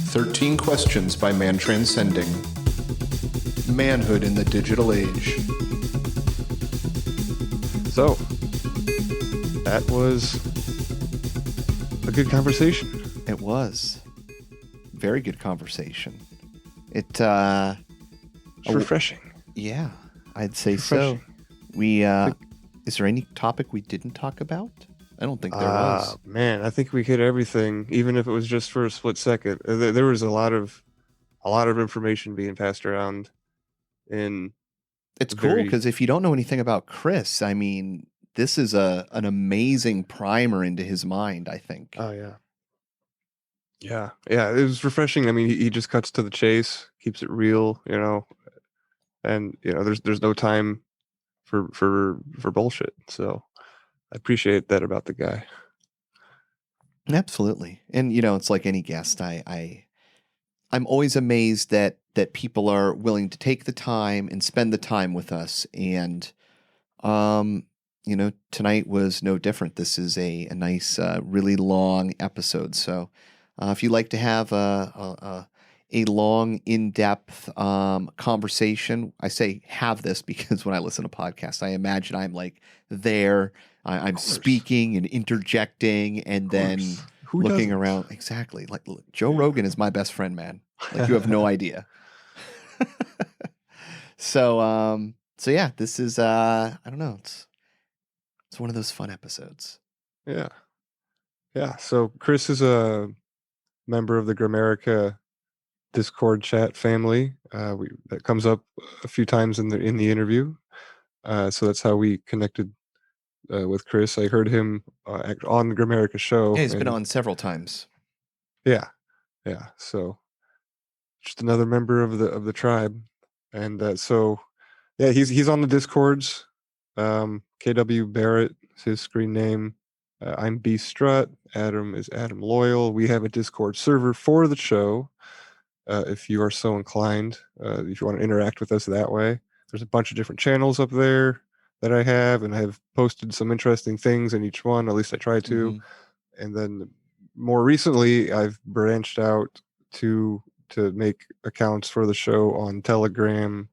13 Questions by Man Transcending. Manhood in the Digital Age. So, that was a good conversation. It was. Very good conversation. It's refreshing. Yeah, I'd say refreshing. So. Is there any topic we didn't talk about? I don't think there was. Man, I think we hit everything, even if it was just for a split second. There was a lot of information being passed around. It's cool because if you don't know anything about Chris, I mean, this is an amazing primer into his mind, I think. Oh yeah. It was refreshing. I mean, he just cuts to the chase, keeps it real, and there's no time for bullshit. So I appreciate that about the guy. Absolutely. And it's like any guest, I'm always amazed that people are willing to take the time and spend the time with us. And tonight was no different. This is a nice, really long episode. So if you like to have a long, in-depth conversation, I say have this because when I listen to podcasts, I imagine I'm like there. I'm speaking and interjecting and then looking around. Exactly. Like Joe Rogan is my best friend, man. Like you have no idea. So yeah, this is I don't know. It's one of those fun episodes. Yeah. So Chris is a member of the Grammarica Discord chat family. That comes up a few times in the interview. So that's how we connected with Chris. I heard him on the Grammarica show. Yeah, he's been on several times. Yeah. So just another member of the tribe, and so yeah, he's on the Discords. KW Barrett is his screen name. I'm B Strut. Adam is Adam Loyal. We have a Discord server for the show. If you are so inclined, if you want to interact with us that way, there's a bunch of different channels up there that I have, and I have posted some interesting things in each one. At least I try to. Mm-hmm. And then more recently, I've branched out to make accounts for the show on Telegram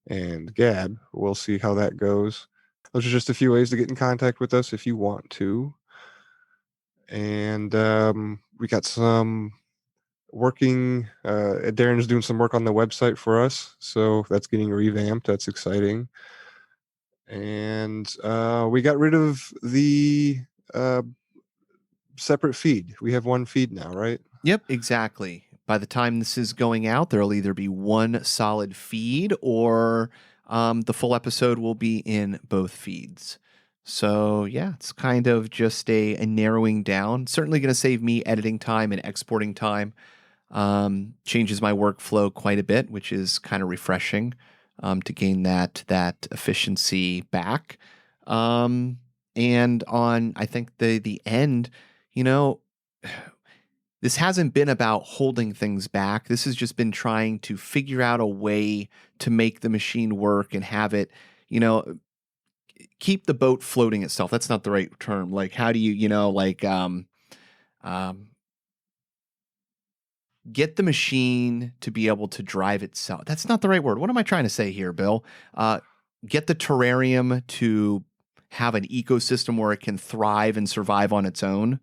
and Gab. We'll see how that goes. Those are just a few ways to get in contact with us if you want to. And we got some working. Darren's doing some work on the website for us, so that's getting revamped. That's exciting. And we got rid of the separate feed. We have one feed now, right? Yep, exactly. By the time this is going out, there'll either be one solid feed or the full episode will be in both feeds. So yeah, it's kind of just a narrowing down. Certainly going to save me editing time and exporting time. Changes my workflow quite a bit, which is kind of refreshing to gain that efficiency back. And on, I think the end, this hasn't been about holding things back. This has just been trying to figure out a way to make the machine work and have it, keep the boat floating itself. That's not the right term. Like, how do you, get the machine to be able to drive itself? That's not the right word. What am I trying to say here, Bill? Get the terrarium to have an ecosystem where it can thrive and survive on its own.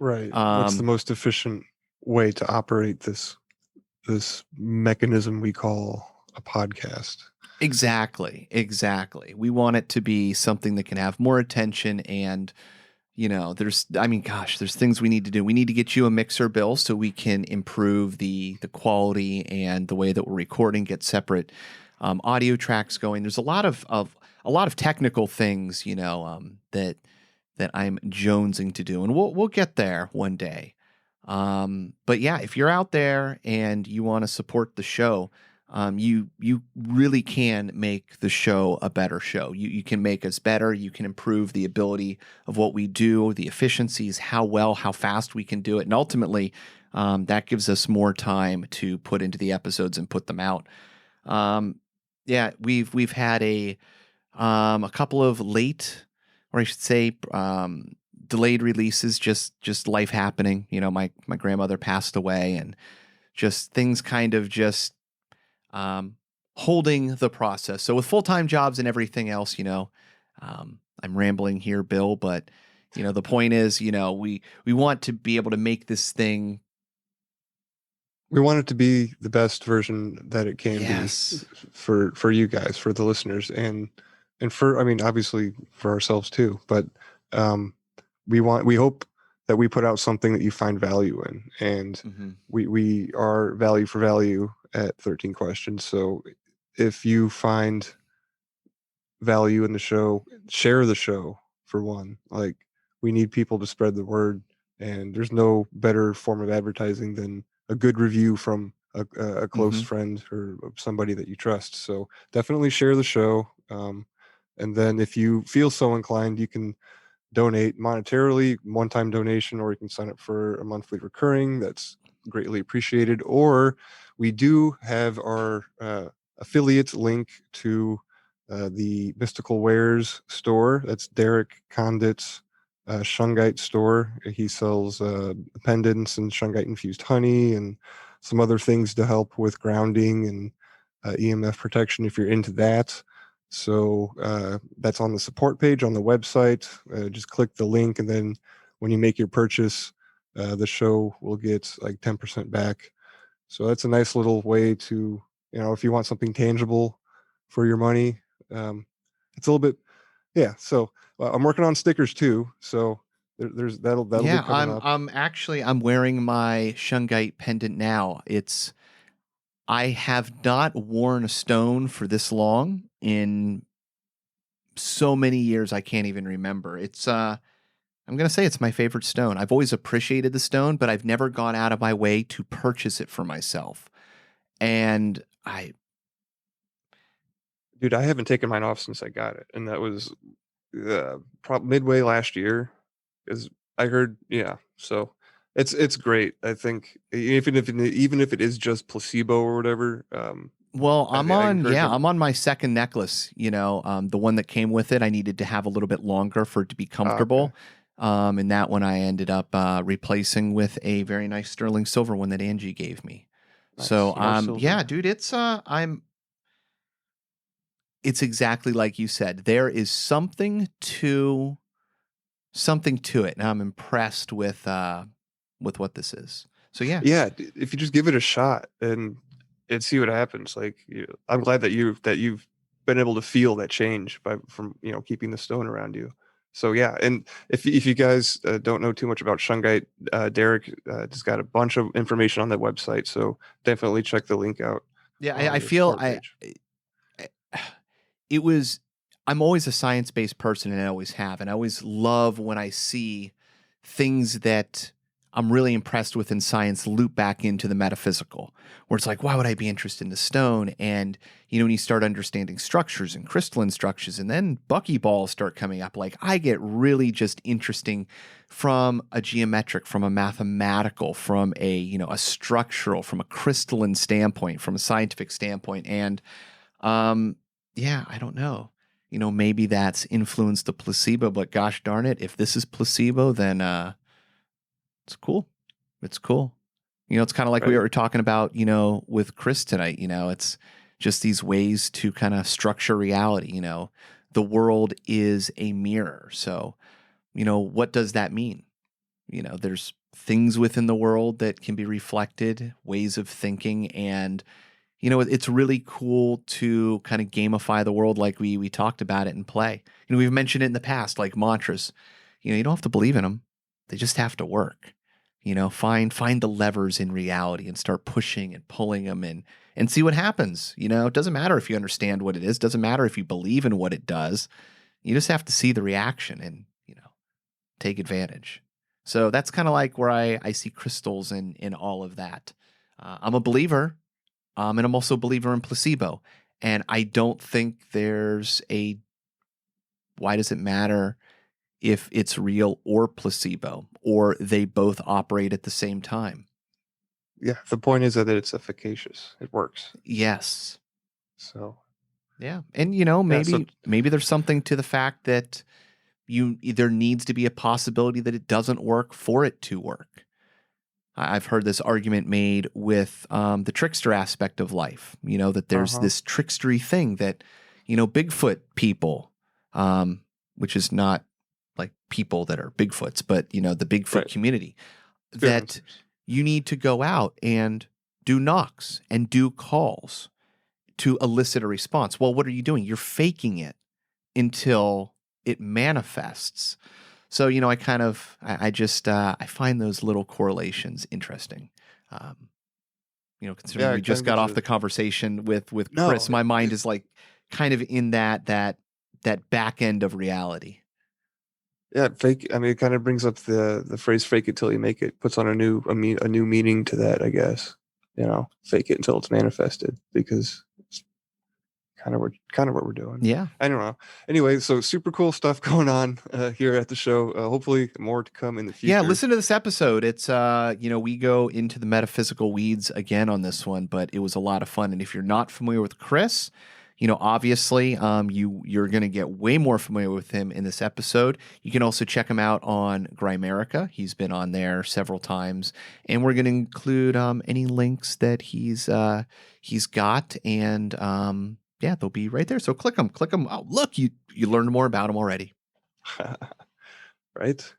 Right. What's the most efficient way to operate this mechanism we call a podcast? Exactly. We want it to be something that can have more attention and, there's things we need to do. We need to get you a mixer, Bill, so we can improve the quality and the way that we're recording, get separate audio tracks going. There's a lot of technical things, that I'm jonesing to do, and we'll get there one day. But yeah, if you're out there and you want to support the show, you really can make the show a better show. You can make us better. You can improve the ability of what we do, the efficiencies, how fast we can do it, and ultimately, that gives us more time to put into the episodes and put them out. Yeah, we've had a couple of late, or I should say, delayed releases, just life happening. My grandmother passed away, and just things kind of just holding the process. So with full-time jobs and everything else, I'm rambling here, Bill, but the point is, we want to be able to make this thing. We want it to be the best version that it can Yes. be for you guys, for the listeners, and for, I mean, obviously for ourselves too. But we hope that we put out something that you find value in, and we are value for value at 13 Questions. So if you find value in the show, share the show, for one. Like, we need people to spread the word, and there's no better form of advertising than a good review from a close friend or somebody that you trust. So definitely share the show. And then if you feel so inclined, you can donate monetarily, one-time donation, or you can sign up for a monthly recurring. That's greatly appreciated. Or we do have our affiliate link to the Mystical Wares store. That's Derek Condit's Shungite store. He sells pendants and Shungite infused honey and some other things to help with grounding and EMF protection if you're into that. So that's on the support page on the website. Just click the link, and then when you make your purchase, the show will get like 10% back. So that's a nice little way to, if you want something tangible for your money, it's a little bit, yeah. So I'm working on stickers too. So there's that'll be coming up. I'm wearing my Shungite pendant now. I have not worn a stone for this long in so many years I can't even remember. I'm going to say it's my favorite stone. I've always appreciated the stone, but I've never gone out of my way to purchase it for myself. And Dude, I haven't taken mine off since I got it, and that was probably midway last year, is I heard. Yeah, so it's great. I think even if it is just placebo or whatever. Well, I'm on my second necklace, the one that came with it. I needed to have a little bit longer for it to be comfortable. Okay. And that one I ended up replacing with a very nice sterling silver one that Angie gave me. Nice. So, yeah, dude, it's exactly like you said. There is something to it. And I'm impressed with what this is. So, yeah. Yeah. If you just give it a shot and see what happens. Like, I'm glad that you've been able to feel that change from keeping the stone around you. So yeah, and if you guys don't know too much about Shungite, Derek just got a bunch of information on that website. So definitely check the link out. Yeah, I feel I'm always a science-based person, and I always have, and I always love when I see things that I'm really impressed with in science loop back into the metaphysical, where it's like, why would I be interested in the stone? And, when you start understanding structures and crystalline structures, and then buckyballs start coming up, like I get really just interesting from a geometric, from a mathematical, from a, a structural, from a crystalline standpoint, from a scientific standpoint. And, yeah, I don't know. Maybe that's influenced the placebo, but gosh darn it, if this is placebo, then, it's cool. It's cool. It's kind of like we were talking about, with Chris tonight. It's just these ways to kind of structure reality. The world is a mirror. So, what does that mean? There's things within the world that can be reflected, ways of thinking. And, it's really cool to kind of gamify the world like we talked about it and play. We've mentioned it in the past, like mantras. You don't have to believe in them. They just have to work. Find the levers in reality and start pushing and pulling them and see what happens. It doesn't matter if you understand what it is. It doesn't matter if you believe in what it does. You just have to see the reaction and, take advantage. So that's kind of like where I see crystals in all of that. I'm a believer, and I'm also a believer in placebo. And I don't think there's why does it matter if it's real or placebo, or they both operate at the same time? Yeah, the point is that it's efficacious. It works. Yes. So. Yeah, and maybe there's something to the fact that there needs to be a possibility that it doesn't work for it to work. I've heard this argument made with the trickster aspect of life, that there's this trickstery thing that, Bigfoot people, which is not like people that are Bigfoots, but, the Bigfoot community, that you need to go out and do knocks and do calls to elicit a response. Well, what are you doing? You're faking it until it manifests. So, I find those little correlations interesting. Considering we just got off the conversation with Chris, my mind is like kind of in that back end of reality. Yeah, fake. I mean, it kind of brings up the phrase "fake it till you make it." Puts on a new meaning to that, I guess. Fake it until it's manifested, because it's kind of what we're doing. Yeah, I don't know. Anyway, so super cool stuff going on here at the show. Hopefully, more to come in the future. Yeah, listen to this episode. It's we go into the metaphysical weeds again on this one, but it was a lot of fun. And if you're not familiar with Chris, obviously, you're going to get way more familiar with him in this episode. You can also check him out on Grimerica. He's been on there several times, and we're going to include any links that he's got, and they'll be right there. So click them. Oh, look, you learned more about him already. Right,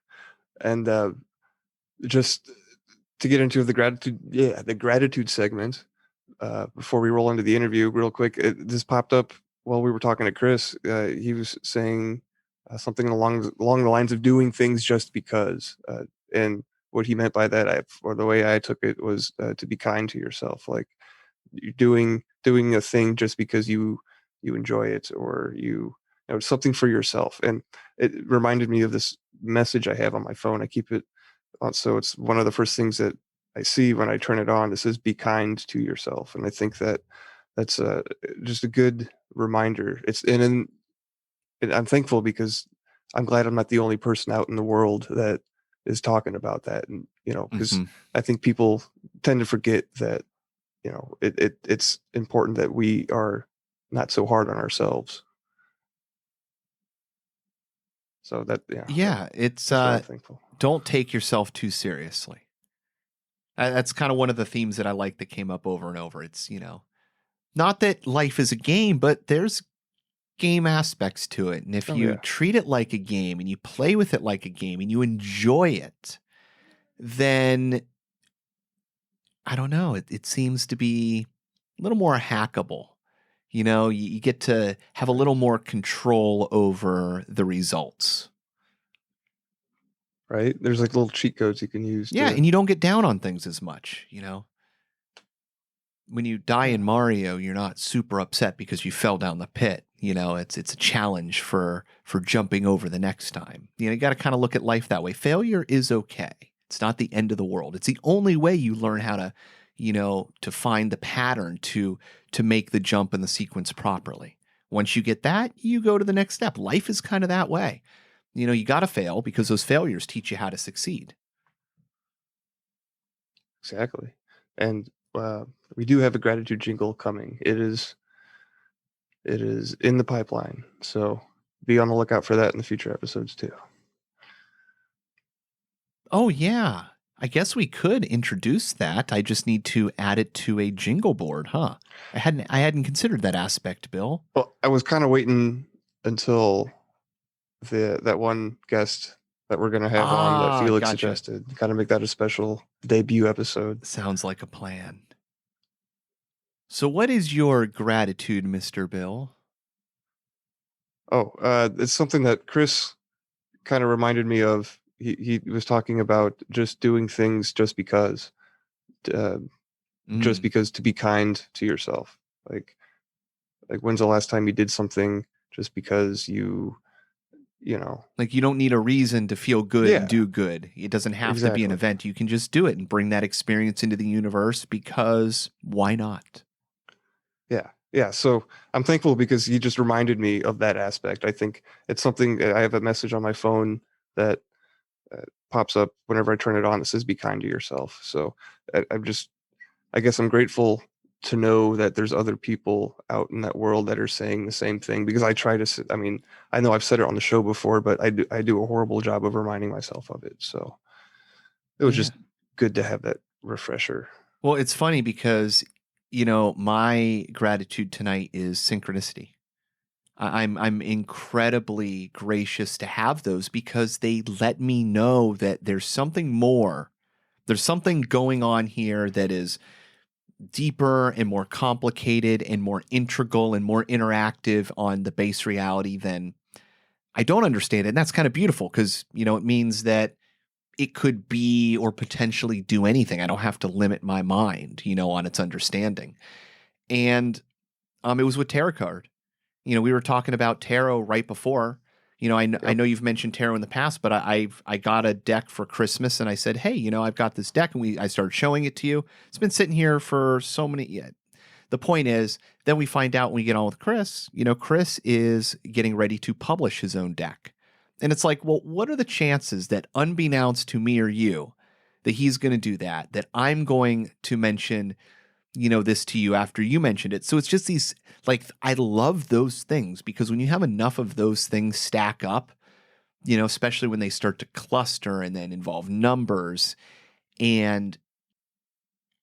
and just to get into the gratitude segment. Before we roll into the interview, real quick, this popped up while we were talking to Chris. He was saying something along the lines of doing things just because, and what he meant by that, or the way I took it, was to be kind to yourself. Like, you're doing a thing just because you enjoy it, or something for yourself. And it reminded me of this message I have on my phone. I keep it on, so it's one of the first things that I see when I turn it on. This is "be kind to yourself," and I think that's just a good reminder. And I'm thankful, because I'm glad I'm not the only person out in the world that is talking about that. And because I think people tend to forget that it's important that we are not so hard on ourselves. So it's that's what I'm thankful. Don't take yourself too seriously. That's kind of one of the themes that I like that came up over and over. It's, not that life is a game, but there's game aspects to it. And if you treat it like a game, and you play with it like a game, and you enjoy it, then I don't know, it seems to be a little more hackable. You get to have a little more control over the results. Right? There's like little cheat codes you can use. Yeah, and you don't get down on things as much, When you die in Mario, you're not super upset because you fell down the pit. It's a challenge for jumping over the next time. You got to kind of look at life that way. Failure is okay. It's not the end of the world. It's the only way you learn how to, to find the pattern to make the jump and the sequence properly. Once you get that, you go to the next step. Life is kind of that way. You got to fail, because those failures teach you how to succeed. Exactly. And we do have a gratitude jingle coming. It is in the pipeline. So be on the lookout for that in the future episodes too. Oh, yeah. I guess we could introduce that. I just need to add it to a jingle board, huh? I hadn't considered that aspect, Bill. Well, I was kind of waiting until that one guest that we're going to have on that Felix suggested. Kind of make that a special debut episode. Sounds like a plan. So what is your gratitude, Mr. Bill? Oh, it's something that Chris kind of reminded me of. He was talking about just doing things just because, just because, to be kind to yourself. Like when's the last time you did something just because like you don't need a reason to feel good and do good. It doesn't have to be an event. You can just do it and bring that experience into the universe, because why not? Yeah. So I'm thankful, because he just reminded me of that aspect. I think it's something. I have a message on my phone that pops up whenever I turn it on that says "be kind to yourself." So I guess I'm grateful to know that there's other people out in that world that are saying the same thing, because I try to. I mean, I know I've said it on the show before, but I do a horrible job of reminding myself of it. So it was just good to have that refresher. Well, it's funny because, my gratitude tonight is synchronicity. I'm incredibly gracious to have those because they let me know that there's something more. There's something going on here that is deeper and more complicated and more integral and more interactive on the base reality than I don't understand it. And that's kind of beautiful because, it means that it could be or potentially do anything. I don't have to limit my mind, on its understanding. And it was with tarot card. We were talking about tarot right before. I Yep. know you've mentioned tarot in the past, but I got a deck for Christmas and I said, hey, I've got this deck, and I started showing it to you. It's been sitting here for so many. Yeah. The point is, then we find out when we get on with Chris, Chris is getting ready to publish his own deck. And it's like, well, what are the chances that unbeknownst to me or you, that he's going to do that I'm going to mention, this to you after you mentioned it. So it's just these, like, I love those things because when you have enough of those things stack up, especially when they start to cluster and then involve numbers, and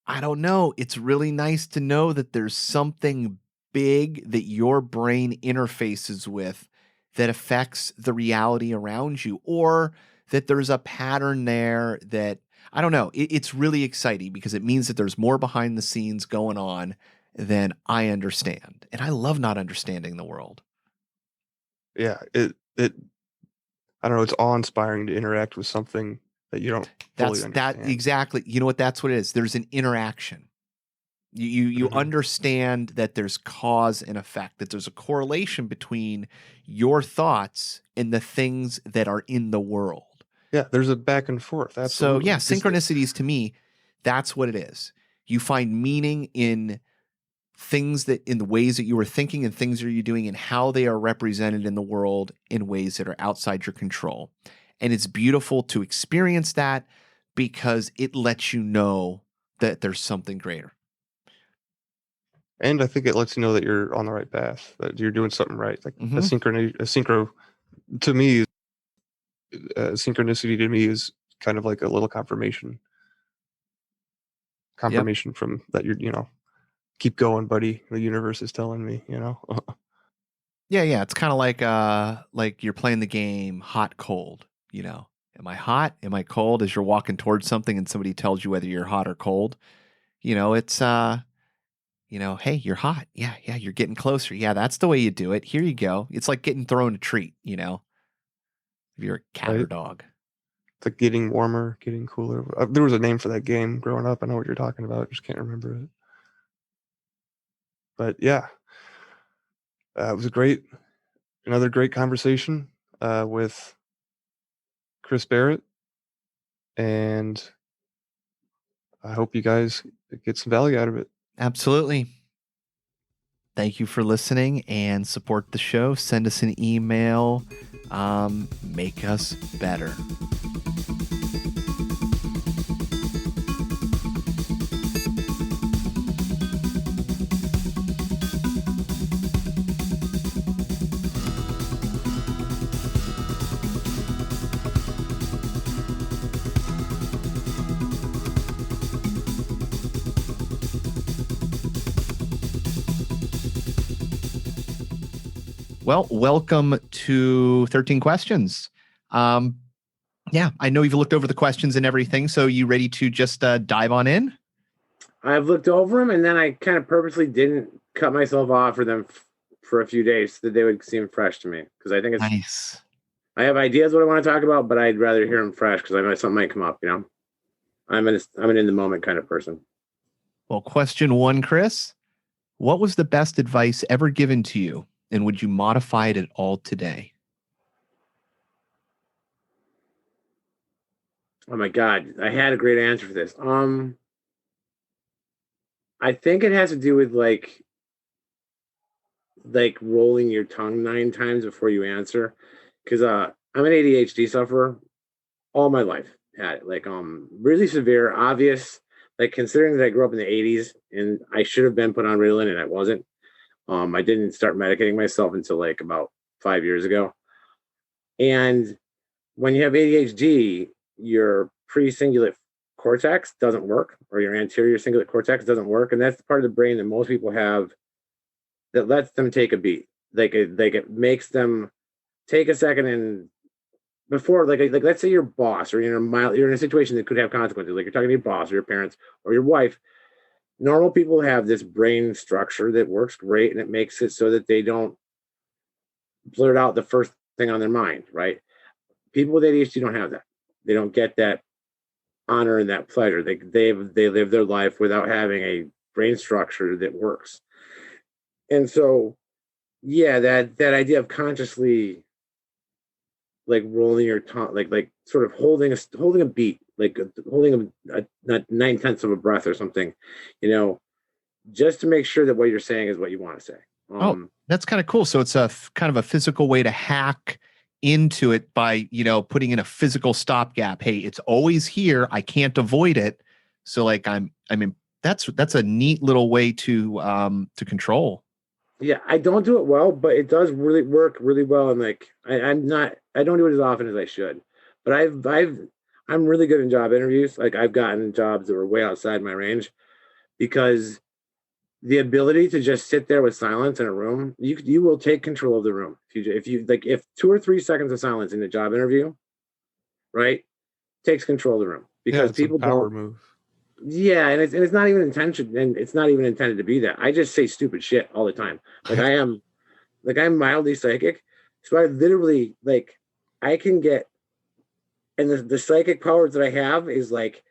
I don't know, it's really nice to know that there's something big that your brain interfaces with that affects the reality around you, or that there's a pattern there that, I don't know. It's really exciting because it means that there's more behind the scenes going on than I understand. And I love not understanding the world. Yeah, it I don't know, it's awe-inspiring to interact with something that you don't fully understand. Exactly. You know what? That's what it is. There's an interaction. You understand that there's cause and effect, that there's a correlation between your thoughts and the things that are in the world. Yeah, there's a back and forth. Absolutely. So yeah, synchronicities to me, that's what it is. You find meaning in things in the ways that you were thinking and things that you're doing and how they are represented in the world in ways that are outside your control. And it's beautiful to experience that because it lets you know that there's something greater. And I think it lets you know that you're on the right path, that you're doing something right. Like a synchro to me, synchronicity to me is kind of like a little confirmation from that you're, keep going, buddy. The universe is telling me, Yeah. It's kind of like you're playing the game hot, cold, Am I hot? Am I cold? As you're walking towards something and somebody tells you whether you're hot or cold, it's, hey, you're hot. Yeah, you're getting closer. Yeah, that's the way you do it. Here you go. It's like getting thrown a treat, if you're a cat or dog. It's like getting warmer, getting cooler. There was a name for that game growing up. I know what you're talking about. Just can't remember it. But yeah, it was another great conversation with Chris Barrett. And I hope you guys get some value out of it. Absolutely. Thank you for listening and support the show. Send us an email. Make us better. Well, welcome to 13 Questions. Yeah, I know you've looked over the questions and everything, so you ready to just dive on in? I've looked over them, and then I kind of purposely didn't cut myself off for them for a few days so that they would seem fresh to me. Because I think it's nice. I have ideas what I want to talk about, but I'd rather hear them fresh because I know something might come up, I'm an in the moment kind of person. Well, question 1, Chris. What was the best advice ever given to you? And would you modify it at all today? Oh my God, I had a great answer for this. I think it has to do with like rolling your tongue 9 times before you answer, because I'm an ADHD sufferer all my life. Had it really severe, obvious. Like considering that I grew up in the 80s and I should have been put on Ritalin and I wasn't. I didn't start medicating myself until like about 5 years ago. And when you have ADHD, your pre-cingulate cortex doesn't work, or your anterior cingulate cortex doesn't work, and that's the part of the brain that most people have that lets them take a beat. It makes them take a second and before, like let's say your boss, or you're in a situation that could have consequences, like you're talking to your boss or your parents or your wife. Normal people have this brain structure that works great, and it makes it so that they don't blurt out the first thing on their mind, right? People with ADHD don't have that. They don't get that honor and that pleasure. They live their life without having a brain structure that works. And so, yeah, that idea of consciously like rolling your tongue, like sort of holding a beat, like holding a 9/10 of a breath or something, just to make sure that what you're saying is what you want to say. That's kind of cool. So it's a kind of a physical way to hack into it by, putting in a physical stopgap. Hey, it's always here. I can't avoid it. So like, that's a neat little way to control. Yeah, I don't do it well, but it does really work really well. And like, I don't do it as often as I should, but I'm really good in job interviews. Like I've gotten jobs that were way outside my range because the ability to just sit there with silence in a room, you will take control of the room. If 2 or 3 seconds of silence in a job interview, right, takes control of the room because people power move. Yeah, and it's not even intention, and it's not even intended to be that. I just say stupid shit all the time. Like I'm mildly psychic, so I literally I can get, and the psychic powers that I have is like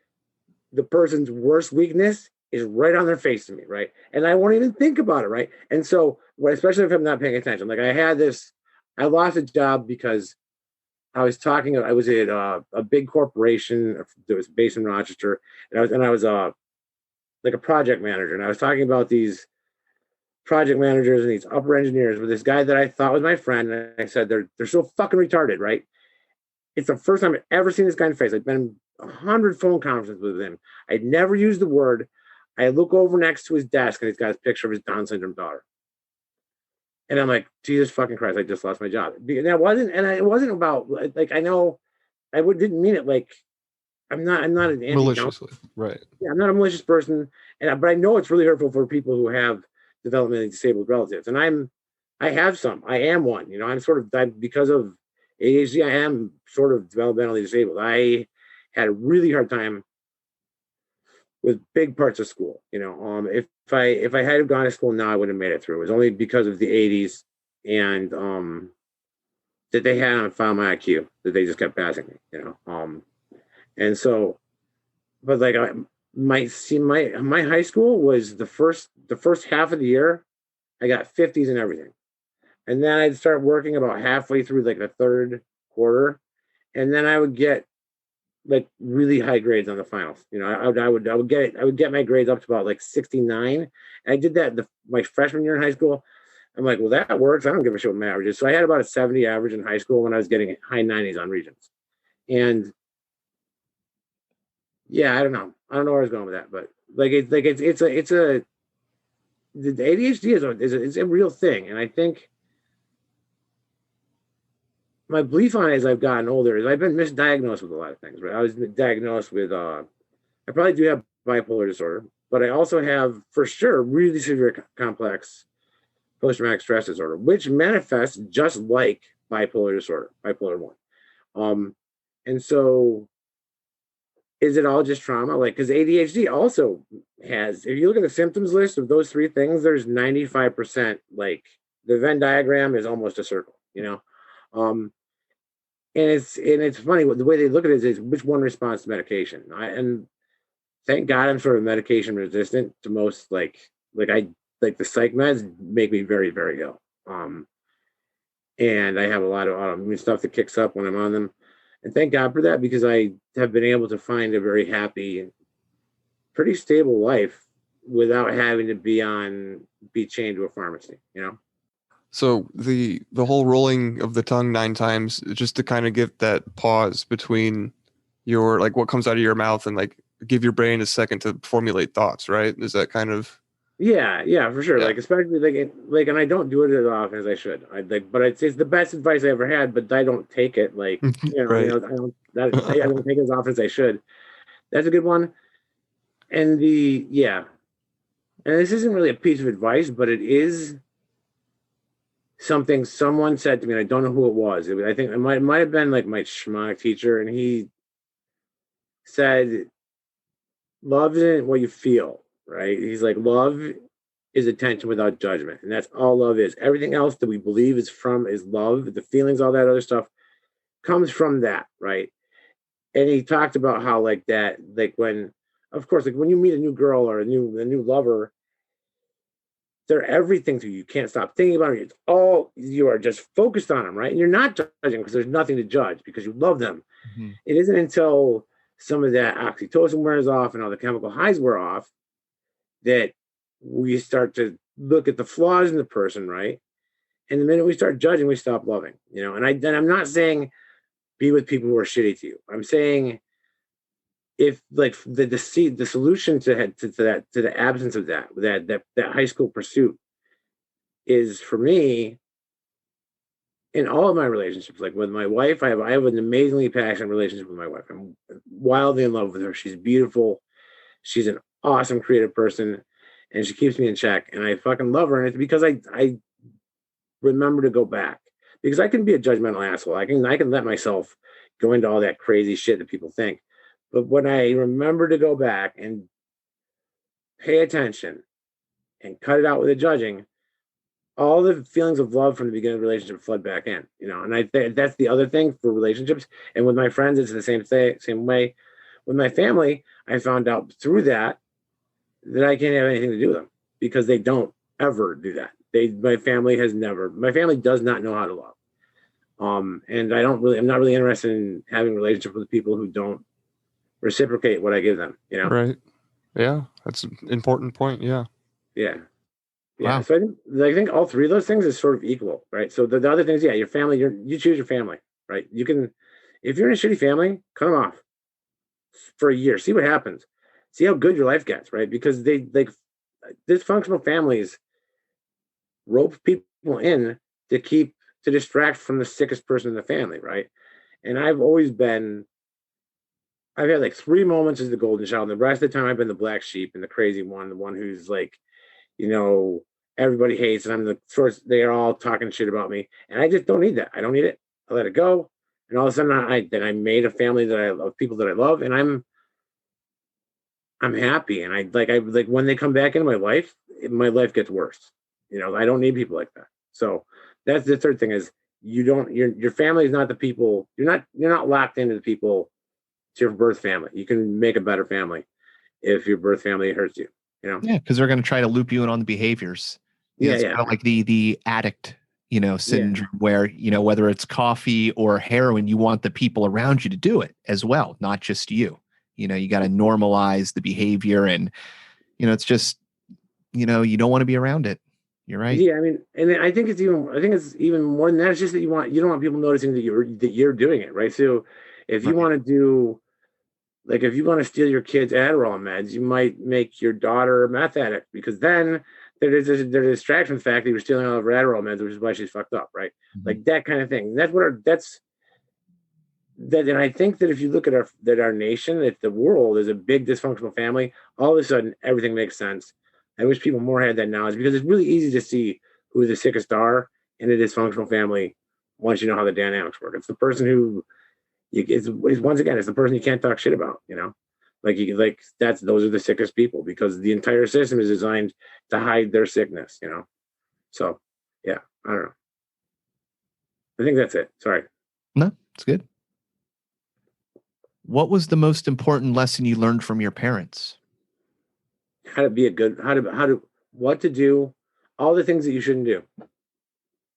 the person's worst weakness is right on their face to me, right? And I won't even think about it, right? And so, especially if I'm not paying attention, like I lost a job because I was at a big corporation that was based in Rochester, and I was like a project manager, and I was talking about these project managers and these upper engineers with this guy that I thought was my friend, and I said they're so fucking retarded, right? It's the first time I've ever seen this guy in the face. I've been in 100 phone conferences with him. I'd never used the word. I look over next to his desk, and he's got his picture of his Down syndrome daughter. And I'm like, Jesus fucking Christ, I just lost my job. And it wasn't about like, I know didn't mean it like I'm not an maliciously, right? Yeah, I'm not a malicious person, but I know it's really hurtful for people who have developmentally disabled relatives, and I have some. I am one. Because of ADHD, I am sort of developmentally disabled. I had a really hard time with big parts of school. If I had gone to school now, I would have made it through. It was only because of the 80s and that they had on file my IQ that they just kept passing me. And so, but like my high school was the first half of the year, I got 50s and everything, and then I'd start working about halfway through like the third quarter, and then I would get like really high grades on the finals. I would get my grades up to about like 69. And I did that my freshman year in high school. I'm like, well, that works. I don't give a shit what my average is. So I had about a 70 average in high school when I was getting high 90s on regions. And yeah, I don't know where I was going with that, but the ADHD is a real thing, and I think my belief on it as I've gotten older is I've been misdiagnosed with a lot of things. Right, I was diagnosed with I probably do have bipolar disorder, but I also have for sure really severe complex post-traumatic stress disorder, which manifests just like bipolar disorder, bipolar 1. And so is it all just trauma? Like, because ADHD also has, if you look at the symptoms list of those 3 things, there's 95%, like the Venn diagram is almost a circle, and it's funny the way they look at it is which one responds to medication. And thank God I'm sort of medication resistant to most the psych meds make me very, very ill. And I have a lot of autoimmune stuff that kicks up when I'm on them. And thank God for that, because I have been able to find a very happy, pretty stable life without having to be chained to a pharmacy, So the whole rolling of the tongue 9 times, just to kind of get that pause between your, like what comes out of your mouth, and like give your brain a second to formulate thoughts, right? Is that kind of... Yeah, for sure. Yeah. Like, especially and I don't do it as often as I should. But it's the best advice I ever had. But I don't take it. Like, Right. I don't take it as often as I should. That's a good one. And and this isn't really a piece of advice, but it is something someone said to me, and I don't know who it was. I think it might have been like my shamanic teacher, and he said, "Love isn't what you feel, right?" He's like, "Love is attention without judgment, and that's all love is. Everything else that we believe is love. The feelings, all that other stuff, comes from that, right?" And he talked about how like that, like when, of course, like when you meet a new girl or a new lover, they're everything to you. You can't stop thinking about it. It's all you are just focused on them, right? And you're not judging because there's nothing to judge because you love them. Mhm. It isn't until some of that oxytocin wears off and all the chemical highs wear off that we start to look at the flaws in the person, right? And the minute we start judging, we stop loving, you know. And I'm not saying be with people who are shitty to you. I'm saying if like the solution to the absence of that high school pursuit is for me in all of my relationships, like with my wife, I have an amazingly passionate relationship with my wife. I'm wildly in love with her. She's beautiful. She's an awesome creative person, and she keeps me in check. And I fucking love her. And it's because I remember to go back because I can be a judgmental asshole. I can let myself go into all that crazy shit that people think. But when I remember to go back and pay attention and cut it out with the judging, all the feelings of love from the beginning of the relationship flood back in, you know. And I think that's the other thing for relationships. And with my friends, it's the same way. With my family, I found out through that I can't have anything to do with them because they don't ever do that. My family does not know how to love. And I'm not really interested in having relationships with people who don't reciprocate what I give them, you know? Right. Yeah, that's an important point. Yeah. Yeah. Yeah. Wow. So I think all three of those things is sort of equal, right? So the other things, yeah, your family, you choose your family, right? You can, if you're in a shitty family, cut them off for a year, see what happens, see how good your life gets, right? Because they like dysfunctional families rope people in to distract from the sickest person in the family, right? And I've had like 3 moments as the golden child, and the rest of the time I've been the black sheep and the crazy one, the one who's like, you know, everybody hates, and I'm the source. They are all talking shit about me, and I just don't need that. I don't need it. I let it go, and all of a sudden, I made a family that I love, people that I love, and I'm happy. And I like when they come back into my life gets worse. You know, I don't need people like that. So that's the third thing is your family is not the people. You're not locked into the people. It's your birth family. You can make a better family if your birth family hurts you. You know. Yeah, because they're going to try to loop you in on the behaviors. You know, Yeah, it's yeah, kind of like the addict, you know, yeah. syndrome where, you know, whether it's coffee or heroin, you want the people around you to do it as well, not just you. You know, you got to normalize the behavior and, you know, it's just, you know, you don't want to be around it. You're right. Yeah, I mean, and I think it's even more than that. It's just that you don't want people noticing that you're doing it, right? So if you Right. want to do like if you want to steal your kid's Adderall meds, you might make your daughter a meth addict because then there's a distraction fact that you're stealing all of her Adderall meds, which is why she's fucked up, right? Mhm. Like that kind of thing. That's that, and I think that if you look at our nation, that the world is a big dysfunctional family, all of a sudden everything makes sense. I wish people more had that knowledge because it's really easy to see who the sickest are in a dysfunctional family once you know how the dynamics work. It's the person who it's once again, it's the person you can't talk shit about, you know? Like those are the sickest people because the entire system is designed to hide their sickness, you know? So yeah, I don't know. I think that's it. Sorry. No, it's good. What was the most important lesson you learned from your parents? How to be a good what to do, all the things that you shouldn't do.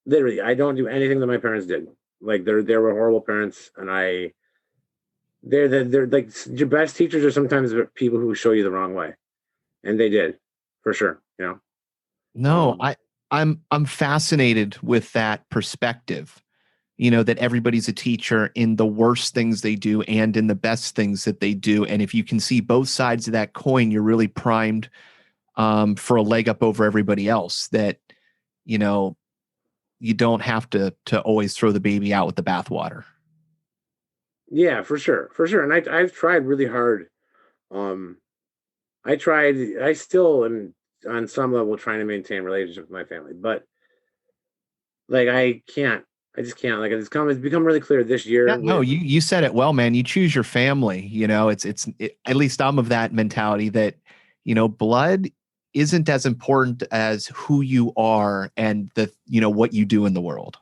Literally, I don't do anything that my parents did. Like they were horrible parents, and they're like your best teachers are sometimes people who show you the wrong way, and they did for sure. You know. No, I'm fascinated with that perspective. You know, that everybody's a teacher in the worst things they do and in the best things that they do. And if you can see both sides of that coin, you're really primed for a leg up over everybody else. That, you know, you don't have to always throw the baby out with the bathwater. Yeah, for sure, for sure. And I've tried really hard I still am on some level trying to maintain relationships with my family, but like I just can't. Like it's become really clear this Yeah, year no, with you said it well, man. You choose your family. At least I'm of that mentality that, blood isn't as important as who you are and what you do in the world.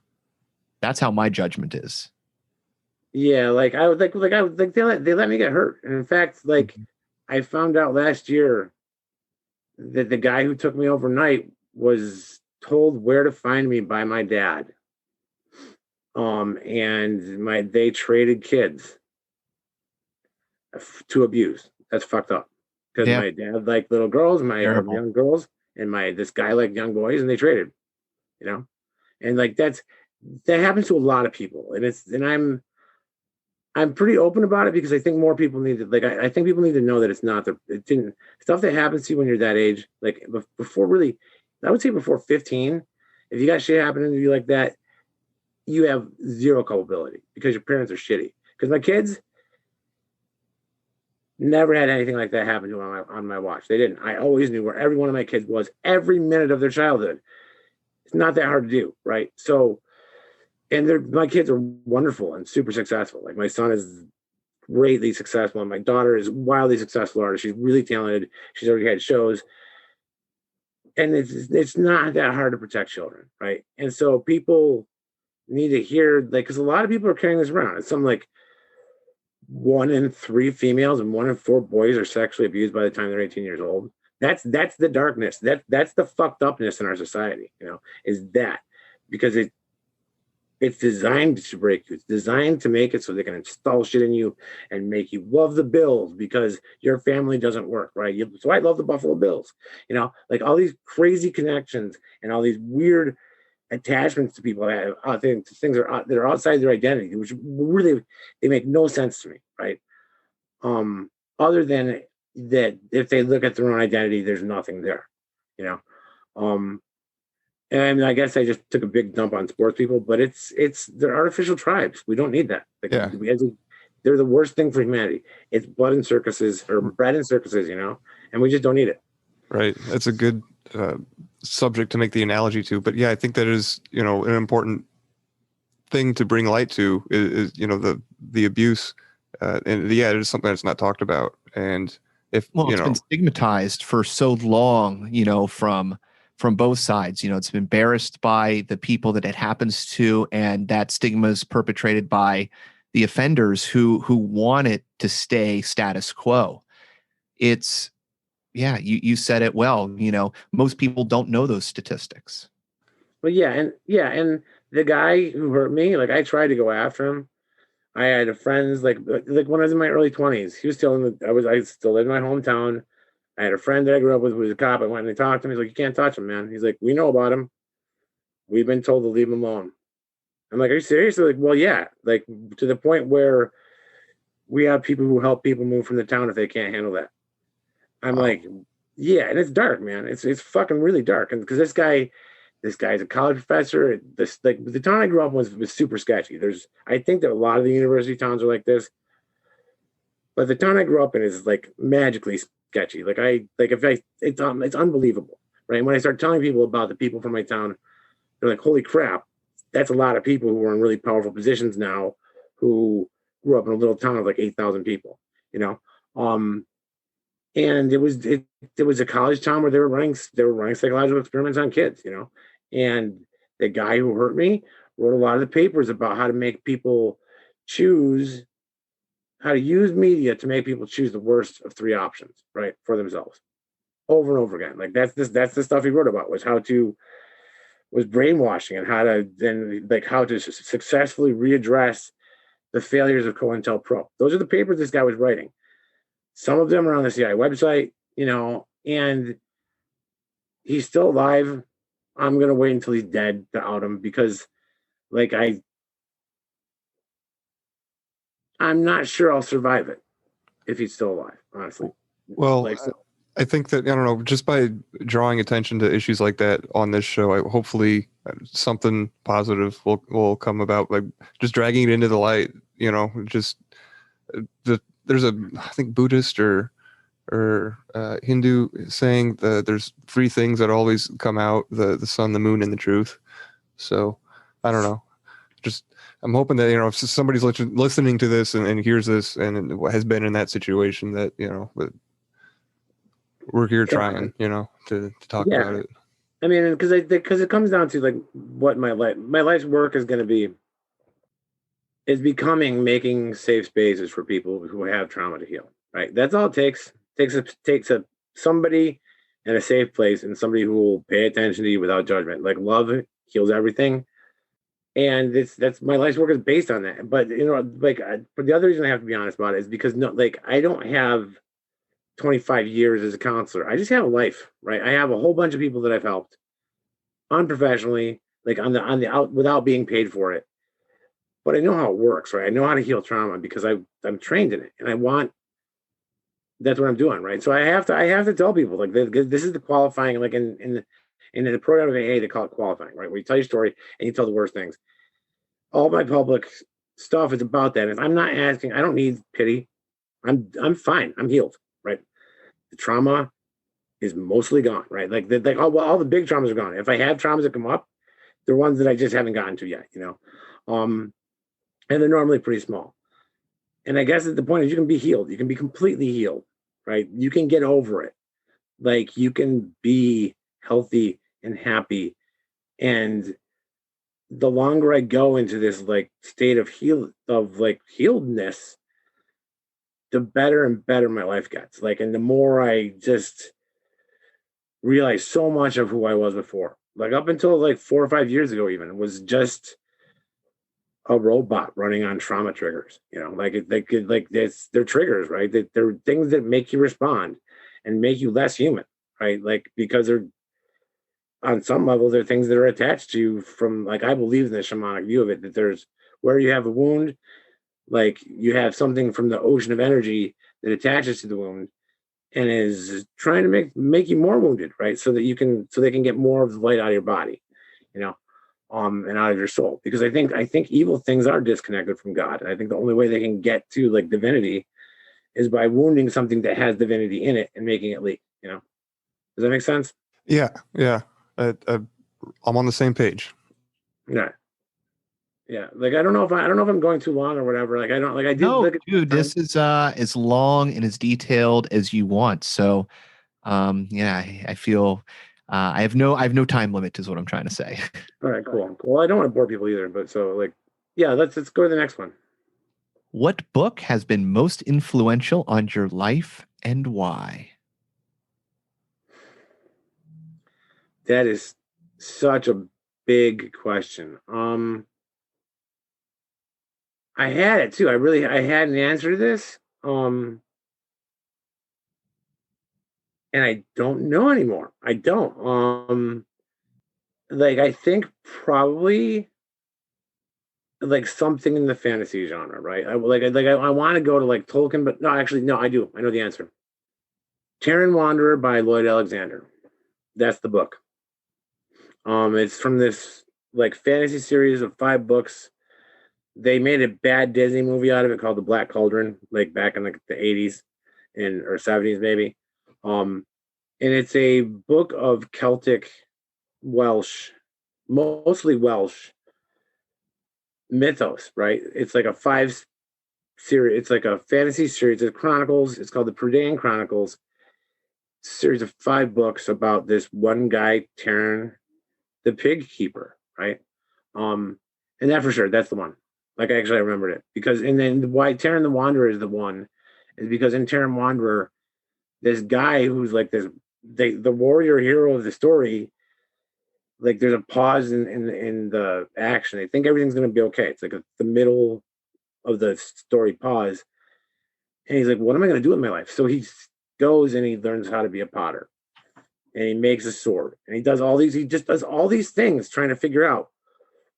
That's how my judgment is. yeah, like I would like I would like they let me get hurt. And in fact, like I found out last year that the guy who took me overnight was told where to find me by my dad. And they traded kids to abuse. That's fucked up. Because Yeah, my dad liked little girls, my terrible. young girls, and this guy liked young boys, and they traded, you know? And like that happens to a lot of people. And I'm pretty open about it because I think more people need to I think people need to know that it didn't stuff that happens to you when you're that age, like before really, I would say before 15, if you got shit happening to you like that, you have zero culpability because your parents are shitty. Because my kids never had anything like that happen to them on my watch. They didn't. I always knew where every one of my kids was every minute of their childhood. It's not that hard to do, right? So, and my kids are wonderful and super successful. Like my son is greatly successful, and my daughter is wildly successful artist. She's really talented. She's already had shows, and it's not that hard to protect children, right? And so people need to hear because a lot of people are carrying this around. It's something like 1 in 3 females and 1 in 4 boys are sexually abused by the time they're 18 years old. That's the darkness. That's the fucked upness in our society. Is that because it's designed to break you. It's designed to make it so they can install shit in you and make you love the Bills because your family doesn't work, right? So I love the Buffalo Bills. Like all these crazy connections and all these weird attachments to people things that are outside their identity, which really they make no sense to me, right? Other than that, if they look at their own identity, there's nothing there, you know. And I mean, I guess I just took a big dump on sports people, but they're artificial tribes. We don't need that. Yeah. They're the worst thing for humanity. It's blood and circuses or bread and circuses, and we just don't need it. Right. That's a good subject to make the analogy to. But yeah, I think that is, an important thing to bring light to is the abuse. And yeah, it is something that's not talked about. And if, It's been stigmatized for so long, from both sides. It's been embarrassed by the people that it happens to, and that stigma is perpetrated by the offenders who want it to stay status quo. It's, yeah, you said it well. Most people don't know those statistics. But and the guy who hurt me, like I tried to go after him. I had friends like when I was in my early 20s. He was still I still lived in my hometown. I had a friend that I grew up with who was a cop. I went and talked to him. He's like, "You can't touch him, man." He's like, "We know about him. We've been told to leave him alone." I'm like, "Are you serious?" They're like, "Well, yeah." Like to the point where we have people who help people move from the town if they can't handle that. I'm like, yeah, and it's dark, man. It's fucking really dark. And because this guy's a college professor. The town I grew up in was super sketchy. I think that a lot of the university towns are like this, but the town I grew up in is like magically sketchy. It's unbelievable, right? And when I start telling people about the people from my town, they're like, "Holy crap, that's a lot of people who are in really powerful positions now, who grew up in a little town of like 8,000 people." And it was a college town where they were running psychological experiments on kids, and the guy who hurt me wrote a lot of the papers about how to make people choose how to use media to make people choose the worst of 3 options, right, for themselves over and over again. Like that's the stuff he wrote about was brainwashing and how to successfully readdress the failures of COINTELPRO. Those are the papers this guy was writing. Some of them are on the CIA website, and he's still alive. I'm going to wait until he's dead to out him because, I'm not sure I'll survive it if he's still alive, honestly. Well, I think that, I don't know, just by drawing attention to issues like that on this show, hopefully something positive will come about, like just dragging it into the light, there's I think Buddhist or or Hindu saying that there's three things that always come out: the sun, the moon, and the truth. So I don't know. Just I'm hoping that if somebody's listening to this and hears this and has been in that situation, that but we're here trying to talk about it. I mean, because it comes down to like what my life's work is going to be is becoming making safe spaces for people who have trauma to heal. Right. That's all it takes. Takes somebody in a safe place and somebody who will pay attention to you without judgment. Like love heals everything. And that's my life's work is based on that. But but the other reason I have to be honest about it is because I don't have 25 years as a counselor. I just have a life, right? I have a whole bunch of people that I've helped unprofessionally, like on the out without being paid for it. But I know how it works, right? I know how to heal trauma because I'm trained in it, and that's what I'm doing, right? So I have to tell people like this is the qualifying, like in the program of AA, they call it qualifying, right? Where you tell your story and you tell the worst things. All my public stuff is about that. And I'm not asking, I don't need pity. I'm fine. I'm healed, right? The trauma is mostly gone, right? Like all the big traumas are gone. If I have traumas that come up, they're ones that I just haven't gotten to yet, and they're normally pretty small. And I guess the point is you can be healed. You can be completely healed, right? You can get over it. Like you can be healthy and happy. And the longer I go into this like state of healedness, the better and better my life gets. Like, and the more I just realize so much of who I was before. Like up until like 4 or 5 years ago, even was just a robot running on trauma triggers. They're triggers, right? They're things that make you respond and make you less human, right? Like because they're on some level, they're things that are attached to you from like I believe in the shamanic view of it, that there's where you have a wound, like you have something from the ocean of energy that attaches to the wound and is trying to make you more wounded, right? So they can get more of the light out of your body, and out of your soul. Because I think evil things are disconnected from God. And I think the only way they can get to like divinity is by wounding something that has divinity in it and making it leak, Does that make sense? Yeah. I'm on the same page. Yeah. Yeah. Like I don't know if I'm going too long or whatever. Like I don't like I did. No, dude, this is as long and as detailed as you want. So, I feel I have no time limit, is what I'm trying to say. All right, cool. Well, I don't want to bore people either, but so like, yeah, let's go to the next one. What book has been most influential on your life and why? That is such a big question. I had it too. I had an answer to this. And I don't know anymore. I don't. Like I think probably like something in the fantasy genre, right? I want to go to like Tolkien, but no, actually, no, I do. I know the answer. Terran Wanderer by Lloyd Alexander. That's the book. It's from this like fantasy series of 5 books. They made a bad Disney movie out of it called The Black Cauldron, like back in like the 80s or 70s maybe. And it's a book of Celtic, Welsh, mostly Welsh mythos, right? It's like a 5 series. It's like a fantasy series of chronicles. It's called the Prudean Chronicles. It's a series of 5 books about this one guy, Terran, the pig keeper, right? And that for sure, that's the one. Like actually, I remembered it because, and then why Terran the Wanderer is the one, is because in Terran Wanderer, this guy who's like the warrior hero of the story, like there's a pause in the action. They think everything's gonna be okay. It's like the middle of the story pause, and he's like, "What am I gonna do with my life?" So he goes and he learns how to be a potter, and he makes a sword, and he does all these. He just does all these things trying to figure out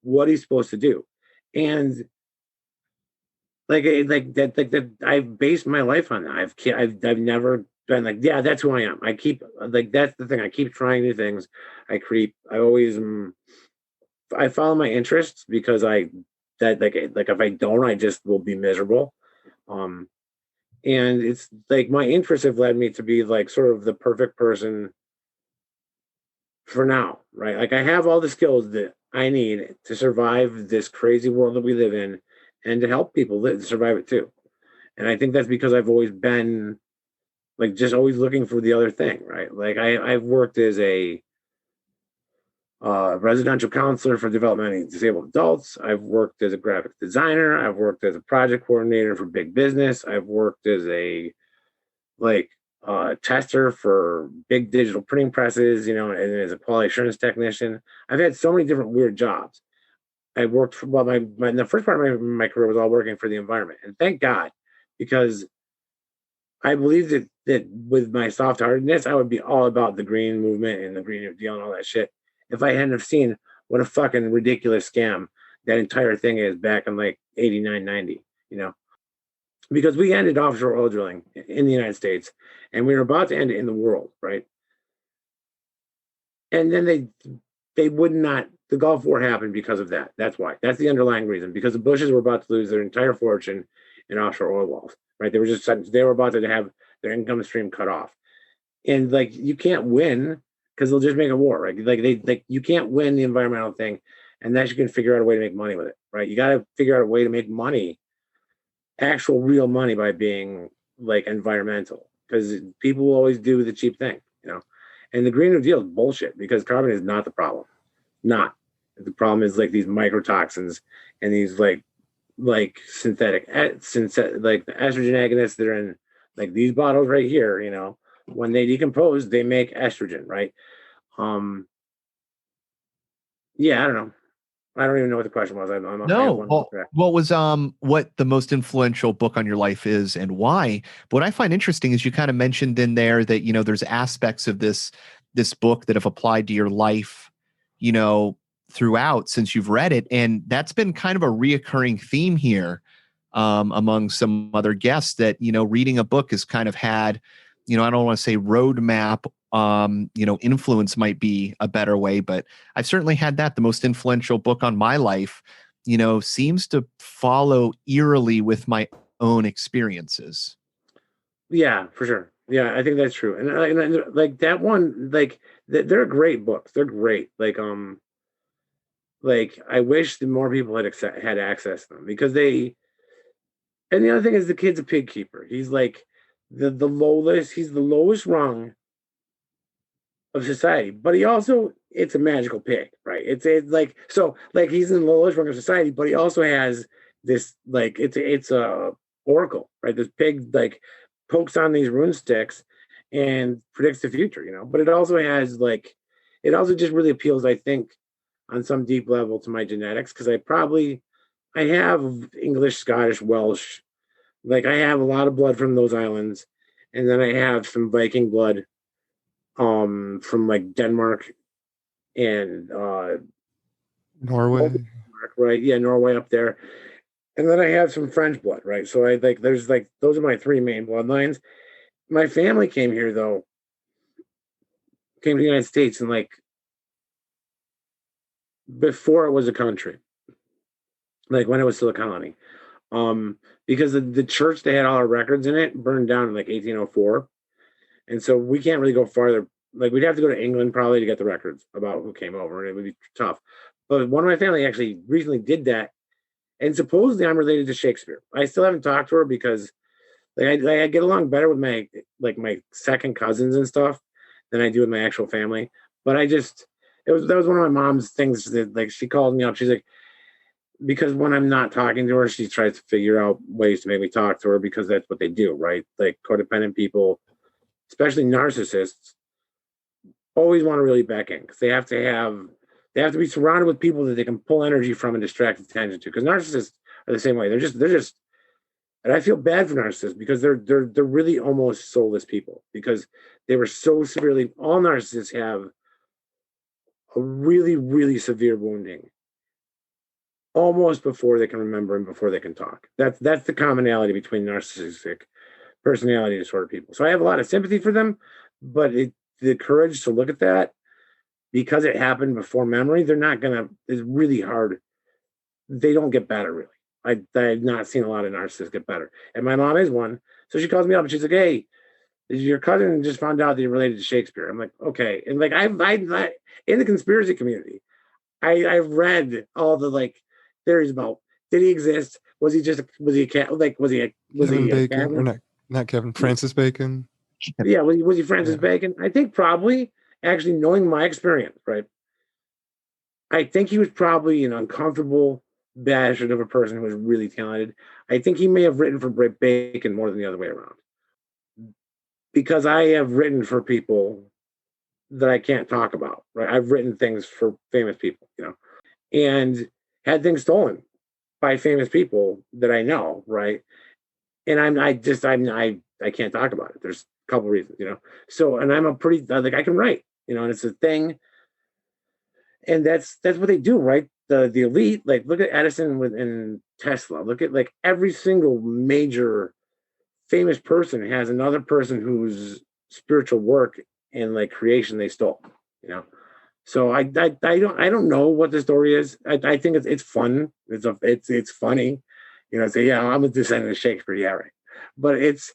what he's supposed to do, and like that. I've based my life on that. I've never been like, yeah, that's who I am. I keep like that's the thing. I keep trying new things. I always I follow my interests because like if I don't, I just will be miserable. And it's like my interests have led me to be like sort of the perfect person for now, right? Like I have all the skills that I need to survive this crazy world that we live in and to help people survive it too. And I think that's because I've always been like just always looking for the other thing, right? Like I've worked as a residential counselor for developmentally disabled adults. I've worked as a graphic designer. I've worked as a project coordinator for big business. I've worked as a like tester for big digital printing presses, you know, and as a quality assurance technician. I've had so many different weird jobs. I worked for, well, the first part of my career was all working for the environment. And thank God, because I believe that with my soft heartedness, I would be all about the green movement and the Green New Deal and all that shit if I hadn't have seen what a fucking ridiculous scam that entire thing is back in like 89, 90, you know? Because we ended offshore oil drilling in the United States and we were about to end it in the world, right? And then they would not, the Gulf War happened because of that. That's why. That's the underlying reason. Because the Bushes were about to lose their entire fortune in offshore oil wells, right? They were about to have their income stream cut off. And like you can't win because they'll just make a war, right? Like you can't win the environmental thing unless you can figure out a way to make money with it, right? You got to figure out a way to make money, actual real money by being like environmental because people will always do the cheap thing, you know? And the Green New Deal is bullshit because carbon is not the problem. Not. The problem is like these microtoxins and these like synthetic like the estrogen agonists that are in like these bottles right here, you know, when they decompose, they make estrogen, right? Um yeah, I don't know. I don't even know what the question was. I have No. one Well, what was what the most influential book on your life is and why? But what I find interesting is you kind of mentioned in there that, you know, there's aspects of this book that have applied to your life, you know, throughout since you've read it. And that's been kind of a reoccurring theme here among some other guests that, you know, reading a book has kind of had, you know, I don't want to say roadmap, you know, influence might be a better way, but I've certainly had that. The most influential book on my life, you know, seems to follow eerily with my own experiences. Yeah, for sure. Yeah, I think that's true. And like that one, like they're great books. They're great. Like I wish that more people had access to them because they. And the other thing is the kid's a pig keeper. He's like the lowest. He's the lowest rung of society, but he also it's a magical pig, right? It's like so like he's in the lowest rung of society, but he also has this like it's a oracle, right? This pig like pokes on these rune sticks and predicts the future, you know. But it also has like it also just really appeals, I think, on some deep level to my genetics because I have English, Scottish, Welsh. Like I have a lot of blood from those islands, and then I have some Viking blood from like Denmark and Norway. right, yeah, Norway up there, and then I have some French blood, right? So I like there's like those are my three main bloodlines. My family came here though, came to the United States and like before it was a country, like when it was still a colony. Because the church they had all our records in it burned down in like 1804, and so we can't really go farther. Like we'd have to go to England probably to get the records about who came over, and it would be tough. But one of my family actually recently did that, and supposedly I'm related to Shakespeare. I still haven't talked to her because I get along better with my second cousins and stuff than I do with my actual family. But that was one of my mom's things that like she called me up. She's like, because when I'm not talking to her, she tries to figure out ways to make me talk to her because that's what they do, right? Like codependent people, especially narcissists, always want to really back in because they have to be surrounded with people that they can pull energy from and distract attention to. Because narcissists are the same way. They're just and I feel bad for narcissists because they're really almost soulless people because they were so severely all narcissists have a really, really severe wounding almost before they can remember and before they can talk. That's the commonality between narcissistic personality disorder people. So I have a lot of sympathy for them, but the courage to look at that because it happened before memory, they're not gonna. It's really hard. They don't get better really. I've not seen a lot of narcissists get better, and my mom is one. So she calls me up and she's like, "Hey, your cousin just found out that you're related to Shakespeare." I'm like, "Okay." And like I in the conspiracy community, I've read all the like theories about, did he exist? Was he just was he a cat? Like was Kevin he a Bacon, or cabin? not Kevin, Francis Bacon. Yeah, was he Francis Yeah. Bacon? I think probably, actually knowing my experience, right? I think he was probably an uncomfortable bastard of a person who was really talented. I think he may have written for Bacon more than the other way around, because I have written for people that I can't talk about, right? I've written things for famous people, and had things stolen by famous people that I know, right? And I can't talk about it. There's a couple reasons, So, and I'm a pretty like I can write, and it's a thing, and that's what they do, right? The elite, like look at Edison and Tesla. Look at like every single major famous person has another person whose spiritual work and like creation they stole, you know. So I don't know what the story is. I think it's fun. It's funny, Say yeah, I'm a descendant of Shakespeare, yeah, right. But it's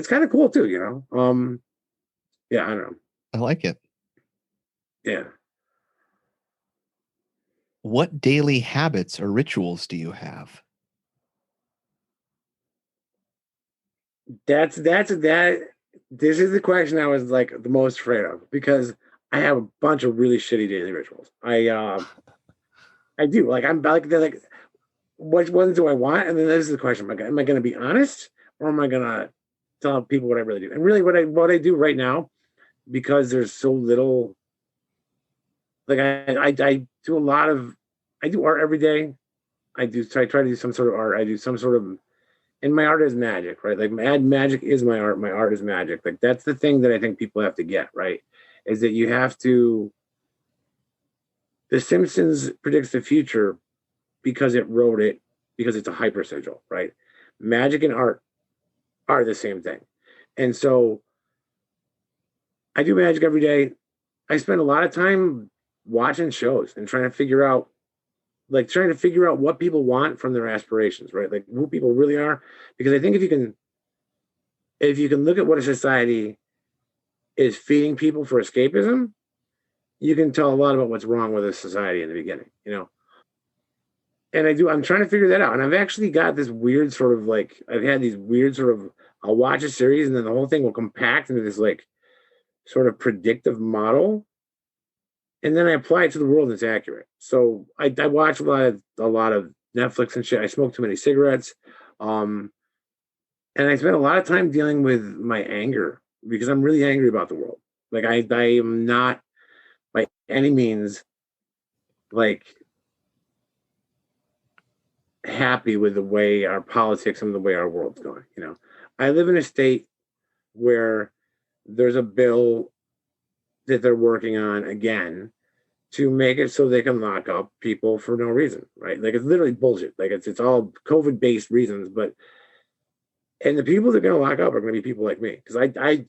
kind of cool too, Yeah, I don't know. I like it. Yeah. What daily habits or rituals do you have? That. This is the question I was like the most afraid of, because I have a bunch of really shitty daily rituals. I do, like I'm like they're like, which ones do I want? And then this is the question: Am I gonna be honest, or am I gonna tell people what I really do? And really, what I do right now, because there's so little. Like I do a lot of, I do art every day. I try to do some sort of art. I do some sort of, and my art is magic, right? Like magic is my art. My art is magic. Like that's the thing that I think people have to get, right? Is that you have to. The Simpsons predicts the future because it wrote it, because it's a hyper sigil, right? Magic and art are the same thing. And so I do magic every day. I spend a lot of time watching shows and trying to figure out what people want from their aspirations, right? Like who people really are. Because I think if you can look at what a society is feeding people for escapism, you can tell a lot about what's wrong with a society in the beginning. And I'm trying to figure that out. And I've actually got this weird sort of like, I've had these weird sort of, I'll watch a series and then the whole thing will compact into this like sort of predictive model. And then I apply it to the world and it's accurate. So I watch a lot of Netflix and shit. I smoke too many cigarettes. Um, and I spend a lot of time dealing with my anger, because I'm really angry about the world. Like I am not by any means like happy with the way our politics and the way our world's going. I live in a state where there's a bill that they're working on again to make it so they can lock up people for no reason, right? Like it's literally bullshit. Like it's all COVID based reasons, and the people that are going to lock up are going to be people like me, because I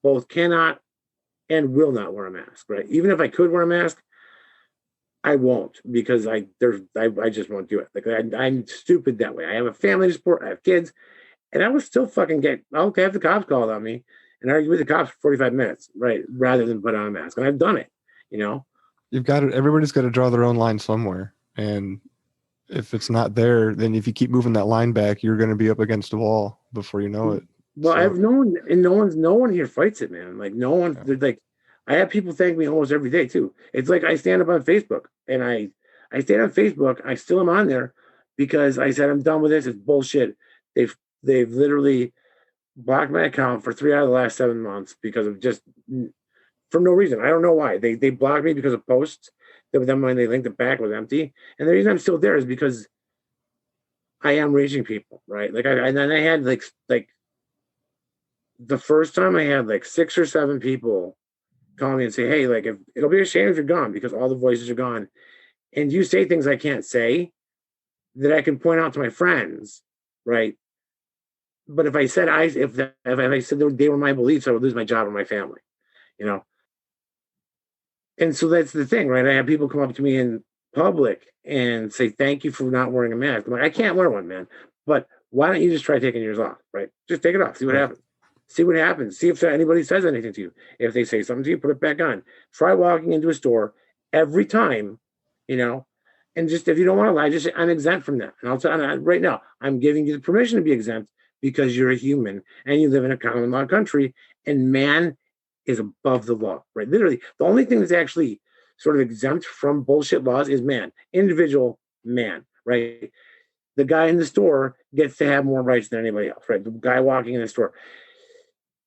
both cannot and will not wear a mask, right? Even if I could wear a mask, I won't, because I just won't do it. Like I'm stupid that way. I have a family to support. I have kids, and I would still fucking I'll have the cops called on me and argue with the cops for 45 minutes, right? Rather than put on a mask. And I've done it, You've got to, everybody's got to draw their own line somewhere. And if it's not there, then if you keep moving that line back, you're going to be up against a wall before you know it. Well, I've known, and no one here fights it, man. Like no one, like I have people thank me almost every day too. It's like I stand up on Facebook, and I stand on Facebook. I still am on there because I said I'm done with this. It's bullshit. They've literally blocked my account for 3 out of the last 7 months because of just for no reason. I don't know why. They blocked me because of posts that then when they linked it back was empty. And the reason I'm still there is because I am reaching people, right? Like and then I had like the first time I had like 6 or 7 people call me and say, "Hey, like if it'll be a shame if you're gone because all the voices are gone, and you say things I can't say that I can point out to my friends, right? But if I said if I said they were my beliefs, I would lose my job and my family, you know." And so that's the thing, right? I have people come up to me in public and say, "Thank you for not wearing a mask." I'm like, I can't wear one, man. But Why don't you just try taking yours off, right? Just take it off, see what happens. See what happens. See if anybody says anything to you. If they say something to you, put it back on. Try walking into a store every time, and just if you don't want to lie, just say, I'm exempt from that. And I'll tell you right now, I'm giving you the permission to be exempt because you're a human and you live in a common law country, and man is above the law, right? Literally, the only thing that's actually sort of exempt from bullshit laws is man, individual man, right? The guy in the store gets to have more rights than anybody else, right? The guy walking in the store,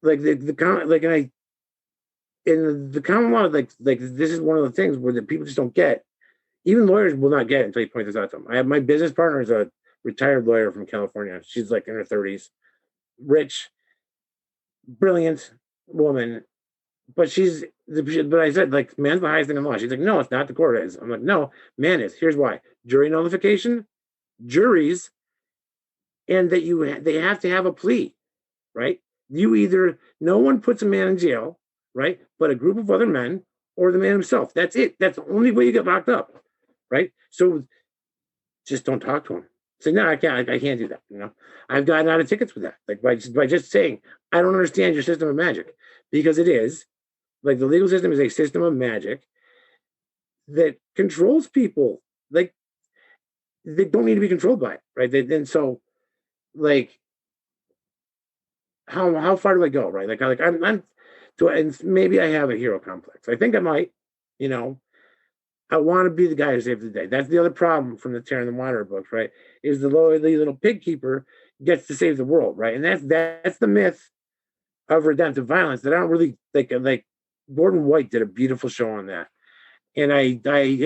like the common, like, and I, in the common law, like this is one of the things where the people just don't get. Even lawyers will not get it until you point this out to them. I have my business partner is a retired lawyer from California. She's like in her 30s, rich, brilliant woman, but but I said, like, man's the highest thing in law. She's like, no, it's not. The court is. I'm like, no, man is. Here's why: jury nullification, juries, and that they have to have a plea, right? No one puts a man in jail, right? But a group of other men or the man himself. That's it. That's the only way you get locked up, right? So just don't talk to him. Say, no, I can't do that. I've gotten out of tickets with that. Like by just saying, I don't understand your system of magic, because it is. Like, the legal system is a system of magic that controls people. Like, they don't need to be controlled by it, right? How far do I go, right? And maybe I have a hero complex. I think I might, I want to be the guy who saves the day. That's the other problem from the Terror in the Monitor books, right? Is the little pig keeper gets to save the world, right? And that's the myth of redemptive violence that I don't really think. Like, Gordon White did a beautiful show on that, and it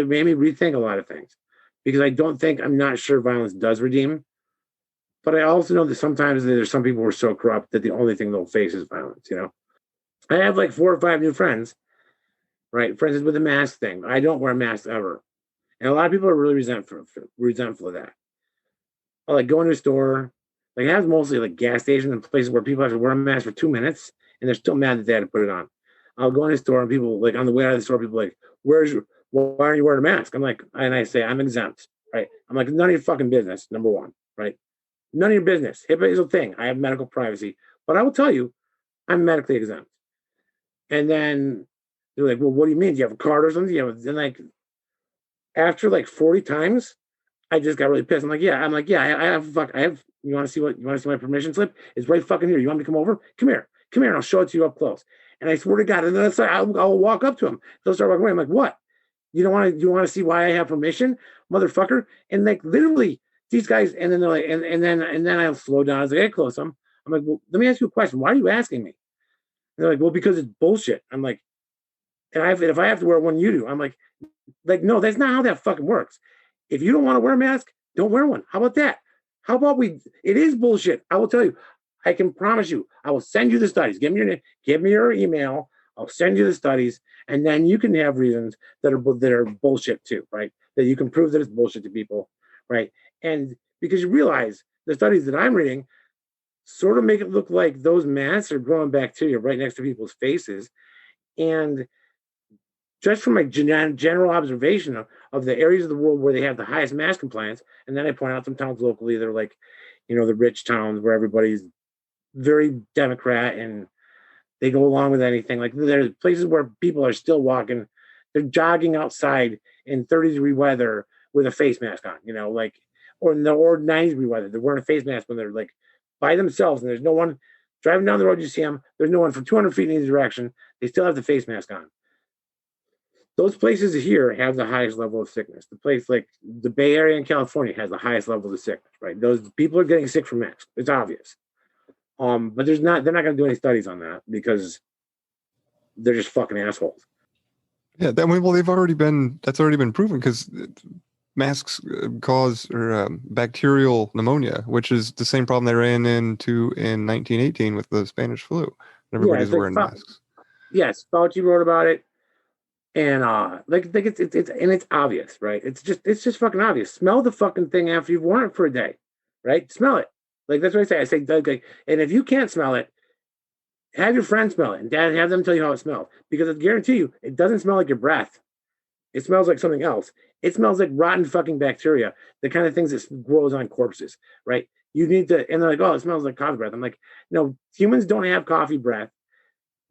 made me rethink a lot of things, because I'm not sure violence does redeem, but I also know that sometimes there's some people who are so corrupt that the only thing they'll face is violence. I have like 4 or 5 new friends, right? For instance, with the mask thing, I don't wear masks ever, and a lot of people are really resentful of that. I like going to a store. Like, I have mostly like gas stations and places where people have to wear a mask for 2 minutes, and they're still mad that they had to put it on. I'll go in a store and people, like, on the way out of the store, people are like, why aren't you wearing a mask? And I say, I'm exempt, right? I'm like, none of your fucking business, number one, right? None of your business. HIPAA is a thing. I have medical privacy, but I will tell you, I'm medically exempt. And then they're like, well, what do you mean? Do you have a card or something? And like, after like 40 times, I just got really pissed. I have, you want to see my permission slip? It's right fucking here. You want me to come over? Come here, and I'll show it to you up close. And I swear to God, and then I'll walk up to him. They'll start walking away. I'm like, what? You want to see why I have permission, motherfucker? And like, literally, these guys, and then they're like, and then I'll slow down as I get close. I'm like, well, let me ask you a question. Why are you asking me? And they're like, well, because it's bullshit. I'm like, and if I have to wear one, you do. I'm like, no, that's not how that fucking works. If you don't want to wear a mask, don't wear one. How about that? How about it is bullshit. I will tell you. I can promise you, I will send you the studies. Give me your email. I'll send you the studies, and then you can have reasons that are bullshit too, right? That you can prove that it's bullshit to people, right? And because you realize the studies that I'm reading sort of make it look like those masks are growing bacteria right next to people's faces, and just from my general observation of the areas of the world where they have the highest mask compliance, and then I point out some towns locally that are like, the rich towns where everybody's very Democrat and they go along with anything. Like, there's places where people are still walking, they're jogging outside in 30-degree weather with a face mask on, or 90-degree weather. They're wearing a face mask when they're like by themselves, and there's no one driving down the road. You see them, there's no one for 200 feet in either direction. They still have the face mask on. Those places here have the highest level of sickness. The place like the Bay Area in California has the highest level of sickness, right? Those people are getting sick from masks. It's obvious. But they're not going to do any studies on that because they're just fucking assholes. Yeah, that's already been proven, because masks cause bacterial pneumonia, which is the same problem they ran into in 1918 with the Spanish flu. Everybody's wearing masks. Yes, Fauci wrote about it, and it's obvious, right? It's just fucking obvious. Smell the fucking thing after you've worn it for a day, right? Smell it. Like, that's what I say. I say, like, and if you can't smell it, have your friend smell it and have them tell you how it smells. Because I guarantee you, it doesn't smell like your breath. It smells like something else. It smells like rotten fucking bacteria, the kind of things that grows on corpses, right? You need to, and they're like, oh, it smells like coffee breath. I'm like, no, humans don't have coffee breath.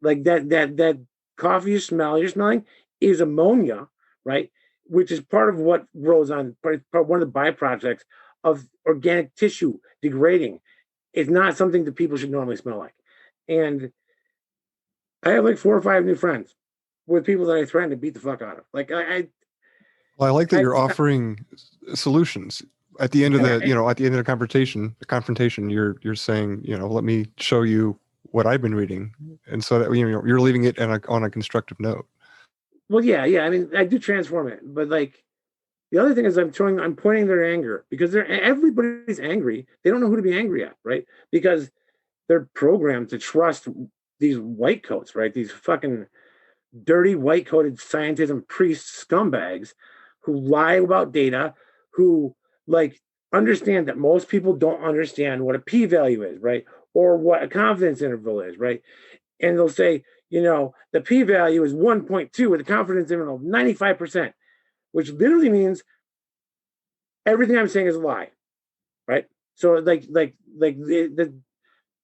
Like that coffee you're smelling is ammonia, right? Which is part of what grows on one of the byproducts of organic tissue degrading. It's not something that people should normally smell like. And I have like 4 or 5 new friends with people that I threaten to beat the fuck out of. Like Well, I like that I you're offering solutions at the end of the, I- at the end of the confrontation, you're saying, let me show you what I've been reading. And so that, you're leaving it on a constructive note. well, yeah. I mean, I do transform it, but like the other thing is I'm pointing their anger because everybody's angry. They don't know who to be angry at, right? Because they're programmed to trust these white coats, right? These fucking dirty white coated scientism priest scumbags who lie about data, who like understand that most people don't understand what a p-value is, right? Or what a confidence interval is, right? And they'll say, the p-value is 1.2 with a confidence interval of 95%, which literally means everything I'm saying is a lie, right? So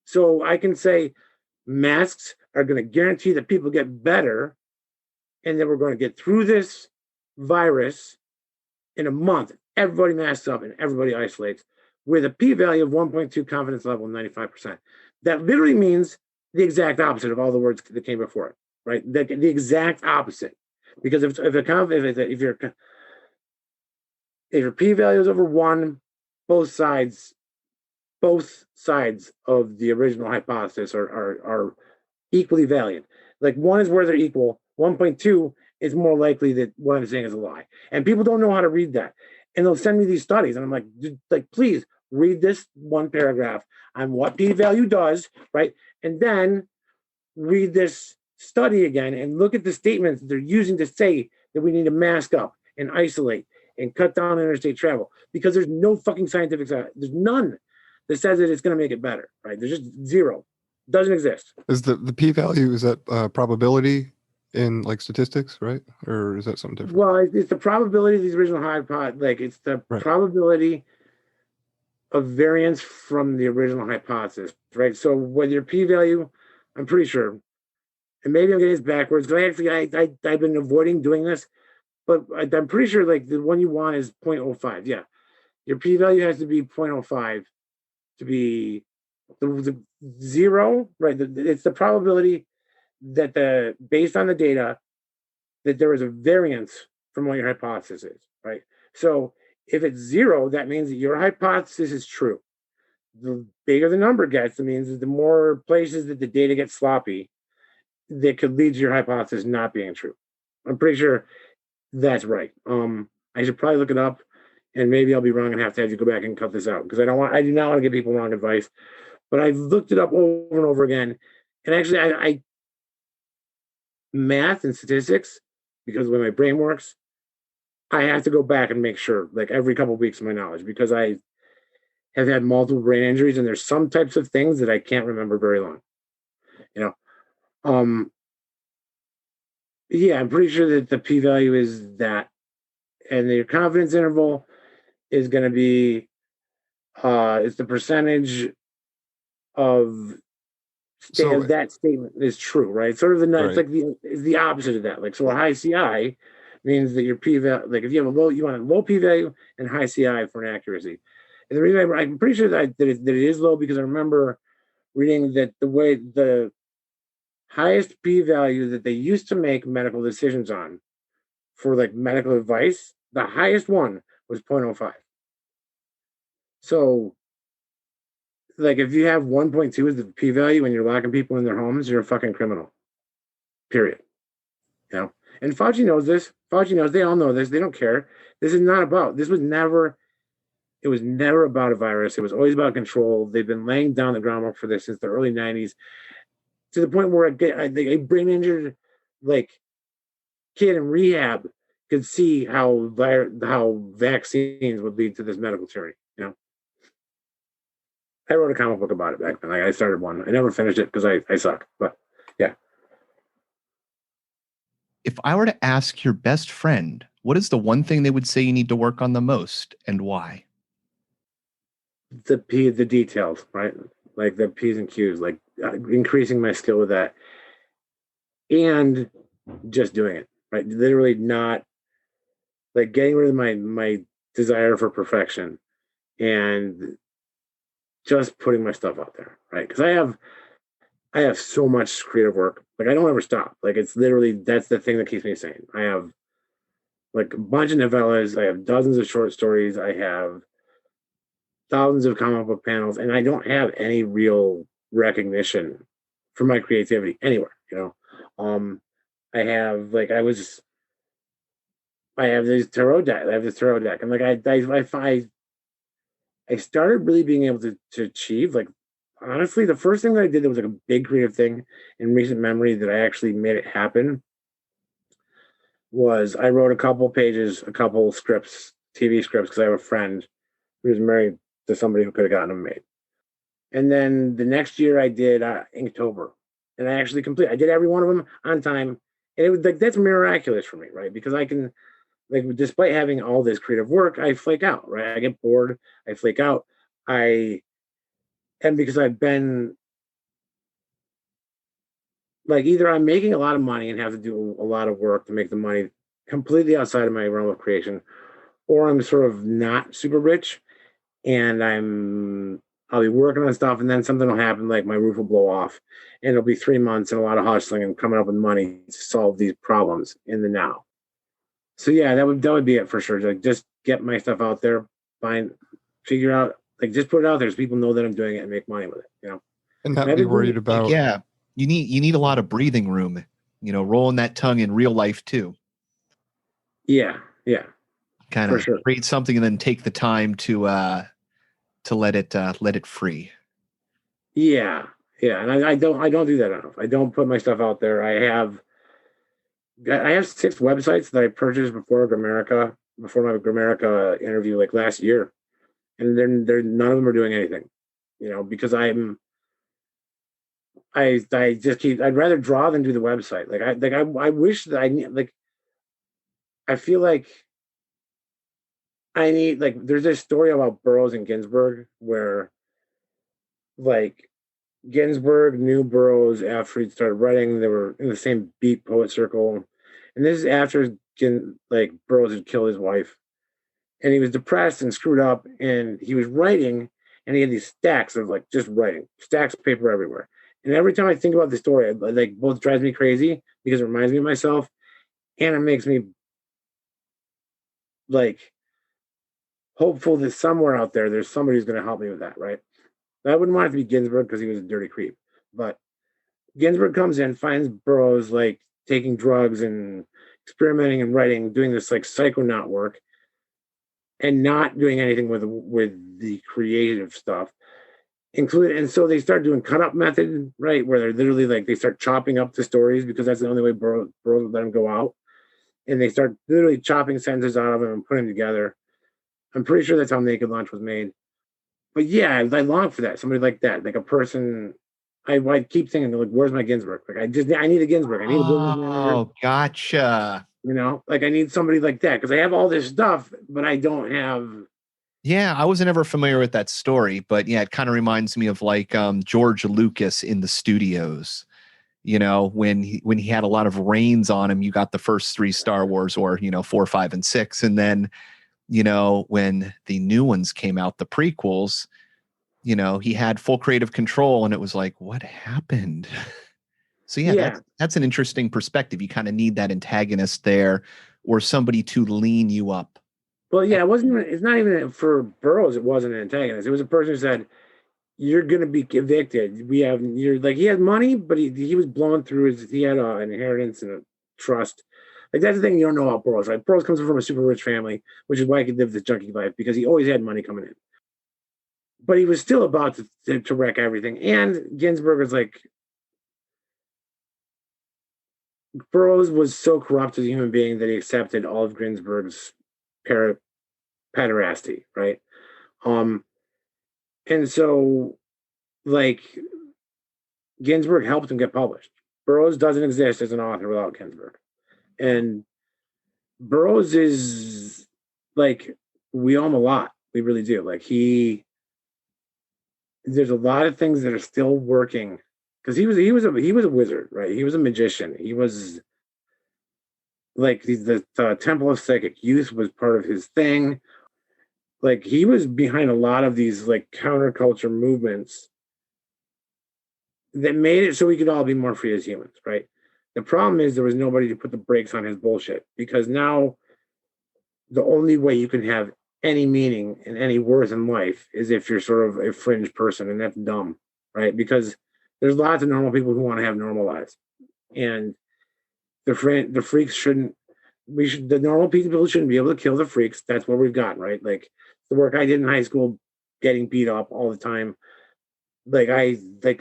so I can say masks are going to guarantee that people get better and that we're going to get through this virus in a month. Everybody masks up and everybody isolates with a p-value of 1.2, confidence level 95%. That literally means the exact opposite of all the words that came before it, right? The exact opposite. Because if your p-value is over 1, both sides of the original hypothesis are equally valiant. Like 1 is where they're equal. 1.2 is more likely that what I'm saying is a lie. And people don't know how to read that. And they'll send me these studies, and I'm like, please read this one paragraph on what p-value does, right? And then read this study again and look at the statements that they're using to say that we need to mask up and isolate and cut down interstate travel, because there's no fucking scientific, there's none that says that it's going to make it better, right? There's just zero. Doesn't exist. Is the p-value, is that probability in like statistics, right? Or is that something different? Well, it's the probability of these original hypotheses. Like it's the Right. probability of variance from the original hypothesis, right? So with your p-value, I'm pretty sure, and maybe I'm getting this backwards because I've been avoiding doing this, but I'm pretty sure like the one you want is 0.05. Yeah, your p-value has to be 0.05 to be the zero, right? It's the probability that based on the data that there is a variance from what your hypothesis is, right? So if it's 0, that means that your hypothesis is true. The bigger the number gets, it means that the more places that the data gets sloppy, that could lead to your hypothesis not being true. I'm pretty sure that's right. I should probably look it up, and maybe I'll be wrong and have to have you go back and cut this out because I do not want to give people wrong advice. But I've looked it up over and over again, and actually, I math and statistics, because of the way my brain works, I have to go back and make sure, like every couple of weeks, of my knowledge, because I have had multiple brain injuries, and there's some types of things that I can't remember very long. Yeah, I'm pretty sure that the p-value is that, and your confidence interval is going to be it's the percentage of that statement is true, right? Sort of it's like the opposite of that. Like, so a high CI means that your p-value, like if you have you want a low p-value and high CI for an accuracy. And the reason I'm pretty sure that it is low because I remember reading that the way the highest p-value that they used to make medical decisions on for like medical advice, the highest one was 0.05. So like if you have 1.2 as the p-value and you're locking people in their homes, you're a fucking criminal. Period. And Fauci knows this. Fauci knows, they all know this. They don't care. It was never about a virus. It was always about control. They've been laying down the groundwork for this since the early 90s, to the point where a brain injured like kid in rehab could see how vaccines would lead to this medical tyranny. I wrote a comic book about it back then. I started one. I never finished it because I suck. But yeah. If I were to ask your best friend, what is the one thing they would say you need to work on the most and why? the details, right? Like the P's and Q's, like increasing my skill with that, and just doing it, right? Literally not like getting rid of my desire for perfection and just putting my stuff out there, right? Because I have so much creative work. Like I don't ever stop. Like it's literally that's the thing that keeps me sane. I have like a bunch of novellas. I have dozens of short stories. I have thousands of comic book panels, and I don't have any real recognition for my creativity anywhere. I have like I have this tarot deck. I have this tarot deck, and like I started really being able to achieve like honestly the first thing that I did that was like a big creative thing in recent memory that I actually made it happen was I wrote a couple scripts, TV scripts, because I have a friend who was married to somebody who could have gotten them made. And then the next year I did Inktober, and I did every one of them on time, and it was like that's miraculous for me, right? Because I can like despite having all this creative work, I flake out, right? I get bored, I flake out, I and because I've been like either I'm making a lot of money and have to do a lot of work to make the money completely outside of my realm of creation, or I'm sort of not super rich and I'll be working on stuff and then something will happen, like my roof will blow off and it'll be 3 months and a lot of hustling and coming up with money to solve these problems in the now. So yeah, that would be it for sure. Like just get my stuff out there, figure out, like just put it out there so people know that I'm doing it and make money with it. And not be worried about. Yeah, you need a lot of breathing room. Rolling that tongue in real life too. Yeah, kind for of sure. create something and then take the time to let it free. Yeah, and I don't do that enough. I don't put my stuff out there. I have 6 websites that I purchased before my Grimerica interview like last year, and they're none of them are doing anything, because I just I'd rather draw than do the website. I wish that I feel like I need like there's this story about Burroughs and Ginsberg where like Ginsberg knew Burroughs after he'd started writing. They were in the same beat poet circle, and this is after Burroughs had killed his wife, and he was depressed and screwed up, and he was writing, and he had these stacks of like just writing, stacks of paper everywhere. And every time I think about the story, it like both drives me crazy because it reminds me of myself, and it makes me like hopeful that somewhere out there there's somebody who's going to help me with that, right? I wouldn't want it to be Ginsberg because he was a dirty creep, but Ginsberg comes in, finds Burroughs like taking drugs and experimenting and writing, doing this like psychonaut work, and not doing anything with the creative stuff. And so they start doing cut up method, right? Where they're literally like they start chopping up the stories because that's the only way Burroughs let them go out. And they start literally chopping sentences out of them and putting them together. I'm pretty sure that's how Naked Lunch was made. But yeah, I long for that. Somebody like that, like a person. I keep thinking like, where's my Ginsberg? Like I need a Ginsberg. I need a business manager. Oh, gotcha. Like I need somebody like that because I have all this stuff, but I don't have. Yeah, I wasn't ever familiar with that story, but yeah, it kind of reminds me of like George Lucas in the studios. When he had a lot of reins on him, you got the first 3 Star Wars, or 4, 5, and 6, and then when the new ones came out, the prequels, he had full creative control, and it was like, what happened? So yeah, that's an interesting perspective. You kind of need that antagonist there, or somebody to lean you up. Well, yeah, it's not even for Burroughs. It wasn't an antagonist. It was a person who said, "You're going to be evicted. You're like he had money, but he was blowing through he had an inheritance and a trust. Like that's the thing you don't know about Burroughs, right? Burroughs comes from a super rich family, which is why he could live this junkie life because he always had money coming in. But he was still about to wreck everything. And Ginsberg was like, Burroughs was so corrupt as a human being that he accepted all of Ginsberg's pederasty, right? And so like Ginsberg helped him get published. Burroughs doesn't exist as an author without Ginsberg. And Burroughs is like, we owe him a lot. We really do. Like he there's a lot of things that are still working because he was a wizard, right? He was a magician. He was like the Temple of Psychic Youth was part of his thing. Like he was behind a lot of these like counterculture movements that made it so we could all be more free as humans, right? The problem is there was nobody to put the brakes on his bullshit because now the only way you can have any meaning and any worth in life is if you're sort of a fringe person, and that's dumb, right? Because there's lots of normal people who want to have normal lives, and the freaks shouldn't. The normal people shouldn't be able to kill the freaks. That's what we've got, right? Like the work I did in high school, getting beat up all the time. Like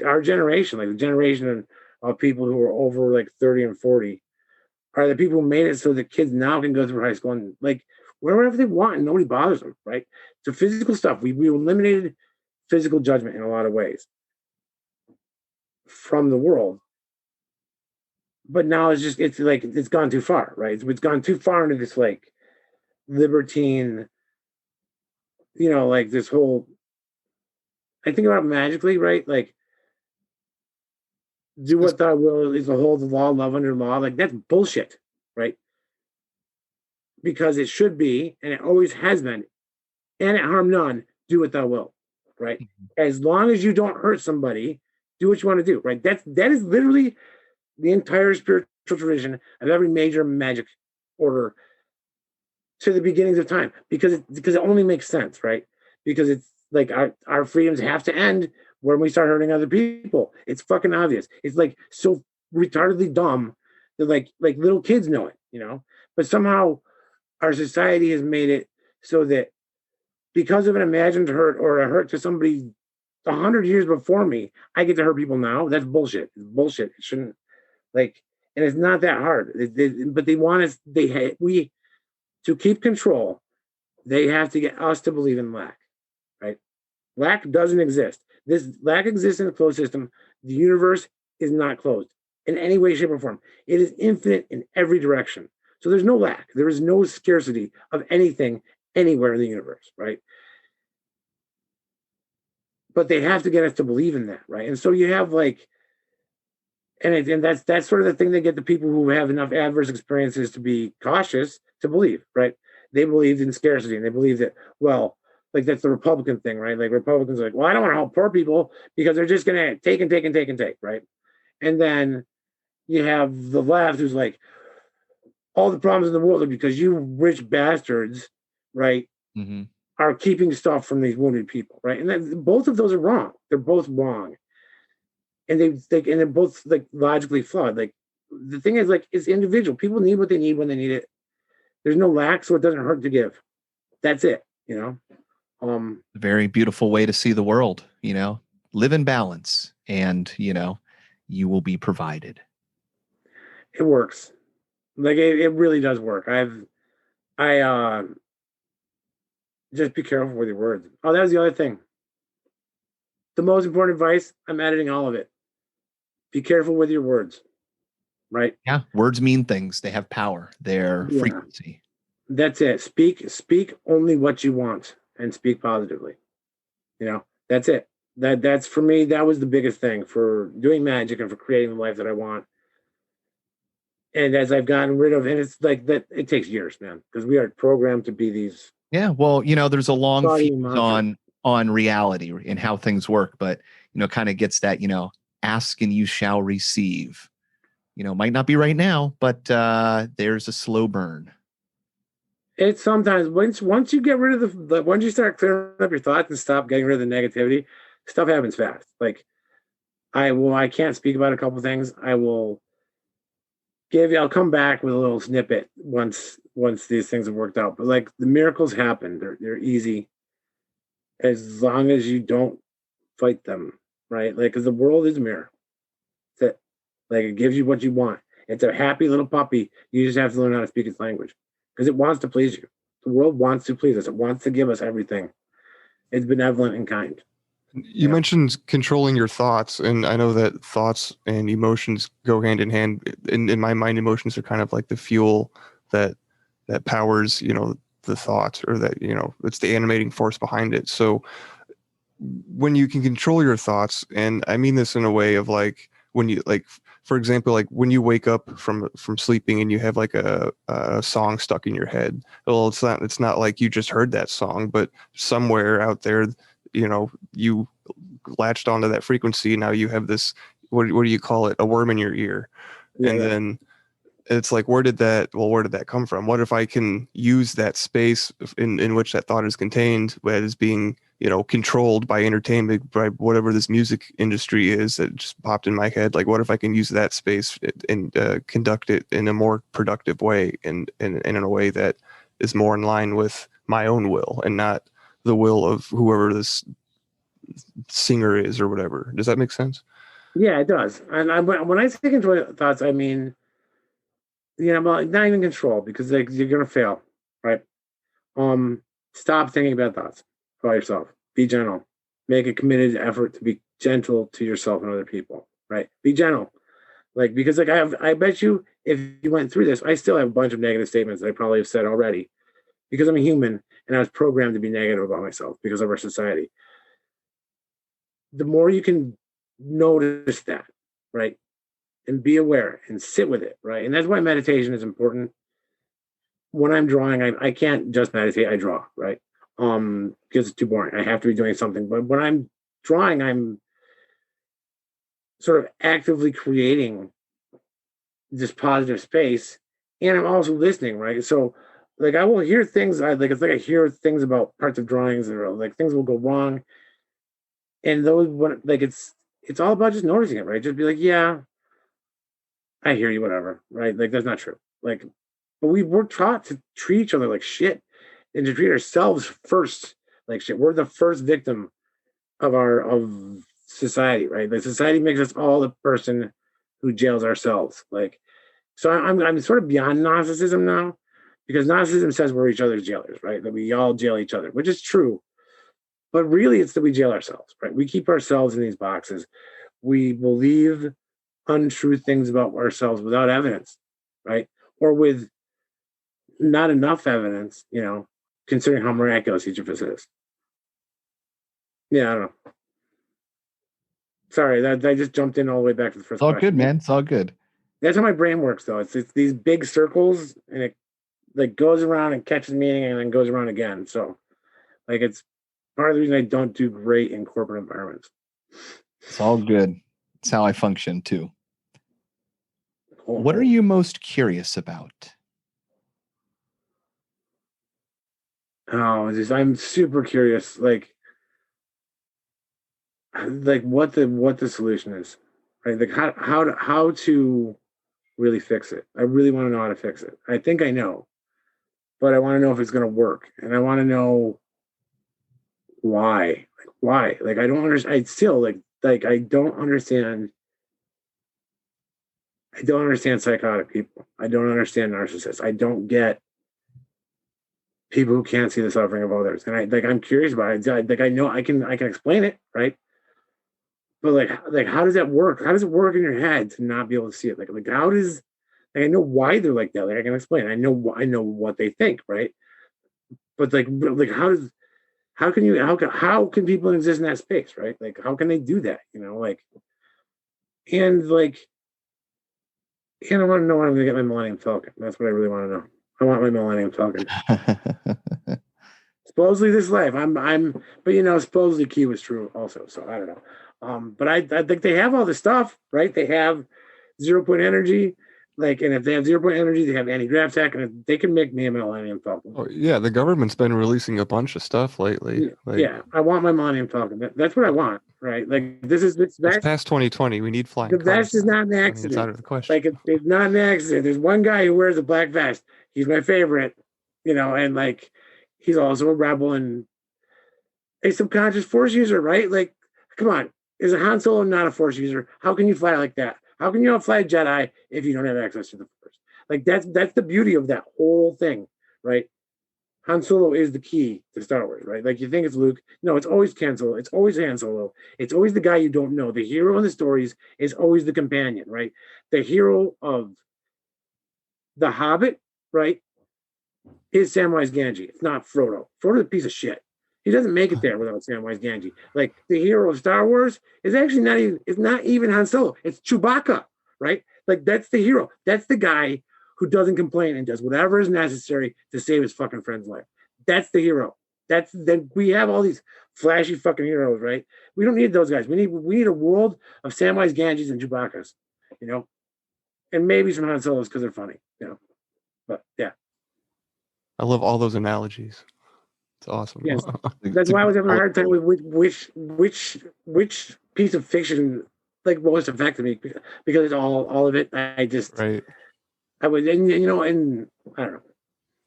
our generation, like the generation of people who are over like 30 and 40 are the people who made it so that kids now can go through high school and like wherever they want and nobody bothers them, right? So physical stuff, we eliminated physical judgment in a lot of ways from the world. But now it's like it's gone too far, right? It's gone too far into this like libertine, like this whole I think about it magically, right? Like do what thou will is the whole the law, love under law. Like that's bullshit, right? Because it should be, and it always has been, and it harm none, do what thou will, right? As long as you don't hurt somebody, do what you want to do, right? That is literally the entire spiritual tradition of every major magic order to the beginnings of time, because it only makes sense, right? Because it's like our freedoms have to end when we start hurting other people. It's fucking obvious. It's like so retardedly dumb that like little kids know it, but somehow our society has made it so that because of an imagined hurt or a hurt to somebody 100 years before me, I get to hurt people now. That's bullshit. It's bullshit. It shouldn't and it's not that hard. But they want us. We to keep control. They have to get us to believe in lack, right? Lack doesn't exist. This lack exists in a closed system. The universe is not closed in any way, shape, or form. It is infinite in every direction. So there's no lack. There is no scarcity of anything anywhere in the universe, right? But they have to get us to believe in that, right? And so you have and that's sort of the thing that get the people who have enough adverse experiences to be cautious to believe, right? They believed in scarcity, and they believe that, well, like that's the Republican thing, right? Like Republicans are like, well, I don't want to help poor people because they're just going to take and take and take and take, right? And then you have the left who's like, all the problems in the world are because you rich bastards, right, are keeping stuff from these wounded people, right? And both of those are wrong. They're both wrong. And they're both like logically flawed. Like the thing is, like, it's individual. People need what they need when they need it. There's no lack, so it doesn't hurt to give. That's it, A very beautiful way to see the world, live in balance, and you will be provided. It works. Like it really does work. I just be careful with your words. Oh, that was the other thing. The most important advice, I'm editing all of it. Be careful with your words, right? Yeah, words mean things. They have power. They're frequency. That's it. Speak only what you want and speak positively. That's it. That's for me, that was the biggest thing for doing magic and for creating the life that I want. And as I've gotten rid of, and it's like that, it takes years, man, because we are programmed to be these. Yeah, well, there's a long fuse on reality and how things work, but kind of gets that, ask and you shall receive. Might not be right now, but there's a slow burn. It's sometimes once you get rid of once you start clearing up your thoughts and stop getting rid of the negativity, stuff happens fast. Like I can't speak about a couple things. I'll come back with a little snippet once these things have worked out. But like the miracles happen. They're easy as long as you don't fight them, right? Like, because the world is a mirror. That's it. Like, it gives you what you want. It's a happy little puppy. You just have to learn how to speak its language because it wants to please you. The world wants to please us. It wants to give us everything. It's benevolent and kind. You mentioned controlling your thoughts, and I know that thoughts and emotions go hand in hand. In my mind, emotions are kind of like the fuel that powers, the thoughts, or that, it's the animating force behind it. So when you can control your thoughts, and I mean this in a way of like when you like, for example, like when you wake up from sleeping and you have like a song stuck in your head. Well, it's not like you just heard that song, but somewhere out there, you know, you latched onto that frequency. Now you have this, what do you call it? A worm in your ear. Yeah, And then it's like, where did that come from? What if I can use that space in which that thought is contained, that is being, you know, controlled by entertainment, by whatever this music industry is that just popped in my head? Like, what if I can use that space and conduct it in a more productive way, and in a way that is more in line with my own will and not the will of whoever this singer is or whatever. Does that make sense? yeah, it does. And when I say control thoughts, I mean, not even control, because like you're gonna fail, right? Stop thinking bad thoughts about yourself. Be gentle. Make a committed effort to be gentle to yourself and other people, right? Be gentle. Like, because like I bet you if you went through this, I still have a bunch of negative statements that I probably have said already, because I'm a human and I was programmed to be negative about myself because of our society. The more you can notice that, right? And be aware and sit with it, right? And that's why meditation is important. When I'm drawing, I can't just meditate, I draw, right? Because it's too boring. I have to be doing something. But when I'm drawing, I'm sort of actively creating this positive space, and I'm also listening, right? So like I will hear things, it's like I hear things about parts of drawings, or like things will go wrong. And those, when like it's all about just noticing it, right? Just be like, yeah, I hear you, whatever, right? Like that's not true. Like, but we're taught to treat each other like shit and to treat ourselves first like shit. We're the first victim of society, right? Like society makes us all the person who jails ourselves. Like, so I'm sort of beyond narcissism now, because narcissism says we're each other's jailers, right? That we all jail each other, which is true. But really, it's that we jail ourselves, right? We keep ourselves in these boxes. We believe untrue things about ourselves without evidence, right? Or with not enough evidence, considering how miraculous each of us is. Yeah, I don't know. Sorry, that I just jumped in all the way back to the first It's all question. good, man. It's all good. That's how my brain works, though. It's these big circles, and it like goes around and catches meaning, and then goes around again. So, like, it's part of the reason I don't do great in corporate environments. It's all good. It's how I function too. Cool. What are you most curious about? Oh, I'm super curious, like what the solution is, right? Like how to really fix it. I really want to know how to fix it. I think I know, but I want to know if it's going to work, and I want to know why. Like why? Like I don't understand. I still like I don't understand. I don't understand psychotic people. I don't understand narcissists. I don't get people who can't see the suffering of others. And I'm curious about it. Like I know I can explain it, right? But like how does that work? How does it work in your head to not be able to see it? Like how does, like I know why they're like that. Like I can explain. I know what they think, right? But like how can people exist in that space, right? Like how can they do that? And I want to know when I'm gonna get my Millennium Falcon. That's what I really want to know. I want my Millennium Falcon. Supposedly this life. But supposedly Key was true also. So I don't know. But I think they have all the stuff, right? They have 0-point energy. Like, and if they have 0-point energy, they have anti-grav tech, and they can make me a Millennium Falcon. Oh yeah, the government's been releasing a bunch of stuff lately. Yeah, I want my Millennium Falcon. That's what I want, right? Like it's past 2020. We need flying the cars. vest is not an accident. It's out of the question. Like it's not an accident. There's one guy who wears a black vest. He's my favorite, and like he's also a rebel and a subconscious force user, right? Like, come on, is a Han Solo not a force user? How can you fly like that? How can you not fly a Jedi if you don't have access to the force? Like that's the beauty of that whole thing, right? Han Solo is the key to Star Wars, right? Like you think it's Luke. No, it's always Han Solo. It's always Han Solo. It's always the guy you don't know. The hero in the stories is always the companion, right? The hero of The Hobbit, right, is Samwise Gamgee. It's not Frodo. Frodo's a piece of shit. He doesn't make it there without Samwise Gamgee. Like the hero of Star Wars is actually not even Han Solo. It's Chewbacca, right? Like that's the hero. That's the guy who doesn't complain and does whatever is necessary to save his fucking friend's life. That's the hero. Then we have all these flashy fucking heroes, right? We don't need those guys. We need a world of Samwise Gamgees and Chewbaccas, you know, and maybe some Han Solos because they're funny, you know. But yeah. I love all those analogies. It's awesome. Yes. That's why I was having a hard time with which piece of fiction like most affected me because it's all of it. I just right. I would and you know and I don't know.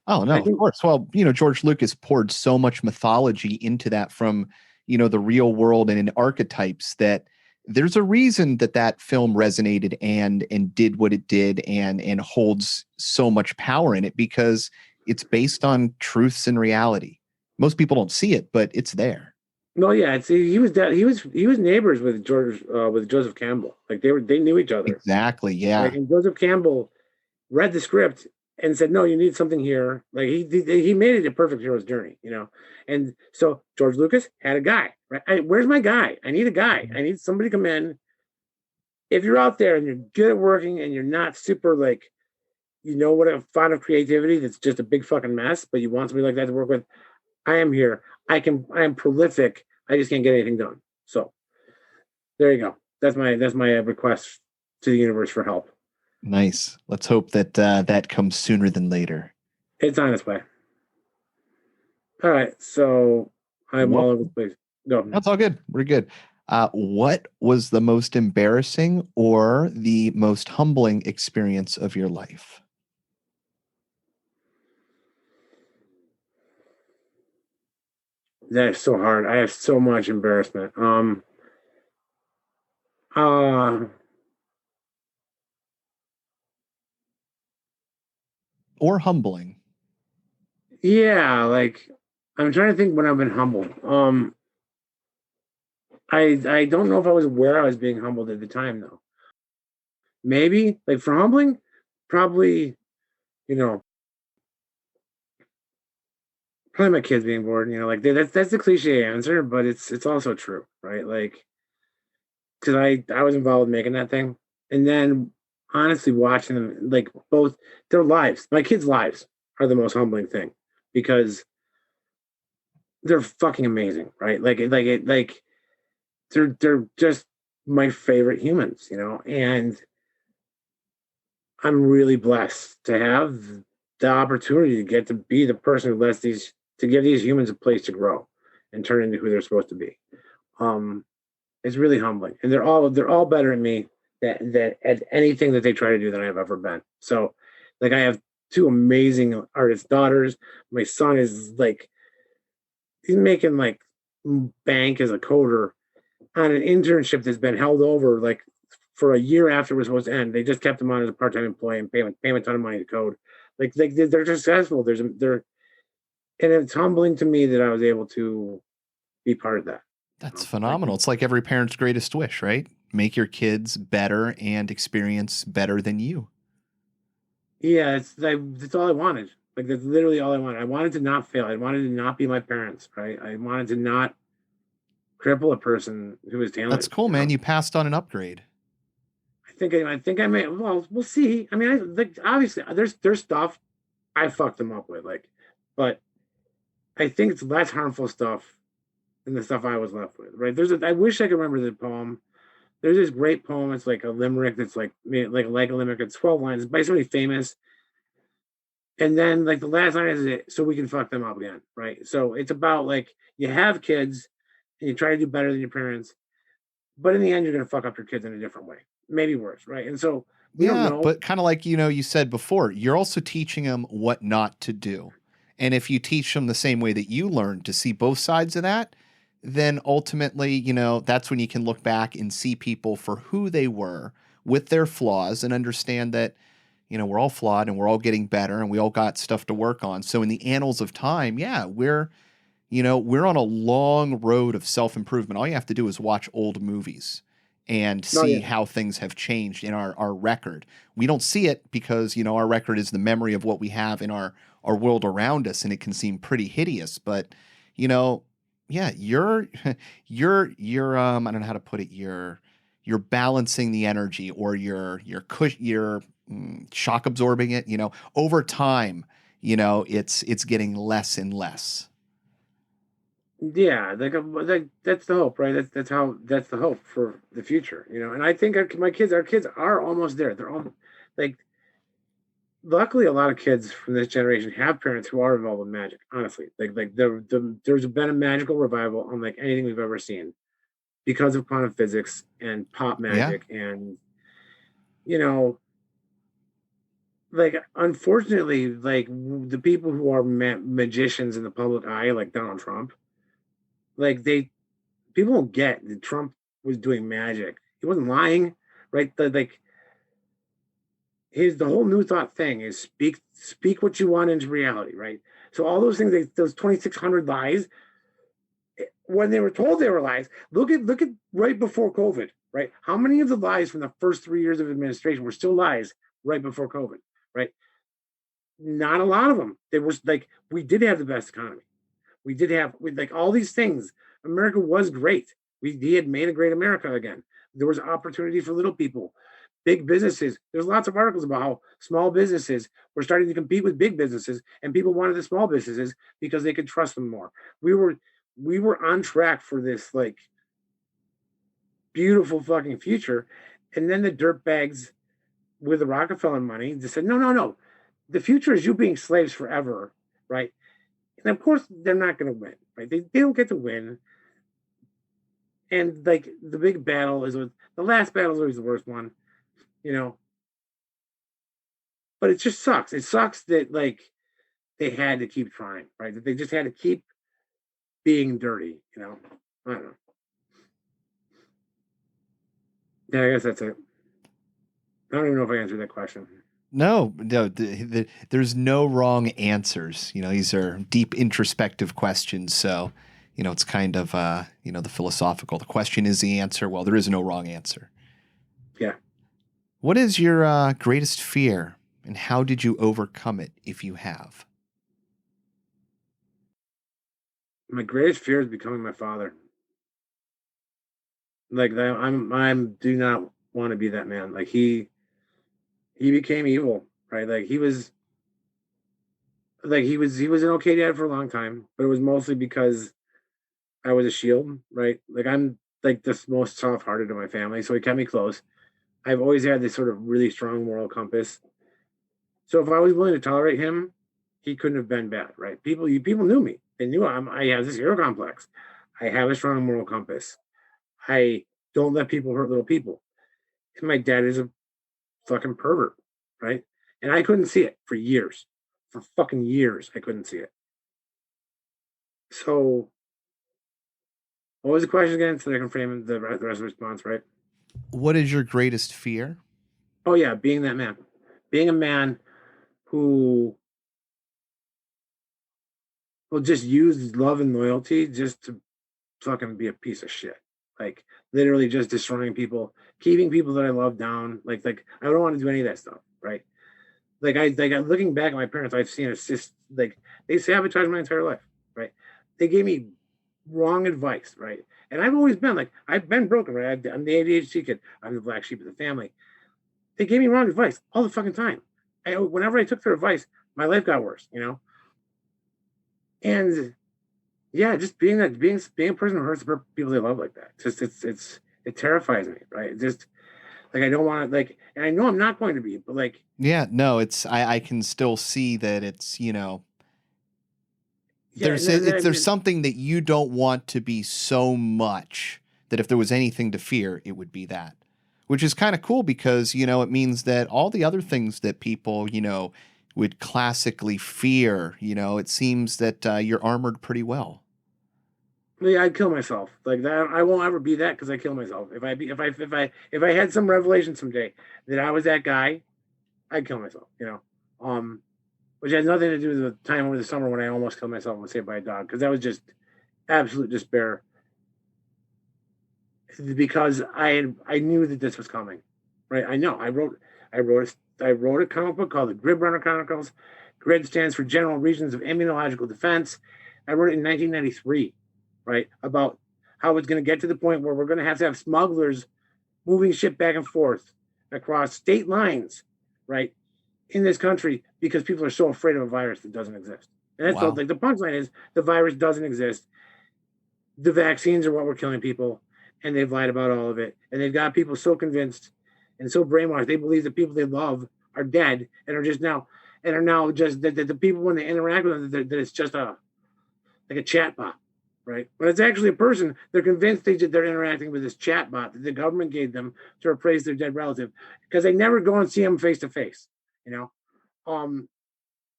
Oh no, of course. Well, you know, George Lucas poured so much mythology into that from, you know, the real world and in archetypes that there's a reason that film resonated and did what it did and holds so much power in it because it's based on truths and reality. Most people don't see it, but it's there. No, yeah, he was neighbors with Joseph Campbell. Like they knew each other. Exactly. Yeah. Like, and Joseph Campbell read the script and said, "No, you need something here." Like he made it a perfect hero's journey, you know. And so George Lucas had a guy. Right? Where's my guy? I need a guy. I need somebody to come in. If you're out there and you're good at working and you're not super like, you know what, a fond of creativity that's just a big fucking mess, but you want somebody like that to work with. I am here. I am prolific. I just can't get anything done. So there you go. That's my request to the universe for help. Nice. Let's hope that that comes sooner than later. It's on its way. All right. So I'm all over the place. Go. That's all good. We're good. What was the most embarrassing or the most humbling experience of your life? That's so hard. I have so much embarrassment. Or humbling. Yeah, like I'm trying to think when I've been humbled. I don't know if I was aware I was being humbled at the time though. Maybe like for humbling, probably, you know, probably my kids being born. You know, like that's the cliche answer, but it's also true, right? Like, because I was involved in making that thing, and then honestly watching them, like both their lives, my kids' lives are the most humbling thing because they're fucking amazing, right? Like they're just my favorite humans, you know, and I'm really blessed to have the opportunity to get to be the person who lets to give these humans a place to grow and turn into who they're supposed to be. It's really humbling, and they're all better at me that at anything that they try to do than I've ever been. So, like, I have two amazing artist daughters. My son is like, he's making like bank as a coder on an internship that's been held over like for a year after it was supposed to end. They just kept him on as a part-time employee and pay him a ton of money to code. Like they're successful. And it's humbling to me that I was able to be part of that. That's phenomenal. It's like every parent's greatest wish, right? Make your kids better and experience better than you. Yeah, that's all I wanted. Like that's literally all I wanted. I wanted to not fail. I wanted to not be my parents, right? I wanted to not cripple a person who was talented. That's cool, man. You passed on an upgrade. I think I may. Well, we'll see. I mean, obviously there's stuff I fucked them up with, like, but I think it's less harmful stuff than the stuff I was left with, right? I wish I could remember the poem. There's this great poem. It's like a limerick that's like a limerick. It's 12 lines. It's by somebody famous. And then like the last line is it, so we can fuck them up again, right? So it's about like you have kids and you try to do better than your parents, but in the end you're gonna fuck up your kids in a different way, maybe worse, right? And so we don't know. But kind of like you said before, you're also teaching them what not to do. And if you teach them the same way that you learned to see both sides of that, then ultimately, that's when you can look back and see people for who they were with their flaws and understand that, we're all flawed and we're all getting better and we all got stuff to work on. So in the annals of time, we're on a long road of self-improvement. All you have to do is watch old movies and see how things have changed in our record. We don't see it because, our record is the memory of what we have in our world around us, and it can seem pretty hideous. But, yeah, you're I don't know how to put it. You're balancing the energy, or you're shock absorbing it, over time, it's getting less and less. Yeah, like that's the hope, right? That's the hope for the future, And I think our kids are almost there. They're all like, luckily, a lot of kids from this generation have parents who are involved with magic. Honestly, there's been a magical revival unlike anything we've ever seen because of quantum physics and pop Yeah. magic, and you know, like unfortunately, like the people who are magicians in the public eye, like Donald Trump, like people don't get that Trump was doing magic. He wasn't lying, right? Like the whole New Thought thing is speak what you want into reality, right? So all those things, those 2,600 lies, when they were told they were lies, look at right before COVID, right? How many of the lies from the first 3 years of administration were still lies right before COVID, right? Not a lot of them. They were like, we did have the best economy. We did have like all these things. America was great. He had made a great America again. There was opportunity for little people, big businesses. There's lots of articles about how small businesses were starting to compete with big businesses, and people wanted the small businesses because they could trust them more. We were on track for this like beautiful fucking future, and then the dirtbags with the Rockefeller money just said, no, no, no. The future is you being slaves forever, right? And of course, they're not going to win, right? They don't get to win. And like the big battle is the last battle is always the worst one, you know. But it just sucks. It sucks that like they had to keep trying, right? That they just had to keep being dirty, I don't know. Yeah, I guess that's it. I don't even know if I answered that question. No, there's no wrong answers. These are deep introspective questions. So, it's kind of, the philosophical. The question is the answer. Well, there is no wrong answer. Yeah. What is your greatest fear, and how did you overcome it, if you have? My greatest fear is becoming my father. Like that, I'm do not want to be that man. Like he became evil, right? Like he was an okay dad for a long time, but it was mostly because I was a shield, right? Like I'm like the most soft-hearted of my family, so he kept me close. I've always had this sort of really strong moral compass. So if I was willing to tolerate him, he couldn't have been bad, right? People knew me. They knew I have this hero complex. I have a strong moral compass. I don't let people hurt little people. And my dad is a fucking pervert, right? And I couldn't see it for years. For fucking years, I couldn't see it. So, what was the question again? So I can frame the rest of the response, right? What is your greatest fear? Oh yeah, being that man, being a man who will just use love and loyalty just to fucking be a piece of shit. Like literally just destroying people, keeping people that I love down. Like I don't want to do any of that stuff, right? Looking back at my parents, I've seen assist like they sabotaged my entire life, right? They gave me wrong advice, right? And I've always been like I've been broken, right? I'm the ADHD kid. I'm the black sheep of the family. They gave me wrong advice all the fucking time. Whenever I took their advice, my life got worse. And yeah, just being a person who hurts people they love like that. Just it terrifies me, right? Just like I don't want to like, and I know I'm not going to be, but like, Yeah, no, I can still see that it's, yeah, there's something that you don't want to be so much that if there was anything to fear, it would be that. Which is kind of cool because, it means that all the other things that people, would classically fear, it seems that you're armored pretty well. yeah, I'd kill myself like that. I won't ever be that because I kill myself. If I had some revelation someday that I was that guy, I'd kill myself. Um, which has nothing to do with the time over the summer when I almost killed myself and was saved by a dog because that was just absolute despair. Because I knew that this was coming, right? I know. I wrote a comic book called the Grid Runner Chronicles. Grid stands for General Regions of Immunological Defense. I wrote it in 1993, right? About how it's going to get to the point where we're going to have smugglers moving shit back and forth across state lines, right, in this country because people are so afraid of a virus that doesn't exist. And that's Wow. like the punchline is the virus doesn't exist. The vaccines are what were killing people, and they've lied about all of it. And they've got people so convinced and so brainwashed they believe the people they love are dead and are now just that the people when they interact with them that it's just a chat bot, right? When it's actually a person, they're convinced they're interacting with this chat bot that the government gave them to replace their dead relative because they never go and see them face to face, you know.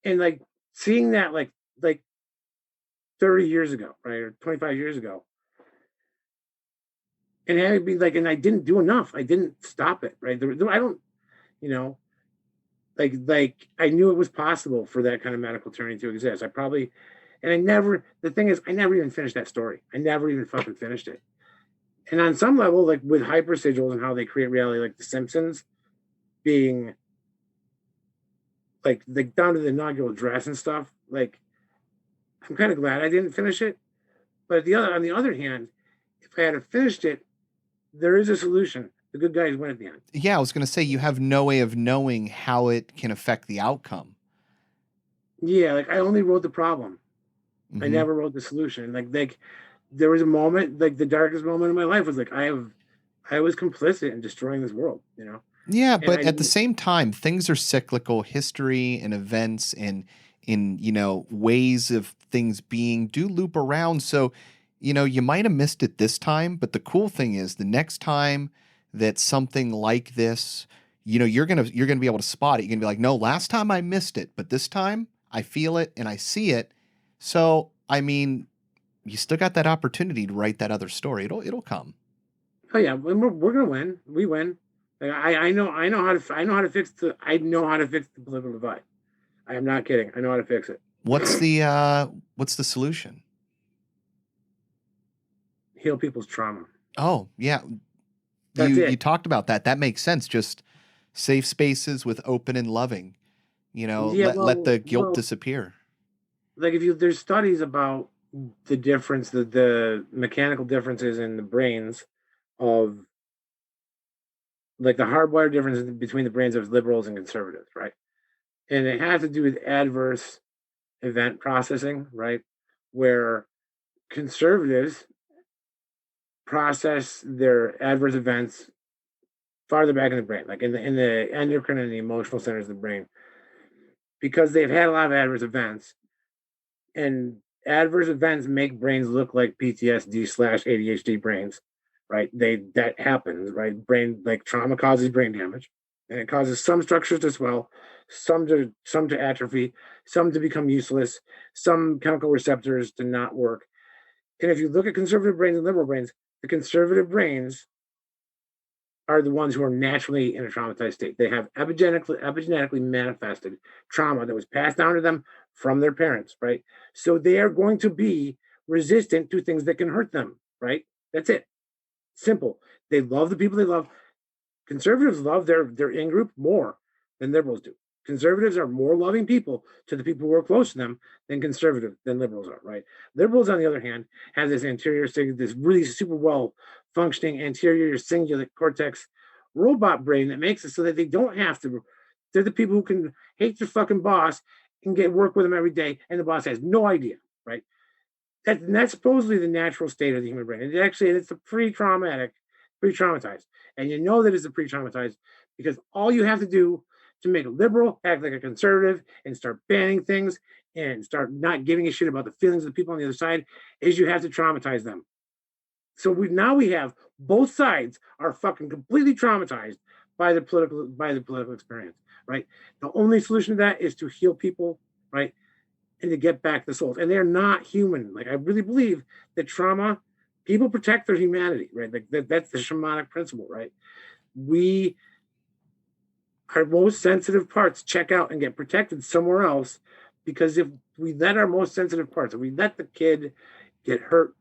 And like seeing that like 30 years ago, right, or 25 years ago, and having it be like, and I didn't do enough. I didn't stop it, right? I don't, you know, like I knew it was possible for that kind of medical tyranny to exist. The thing is, I never even finished that story. I never even fucking finished it. And on some level, like with hypersigils and how they create reality, like The Simpsons being like down to the inaugural dress and stuff, like I'm kind of glad I didn't finish it. But on the other hand, if I had finished it, there is a solution. The good guys win at the end. Yeah, I was going to say you have no way of knowing how it can affect the outcome. Yeah, like I only wrote the problem. I never wrote the solution. Like there was a moment, like the darkest moment of my life was like I was complicit in destroying this world, you know. Yeah, And but at the same time, things are cyclical. History and events and in ways of things being do loop around. So, you might have missed it this time, but the cool thing is the next time that something like this, you're gonna be able to spot it. You're gonna be like, no, last time I missed it, but this time I feel it and I see it. So, I mean, you still got that opportunity to write that other story. It'll come. oh yeah, we're gonna win. We win. Like I know how to fix the political divide. I am not kidding. I know how to fix it. What's the solution? Heal people's trauma. Oh, yeah. That's You it. talked about that. That makes sense. Just safe spaces with open and loving. Yeah, Let the guilt disappear. like there's studies about the mechanical differences in the brains of like the hardwired differences between the brains of liberals and conservatives, right? And it has to do with adverse event processing, right? Where conservatives process their adverse events farther back in the brain, like in the endocrine and the emotional centers of the brain, because they've had a lot of adverse events, and adverse events make brains look like PTSD/ADHD brains, right? That happens, right? Brain like trauma causes brain damage, and it causes some structures to swell, some to atrophy, some to become useless, some chemical receptors to not work. And if you look at conservative brains and liberal brains, the conservative brains are the ones who are naturally in a traumatized state. They have epigenetically manifested trauma that was passed down to them from their parents, right? So they are going to be resistant to things that can hurt them, right? That's it. Simple. They love the people they love. Conservatives love their in-group more than liberals do. Conservatives are more loving people to the people who are close to them than liberals are, right? Liberals, on the other hand, have this this really super well functioning anterior cingulate cortex robot brain that makes it so that they don't have to. They're the people who can hate their fucking boss and get work with them every day, and the boss has no idea, right? That's supposedly the natural state of the human brain. It's a pre-traumatized, and you know that it's a pre-traumatized because all you have to do to make a liberal act like a conservative and start banning things and start not giving a shit about the feelings of the people on the other side is you have to traumatize them. So we have both sides are fucking completely traumatized by the political experience, right? The only solution to that is to heal people, right? And to get back the souls. And they're not human. Like I really believe that trauma, people protect their humanity, right? Like that's the shamanic principle, right? Our most sensitive parts check out and get protected somewhere else, because if we let our most sensitive parts, if we let the kid get hurt,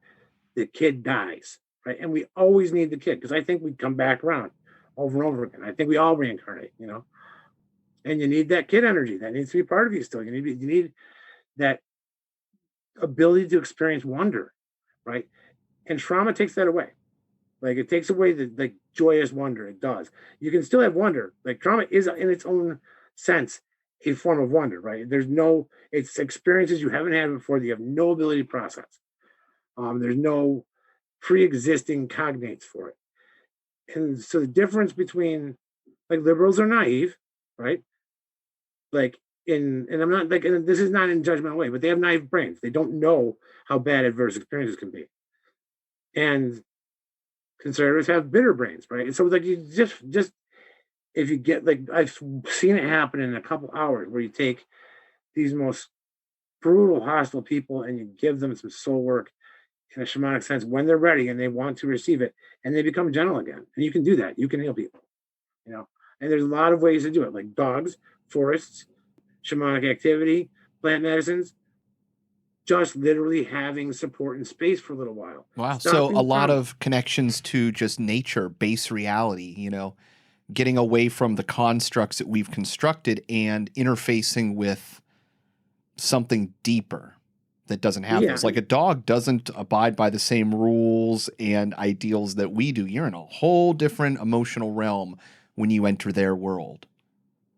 the kid dies, right? And we always need the kid, because I think we come back around over and over again. I think we all reincarnate, and you need that kid energy. That needs to be part of you still. You need that ability to experience wonder, right? And trauma takes that away. Like it takes away the like joyous wonder. It does. You can still have wonder. Like trauma is in its own sense a form of wonder, right? It's experiences you haven't had before that you have no ability to process. There's no pre-existing cognates for it. And so the difference between like liberals are naive, right? Like and I'm not like, and this is not in a judgmental way, but they have naive brains. They don't know how bad adverse experiences can be. And conservatives have bitter brains, right? And so like you just if you get like I've seen it happen in a couple hours where you take these most brutal, hostile people and you give them some soul work in a shamanic sense when they're ready and they want to receive it, and they become gentle again. And you can do that. You can heal people, you know. And there's a lot of ways to do it, like dogs, forests, shamanic activity, plant medicines, just literally having support and space for a little while. Wow. So a lot of connections to just nature, base reality, you know, getting away from the constructs that we've constructed and interfacing with something deeper that doesn't have those. Like a dog doesn't abide by the same rules and ideals that we do. You're in a whole different emotional realm when you enter their world.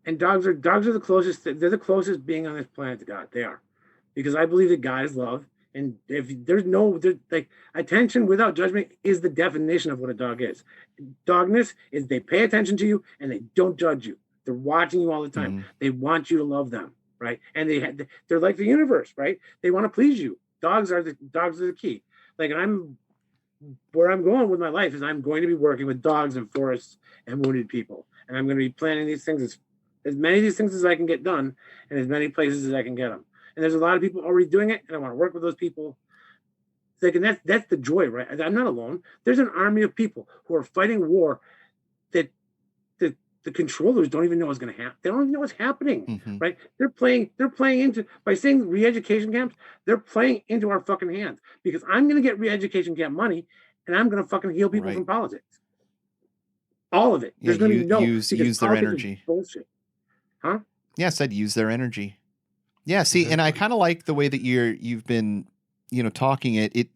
And dogs are the closest. They're the closest being on this planet to God. They are, because I believe that God is love. And if there's like attention without judgment is the definition of what a dog is. Dogness is they pay attention to you and they don't judge you. They're watching you all the time. Mm-hmm. They want you to love them, right? And they're like the universe, right? They want to please you. Dogs are the key. Like, and where I'm going with my life is I'm going to be working with dogs and forests and wounded people, and I'm going to be planning these things as many of these things as I can get done, and as many places as I can get them. And there's a lot of people already doing it, and I want to work with those people. Like, and that's the joy, right? I'm not alone. There's an army of people who are fighting war that the controllers don't even know what's going to happen. They don't even know what's happening, mm-hmm. right? They're playing into, by saying re-education camps, they're playing into our fucking hands, because I'm going to get re-education camp money, and I'm going to fucking heal people from politics. All of it. There's going to be no use their energy. Bullshit, huh? Yeah, I said use their energy. Yeah, see, and I kind of like the way that you've been, talking it. It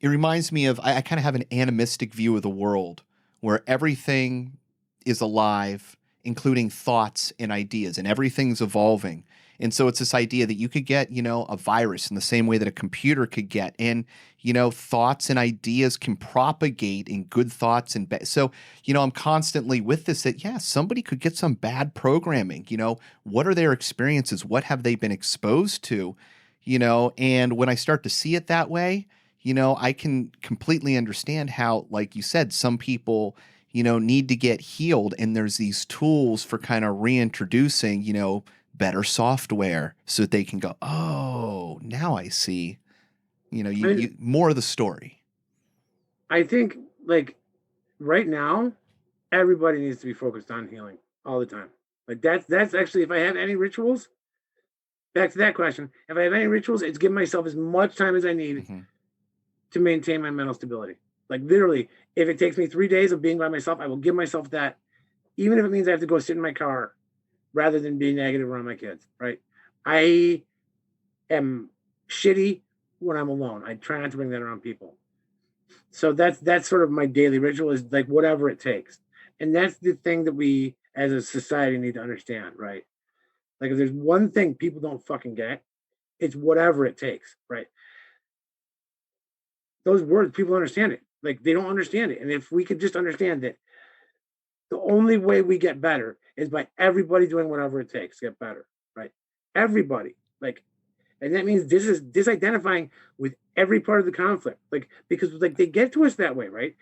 reminds me of, I kind of have an animistic view of the world where everything is alive, including thoughts and ideas, and everything's evolving. And so it's this idea that you could get, a virus in the same way that a computer could get. And, thoughts and ideas can propagate in good thoughts and bad. So, I'm constantly with this that, somebody could get some bad programming. What are their experiences? What have they been exposed to? And when I start to see it that way, I can completely understand how, like you said, some people, need to get healed. And there's these tools for kind of reintroducing, better software so that they can go, oh, now I see, you more of the story. I think, like, right now, everybody needs to be focused on healing all the time. Like, that's actually, if I have any rituals, back to that question, if I have any rituals, it's give myself as much time as I need mm-hmm. to maintain my mental stability. Like, literally, if it takes me 3 days of being by myself, I will give myself that, even if it means I have to go sit in my car rather than be negative around my kids, right? I am shitty when I'm alone. I try not to bring that around people. So that's sort of my daily ritual, is like whatever it takes. And that's the thing that we as a society need to understand, right? Like, if there's one thing people don't fucking get, it's whatever it takes, right? Those words, people understand it. Like, they don't understand it. And if we could just understand that the only way we get better is by everybody doing whatever it takes to get better, right? Everybody. Like, and that means this is disidentifying with every part of the conflict. Like, because like they get to us that way, right?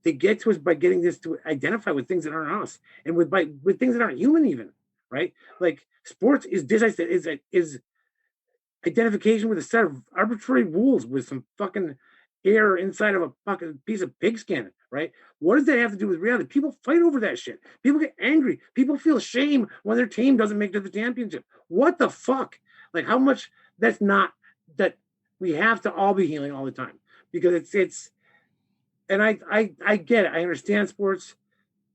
They get to us by getting this to identify with things that aren't us, and with things that aren't human even, right? Like, sports is identification with a set of arbitrary rules with some fucking air inside of a fucking piece of pigskin, right? What does that have to do with reality? People fight over that shit. People get angry. People feel shame when their team doesn't make it to the championship. What the fuck? Like, how much that's not, that we have to all be healing all the time, because it's and I get it. I understand sports.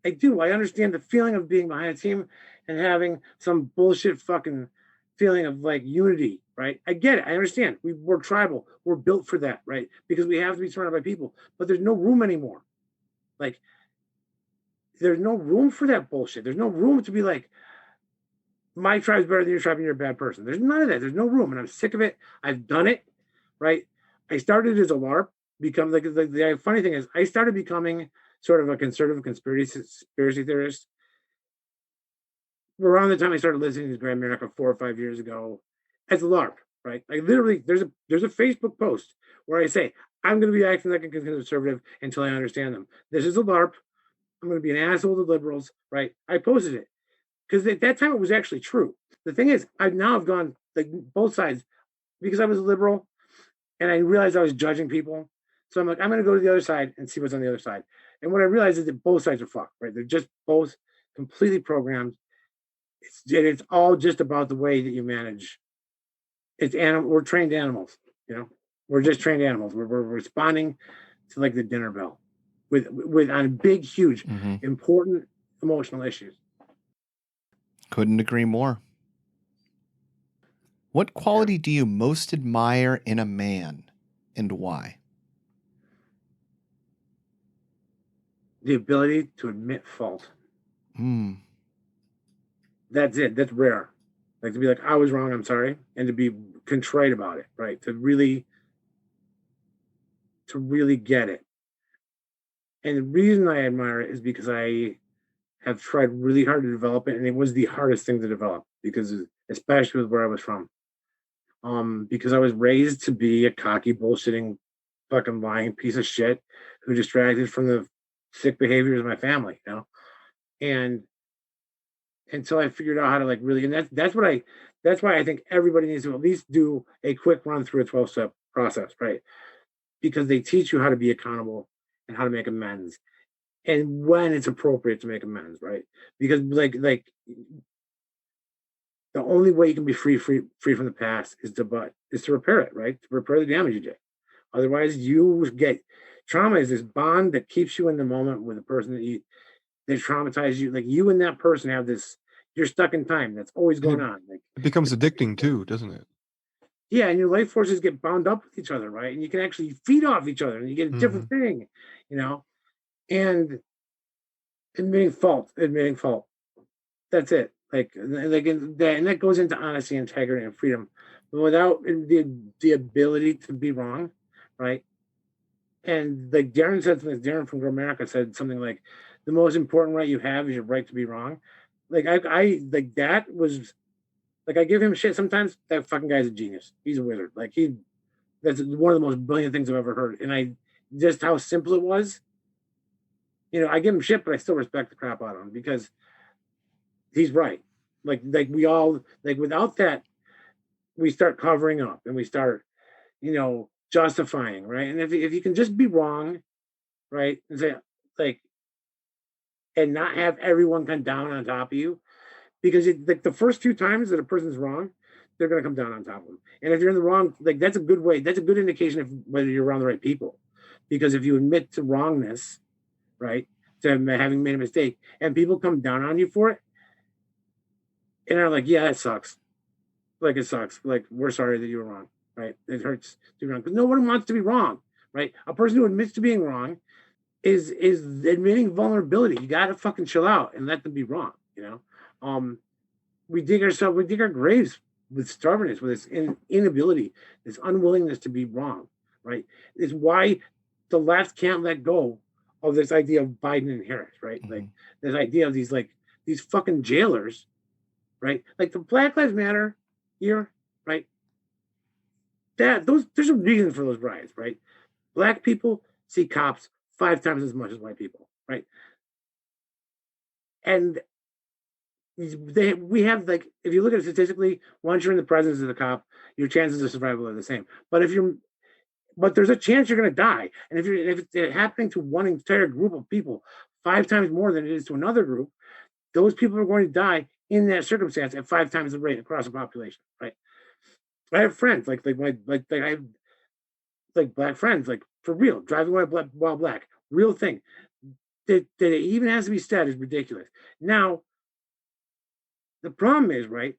I do. I understand the feeling of being behind a team and having some bullshit fucking feeling of like unity, right? I get it. I understand. We're tribal. We're built for that, right? Because we have to be surrounded by people. But there's no room anymore. Like, there's no room for that bullshit. There's no room to be like, my tribe's better than your tribe and you're a bad person. There's none of that. There's no room. And I'm sick of it. I've done it, right? I started as a LARP, become like the funny thing is I started becoming sort of a conservative conspiracy theorist around the time I started listening to Grand America 4 or 5 years ago as a LARP, right? Like literally there's a Facebook post where I say, I'm gonna be acting like a conservative until I understand them. This is a LARP. I'm gonna be an asshole to liberals, right? I posted it. Because at that time it was actually true. The thing is, I've gone like both sides because I was a liberal and I realized I was judging people. So I'm like, I'm going to go to the other side and see what's on the other side. And what I realized is that both sides are fucked, right? They're just both completely programmed. It's all just about the way that you manage. We're trained animals, you know. We're just trained animals. We're responding to like the dinner bell with on big, huge, important emotional issues. Couldn't agree more. What quality do you most admire in a man and why? The ability to admit fault. That's it. That's rare. Like to be like, I was wrong, I'm sorry. And to be contrite about it, right? To really get it. And the reason I admire it is because I have tried really hard to develop it. And it was the hardest thing to develop because especially with where I was from. Because I was raised to be a cocky, bullshitting, fucking lying piece of shit who distracted from the sick behaviors of my family, you know? And until I figured out how to like really, and that's why I think everybody needs to at least do a quick run through a 12-step process, right? Because they teach you how to be accountable and how to make amends and when it's appropriate to make amends, right? Because like the only way you can be free from the past is to repair it, right? To repair the damage you did. Otherwise, you get trauma is this bond that keeps you in the moment with the person that traumatized you. Like you and that person have this. You're stuck in time. That's always going on. Like it becomes addicting too, doesn't it? Yeah, and your life forces get bound up with each other, right? And you can actually feed off each other, and you get a different thing, you know. And admitting fault. That's it. And that goes into honesty, integrity, and freedom. But without the ability to be wrong, right? And like Darren from Grinnan Barrett said something like, "The most important right you have is your right to be wrong." Like I like that was like I give him shit sometimes. That fucking guy's a genius. He's a wizard. That's one of the most brilliant things I've ever heard. And just how simple it was. You know, I give him shit, but I still respect the crap out of him because he's right. Like we all without that, we start covering up and we start, you know, justifying, right? And if you can just be wrong, right, and say like, and not have everyone come down on top of you, because like the first 2 times that a person's wrong, they're gonna come down on top of them. And if you're in the wrong, like that's a good way. That's a good indication of whether you're around the right people, because if you admit to wrongness, right, to having made a mistake, and people come down on you for it, and are like, yeah, that sucks. Like it sucks. Like we're sorry that you were wrong, right? It hurts to be wrong because no one wants to be wrong, right? A person who admits to being wrong is admitting vulnerability. You gotta fucking chill out and let them be wrong, you know. We dig our graves with stubbornness, with this inability, this unwillingness to be wrong, right? It's why the left can't let go of this idea of Biden and Harris, right? Like this idea of these fucking jailers, right? Like the Black Lives Matter here, right? There's a reason for those riots, right? Black people see cops 5 times as much as white people, right? And we have like, if you look at it statistically, once you're in the presence of the cop, your chances of survival are the same. But there's a chance you're going to die. And if it's happening to one entire group of people 5 times more than it is to another group, those people are going to die in that circumstance at 5 times the rate across the population, right? I have friends I have like black friends, like for real, driving while black, real thing. That it even has to be said is ridiculous. Now, the problem is, right,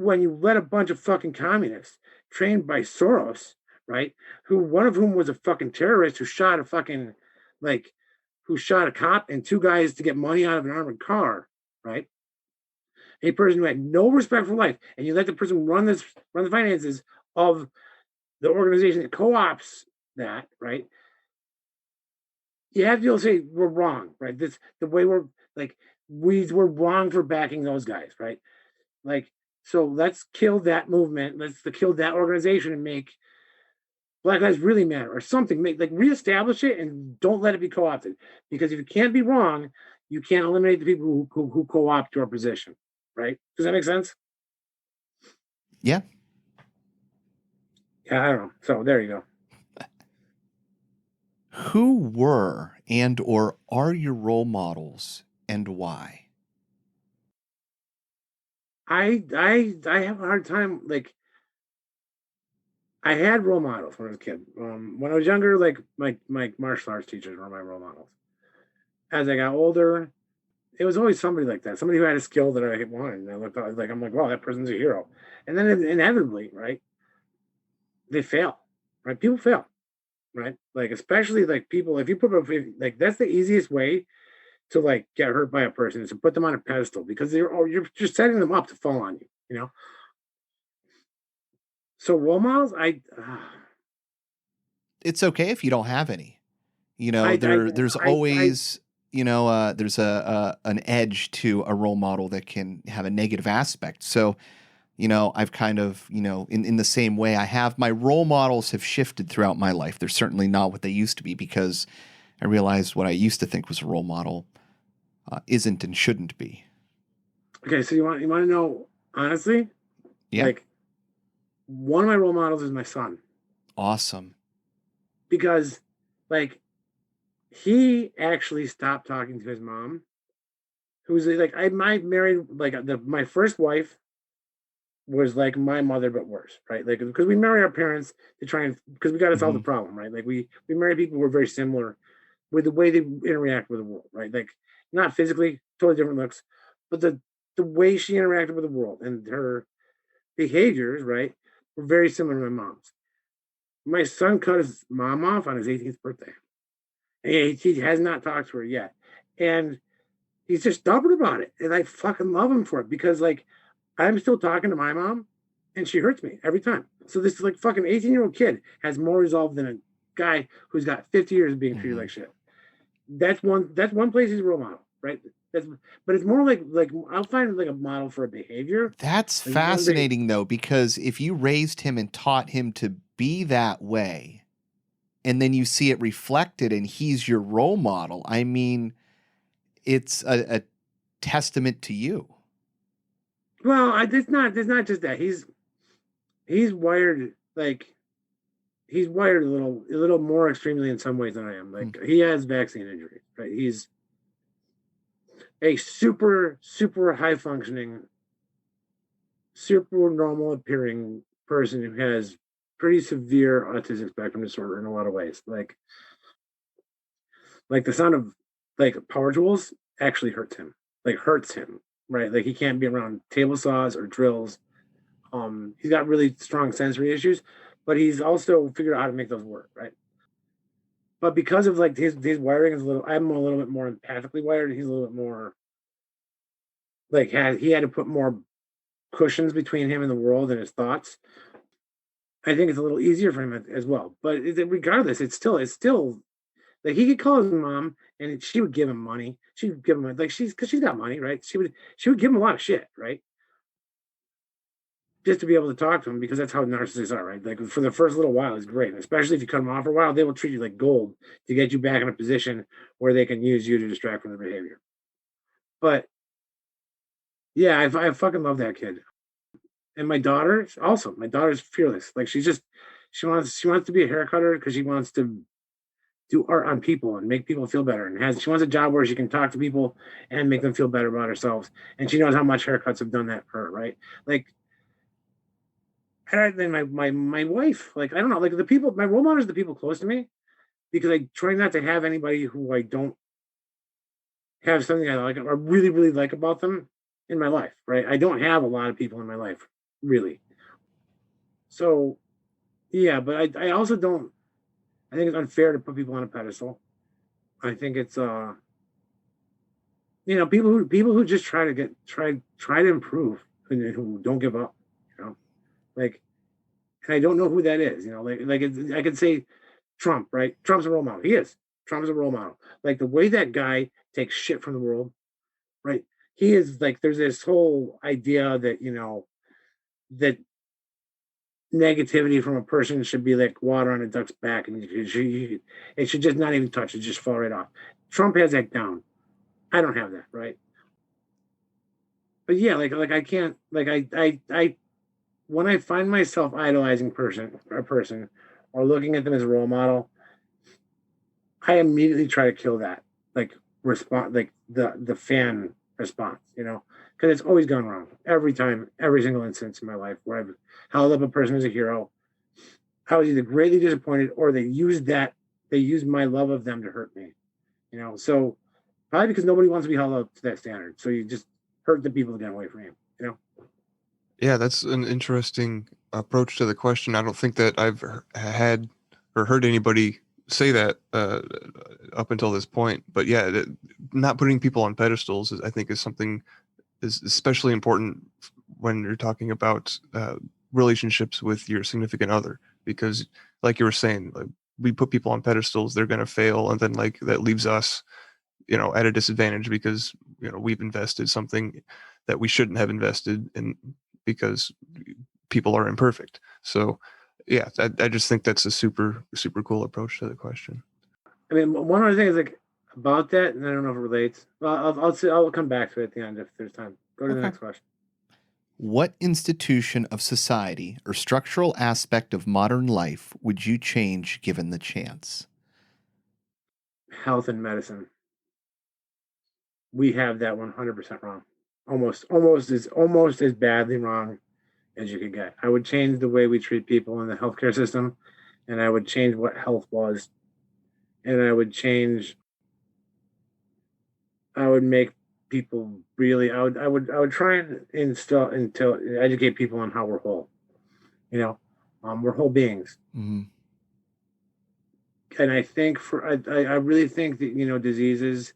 when you let a bunch of fucking communists trained by Soros, right? Who one of whom was a fucking terrorist who shot a fucking like who shot a cop and two guys to get money out of an armored car, right? A person who had no respect for life, and you let the person run the finances of the organization that co-ops that, right? You have to be able to say we're wrong, right? This the way we're like we're wrong for backing those guys, right? Like, so let's kill that movement. Let's kill that organization and make Black Lives Really Matter or something. Make like reestablish it and don't let it be co-opted. Because if you can't be wrong, you can't eliminate the people who co-opt your position, right? Does that make sense? Yeah. Yeah, I don't know. So there you go. Who were and or are your role models and why? I have a hard time. Like, I had role models when I was a kid. When I was younger, like my martial arts teachers were my role models. As I got older, it was always somebody like that, somebody who had a skill that I wanted. And I looked like I'm like, wow, that person's a hero. And then inevitably, right, they fail. Right, people fail. Right, like especially like people. If you put like that's the easiest way to like get hurt by a person is to put them on a pedestal because you're just setting them up to fall on you. You know. So role models, It's okay if you don't have any. You know, there's always, you know, there's an edge to a role model that can have a negative aspect. So, you know, I've kind of, you know, in the same way I have my role models have shifted throughout my life. They're certainly not what they used to be because I realized what I used to think was a role model isn't and shouldn't be. Okay, so you want to know honestly? Yeah. Like, one of my role models is my son. Awesome. Because, like, he actually stopped talking to his mom, who's like, I married like my first wife was like my mother but worse, right? Like, because we marry our parents to try and because we got to solve the problem, right? Like we marry people who are very similar with the way they interact with the world, right? Like not physically, totally different looks, but the way she interacted with the world and her behaviors, right, were very similar to my mom's. My son cut his mom off on his 18th birthday. And he has not talked to her yet. And he's just stubborn about it. And I fucking love him for it because, like, I'm still talking to my mom and she hurts me every time. So this like fucking 18-year-old kid has more resolve than a guy who's got 50 years of being treated like shit. That's one place he's a role model, right? But it's more like I'll find like a model for a behavior. That's like fascinating though, because if you raised him and taught him to be that way, and then you see it reflected and he's your role model, I mean, it's a testament to you. Well, it's not just that. He's wired like he's wired a little more extremely in some ways than I am. Like he has vaccine injuries, right? He's a super high functioning, super normal appearing person who has pretty severe autistic spectrum disorder in a lot of ways. Like the sound of like power tools actually hurts him. Like hurts him, right? Like he can't be around table saws or drills. He's got really strong sensory issues, but he's also figured out how to make those work, right? But because of like his wiring is I'm a little bit more empathically wired. He's a little bit more like he had to put more cushions between him and the world and his thoughts. I think it's a little easier for him as well. But regardless, it's still like he could call his mom and she would give him money. She would give him like she's got money, right? She would give him a lot of shit, right? Just to be able to talk to him because that's how narcissists are, right? Like for the first little while, it's great. Especially if you cut them off for a while, they will treat you like gold to get you back in a position where they can use you to distract from their behavior. But yeah, I fucking love that kid. And my daughter also. My daughter's fearless. Like she wants to be a hair cutter because she wants to do art on people and make people feel better. And she wants a job where she can talk to people and make them feel better about herself. And she knows how much haircuts have done that for her, right? Like, and then my wife, like I don't know, like the people, my role models, the people close to me, because I try not to have anybody who I don't have something I like or really like about them in my life, right? I don't have a lot of people in my life really. So yeah, but I also don't. I think it's unfair to put people on a pedestal. I think it's people who just try to improve and who don't give up. You know, like, and I don't know who that is. I could say Trump, right? Trump's a role model. He is. Trump's a role model. Like the way that guy takes shit from the world, right? He is like. There's this whole idea that that negativity from a person should be like water on a duck's back, and it should just not even touch it, just fall right off. Trump has that down. I don't have that, right? But yeah, like I can't like I when I find myself idolizing a person or looking at them as a role model, I immediately try to kill that like response, like the fan response, because it's always gone wrong every time, every single instance in my life where I've held up a person as a hero. I was either greatly disappointed or they used my love of them to hurt me, So probably because nobody wants to be held up to that standard, so you just hurt the people that get away from you. Yeah, that's an interesting approach to the question. I don't think that I've had or heard anybody say that up until this point. But yeah, not putting people on pedestals, I think, is something is especially important when you're talking about relationships with your significant other, because, like you were saying, like, we put people on pedestals, they're going to fail, and then like that leaves us, at a disadvantage because we've invested something that we shouldn't have invested in because people are imperfect. So yeah, I just think that's a super cool approach to the question. I mean, one other thing is like about that, and I don't know if it relates. Well, I'll come back to it at the end if there's time. Go to the next question. What institution of society or structural aspect of modern life would you change given the chance? Health and medicine. We have that 100% wrong. Almost as badly wrong as you could get. I would change the way we treat people in the healthcare system, and I would change what health was, and I would make people really. I would try and educate people on how we're whole. We're whole beings. Mm-hmm. And I think I really think that diseases,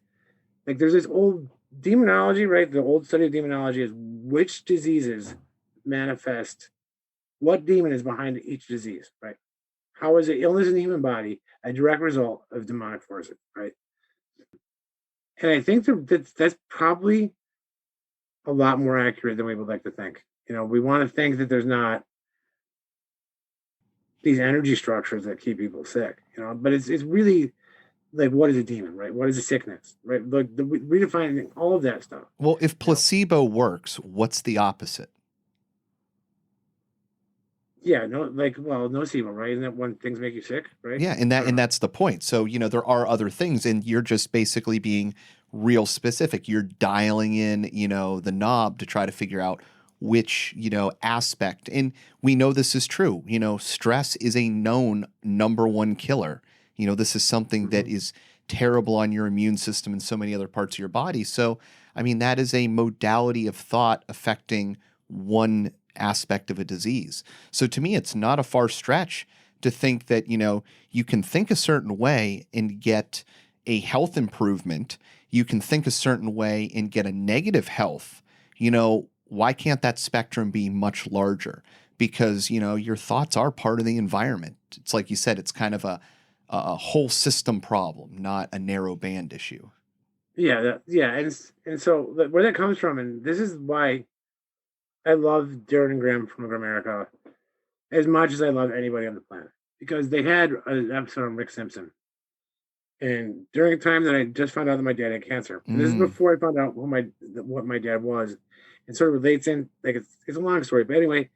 like there's this old demonology, right? The old study of demonology is which diseases manifest, what demon is behind each disease, right? How is an illness in the human body a direct result of demonic forces, right? And I think that's probably a lot more accurate than we would like to think. We want to think that there's not these energy structures that keep people sick, but it's really like, what is a demon, right? What is a sickness, right? Like redefining all of that stuff. Well, if placebo works, what's the opposite? Yeah, nocebo, right? Isn't that when things make you sick, right? Yeah, and that's the point. So, there are other things, and you're just basically being real specific. You're dialing in, the knob to try to figure out which, aspect. And we know this is true. Stress is a known number one killer. This is something that is terrible on your immune system and so many other parts of your body. So, I mean, that is a modality of thought affecting one aspect of a disease. So to me, it's not a far stretch to think that, you can think a certain way and get a health improvement. You can think a certain way and get a negative health. Why can't that spectrum be much larger? Because, your thoughts are part of the environment. It's like you said, it's kind of a whole system problem, not a narrow band issue. Yeah. And so where that comes from, and this is why I love Darren and Graham from America as much as I love anybody on the planet, because they had an episode on Rick Simpson. And during a time that I just found out that my dad had cancer, and this is before I found out what my dad was, it sort of relates in, like it's a long story, but anyway,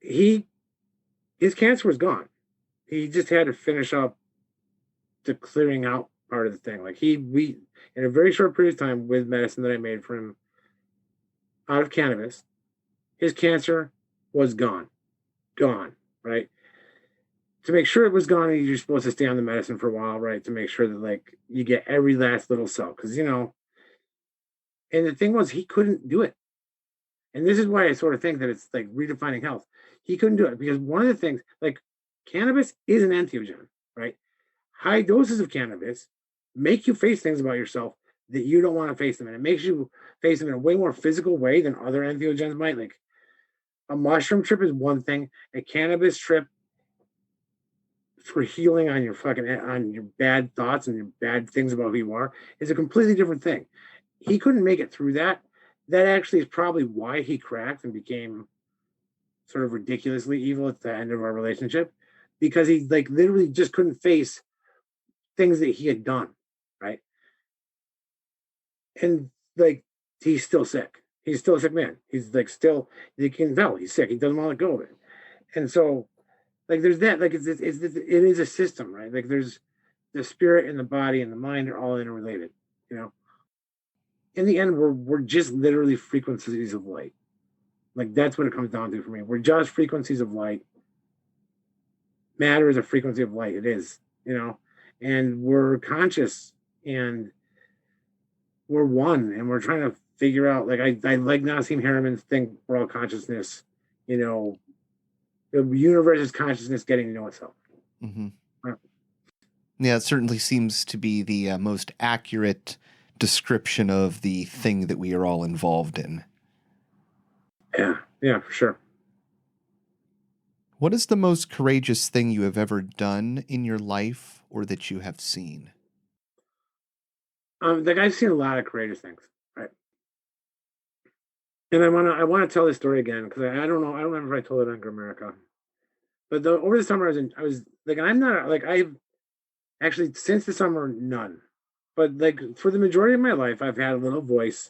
his cancer was gone. He just had to finish up the clearing out part of the thing. Like we in a very short period of time with medicine that I made for him out of cannabis, his cancer was gone, right? To make sure it was gone, you're supposed to stay on the medicine for a while, right? To make sure that like you get every last little cell, because and the thing was he couldn't do it, And this is why I sort of think that it's like redefining health. He couldn't do it because one of the things, like cannabis is an entheogen, right? High doses of cannabis make you face things about yourself that you don't want to face them. And it makes you face them in a way more physical way than other entheogens might. Like a mushroom trip is one thing, a cannabis trip for healing on your bad thoughts and your bad things about who you are is a completely different thing. He couldn't make it through that. That actually is probably why he cracked and became sort of ridiculously evil at the end of our relationship, because he like literally just couldn't face things that he had done, right? And like he's still sick. He's still a sick man. He's like still, you can tell he's sick. He doesn't want to let go of it. And so like there's that, like it is a system, right? Like there's the spirit and the body and the mind are all interrelated, you know. In the end, we're just literally frequencies of light. Like that's what it comes down to for me. We're just frequencies of light. Matter is a frequency of light. It is, you know, and we're conscious and we're one, and we're trying to figure out. Like I like Nassim Haramein think we're all consciousness. You know, the universe is consciousness getting to know itself. Mm-hmm. Right. Yeah, it certainly seems to be the most accurate description of the thing that we are all involved in. Yeah, for sure. What is the most courageous thing you have ever done in your life or that you have seen? Like I've seen a lot of courageous things, right? And I wanna tell this story again because I don't know, I don't remember if I told it on Grimerica. But over the summer I was like, and I'm not like I've actually since the summer none. But like for the majority of my life, I've had a little voice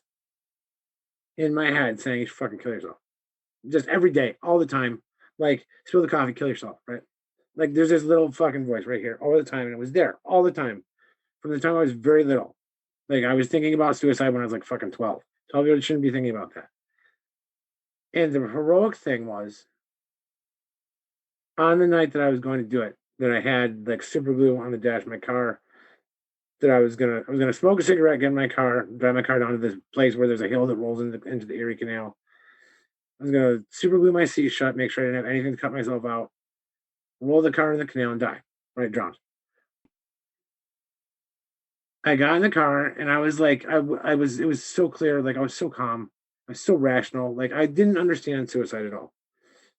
in my head saying you should fucking kill yourself. Just every day, all the time. Like spill the coffee, kill yourself, right? Like there's this little fucking voice right here all the time, and it was there all the time from the time I was very little. Like I was thinking about suicide when I was like fucking 12. 12-year-old shouldn't be thinking about that. And the heroic thing was on the night that I was going to do it, that I had like super glue on the dash of my car, that I was gonna smoke a cigarette, get in my car, drive my car down to this place where there's a hill that rolls into the Erie Canal. I was gonna super glue my seat shut, make sure I didn't have anything to cut myself out, roll the car in the canal and die, right, drowned. I got in the car and I was like, I was, it was so clear, like I was so calm, I was so rational, like I didn't understand suicide at all.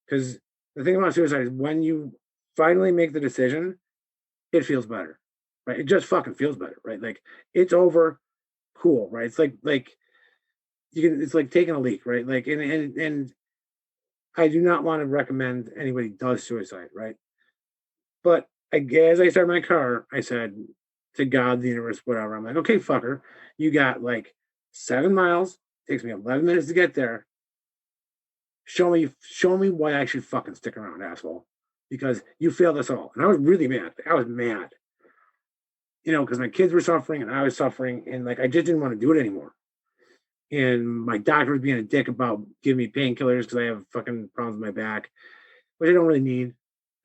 Because the thing about suicide is when you finally make the decision, it feels better, right? It just fucking feels better, right? Like it's over, cool, right? It's like you can, it's like taking a leak, right? Like and I do not want to recommend anybody does suicide, right? But as I started my car, I said to God, the universe, whatever. I'm like, okay, fucker, you got like 7 miles. Takes me 11 minutes to get there. Show me why I should fucking stick around, asshole. Because you failed us all. And I was really mad. I was mad. You know, because my kids were suffering and I was suffering. And like, I just didn't want to do it anymore. And my doctor was being a dick about giving me painkillers because I have fucking problems with my back, which I don't really need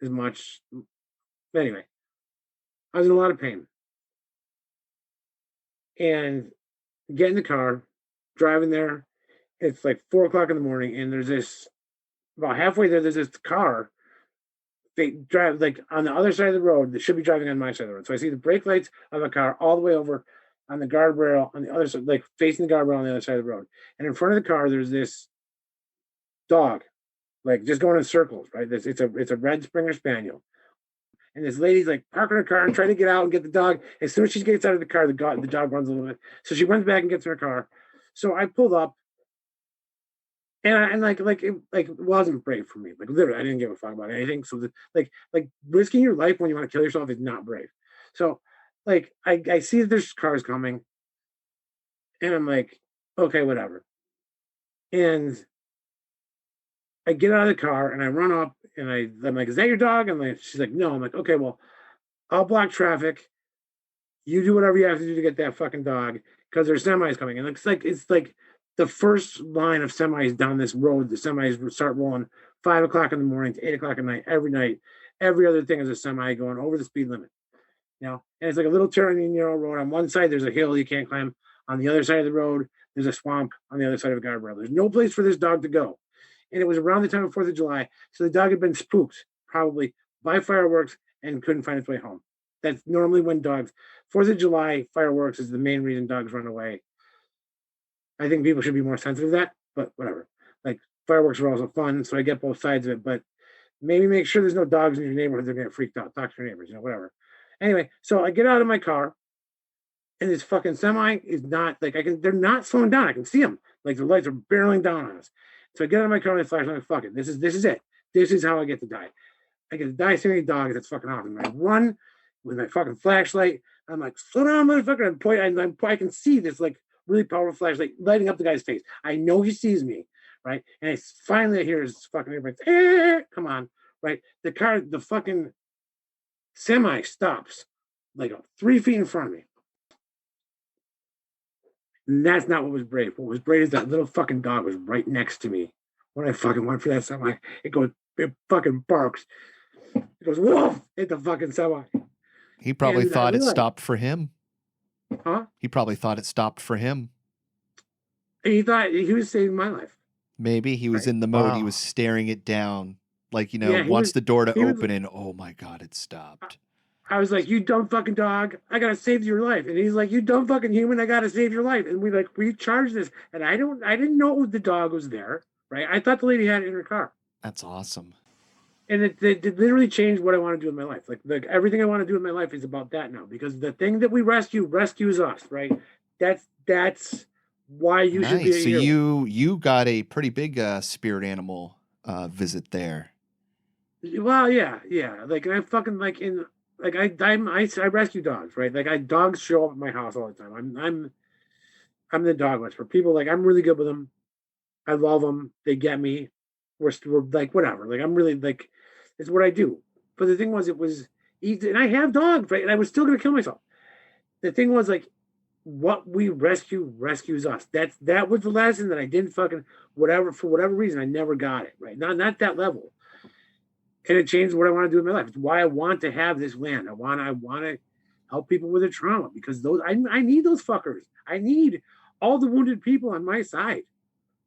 as much. But anyway, I was in a lot of pain. And get in the car, driving there. It's like 4 o'clock in the morning, and there's this about halfway there. There's this car. They drive like on the other side of the road. They should be driving on my side of the road. So I see the brake lights of a car all the way over on the guardrail on the other side, like facing the guardrail on the other side of the road. And in front of the car, there's this dog, like just going in circles. Right? It's a red Springer Spaniel. And this lady's like parking her car and trying to get out and get the dog. As soon as she gets out of the car, the dog runs a little bit. So she runs back and gets in her car. So I pulled up, and it wasn't brave for me. Like literally, I didn't give a fuck about anything. So like risking your life when you want to kill yourself is not brave. So like I see that there's cars coming, and I'm like, okay, whatever. And I get out of the car and I run up and I'm like, is that your dog? And she's like, no. I'm like, okay, well, I'll block traffic. You do whatever you have to do to get that fucking dog because there's semis coming. And it's like the first line of semis down this road. The semis start rolling 5 o'clock in the morning to 8 o'clock at night, every night. Every other thing is a semi going over the speed limit. You know, and it's like a little turning, road. On one side, there's a hill you can't climb. On the other side of the road, There's a swamp on the other side of a guardrail. There's no place for this dog to go. And it was around the time of 4th of July. So the dog had been spooked probably by fireworks and couldn't find its way home. That's normally when dogs, 4th of July fireworks is the main reason dogs run away. I think people should be more sensitive to that, but whatever. Like fireworks are also fun, so I get both sides of it, but maybe make sure there's no dogs in your neighborhood that are getting freaked out. Talk to your neighbors, whatever. Anyway, so I get out of my car and this fucking semi is not like they're not slowing down. I can see them. Like the lights are barreling down on us. So I get out of my car and I flash. I'm like, fuck it. This is it. This is how I get to die. I get to die seeing dogs. That's fucking awesome. I run with my fucking flashlight. I'm like, slow down, motherfucker. And point. I can see this like really powerful flashlight lighting up the guy's face. I know he sees me, right? And finally I hear his fucking earbuds. Come on, right? The fucking semi stops like 3 feet in front of me. And that's not what was brave. What was brave is that little fucking dog was right next to me when I fucking went for that semi. It fucking barks. It goes, woof, hit the fucking semi. He probably thought it stopped for him. Huh? He probably thought it stopped for him. He thought he was saving my life. Maybe he was in the mode. He was staring it down. Like, wants the door to open and, oh my God, it stopped. I was like, you dumb fucking dog, I gotta save your life. And he's like, you dumb fucking human, I gotta save your life. And we charged this. And I didn't know the dog was there, right? I thought the lady had it in her car. That's awesome. And it literally changed what I want to do in my life. Like everything I want to do in my life is about that now. Because the thing that we rescues us, right? That's why you should be a hero. So you got a pretty big spirit animal visit there. Well, yeah. Like I fucking I rescue dogs, right? Like dogs show up at my house all the time. I'm the dog whisperer. People I'm really good with them. I love them. They get me. We're like whatever. Like I'm really like it's what I do. But the thing was, it was easy, and I have dogs, right? And I was still gonna kill myself. The thing was like, what we rescues us. That was the lesson that I didn't fucking for whatever reason I never got it, right? Not that level. And it changed what I want to do in my life. It's why I want to have this land. I want to help people with their trauma because I need those fuckers. I need all the wounded people on my side.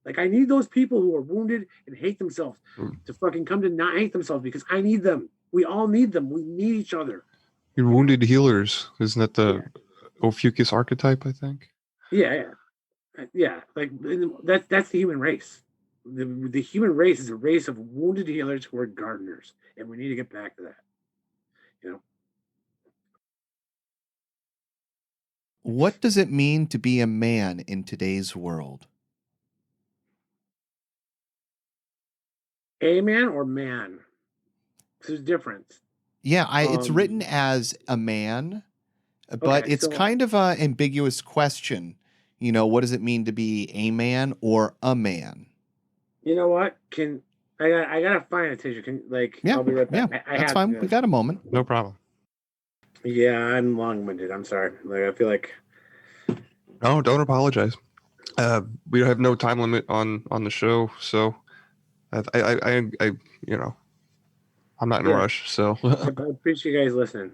Like I need those people who are wounded and hate themselves to fucking come to not hate themselves because I need them. We all need them. We need each other. You're wounded healers. Isn't that the Ophiuchus archetype, I think? Yeah. Like that's the human race. The human race is a race of wounded healers who are gardeners, and we need to get back to that. What does it mean to be a man in today's world? A man or man? There's a difference. Yeah, it's written as a man, but it's kind of an ambiguous question. What does it mean to be a man or a man? You know what? I gotta find a tissue? I'll be right back. Yeah, that's fine. We got a moment. No problem. Yeah, I'm long-winded. I'm sorry. I feel like. No, don't apologize. We have no time limit on the show, so I I'm not in a rush. So I appreciate you guys listening.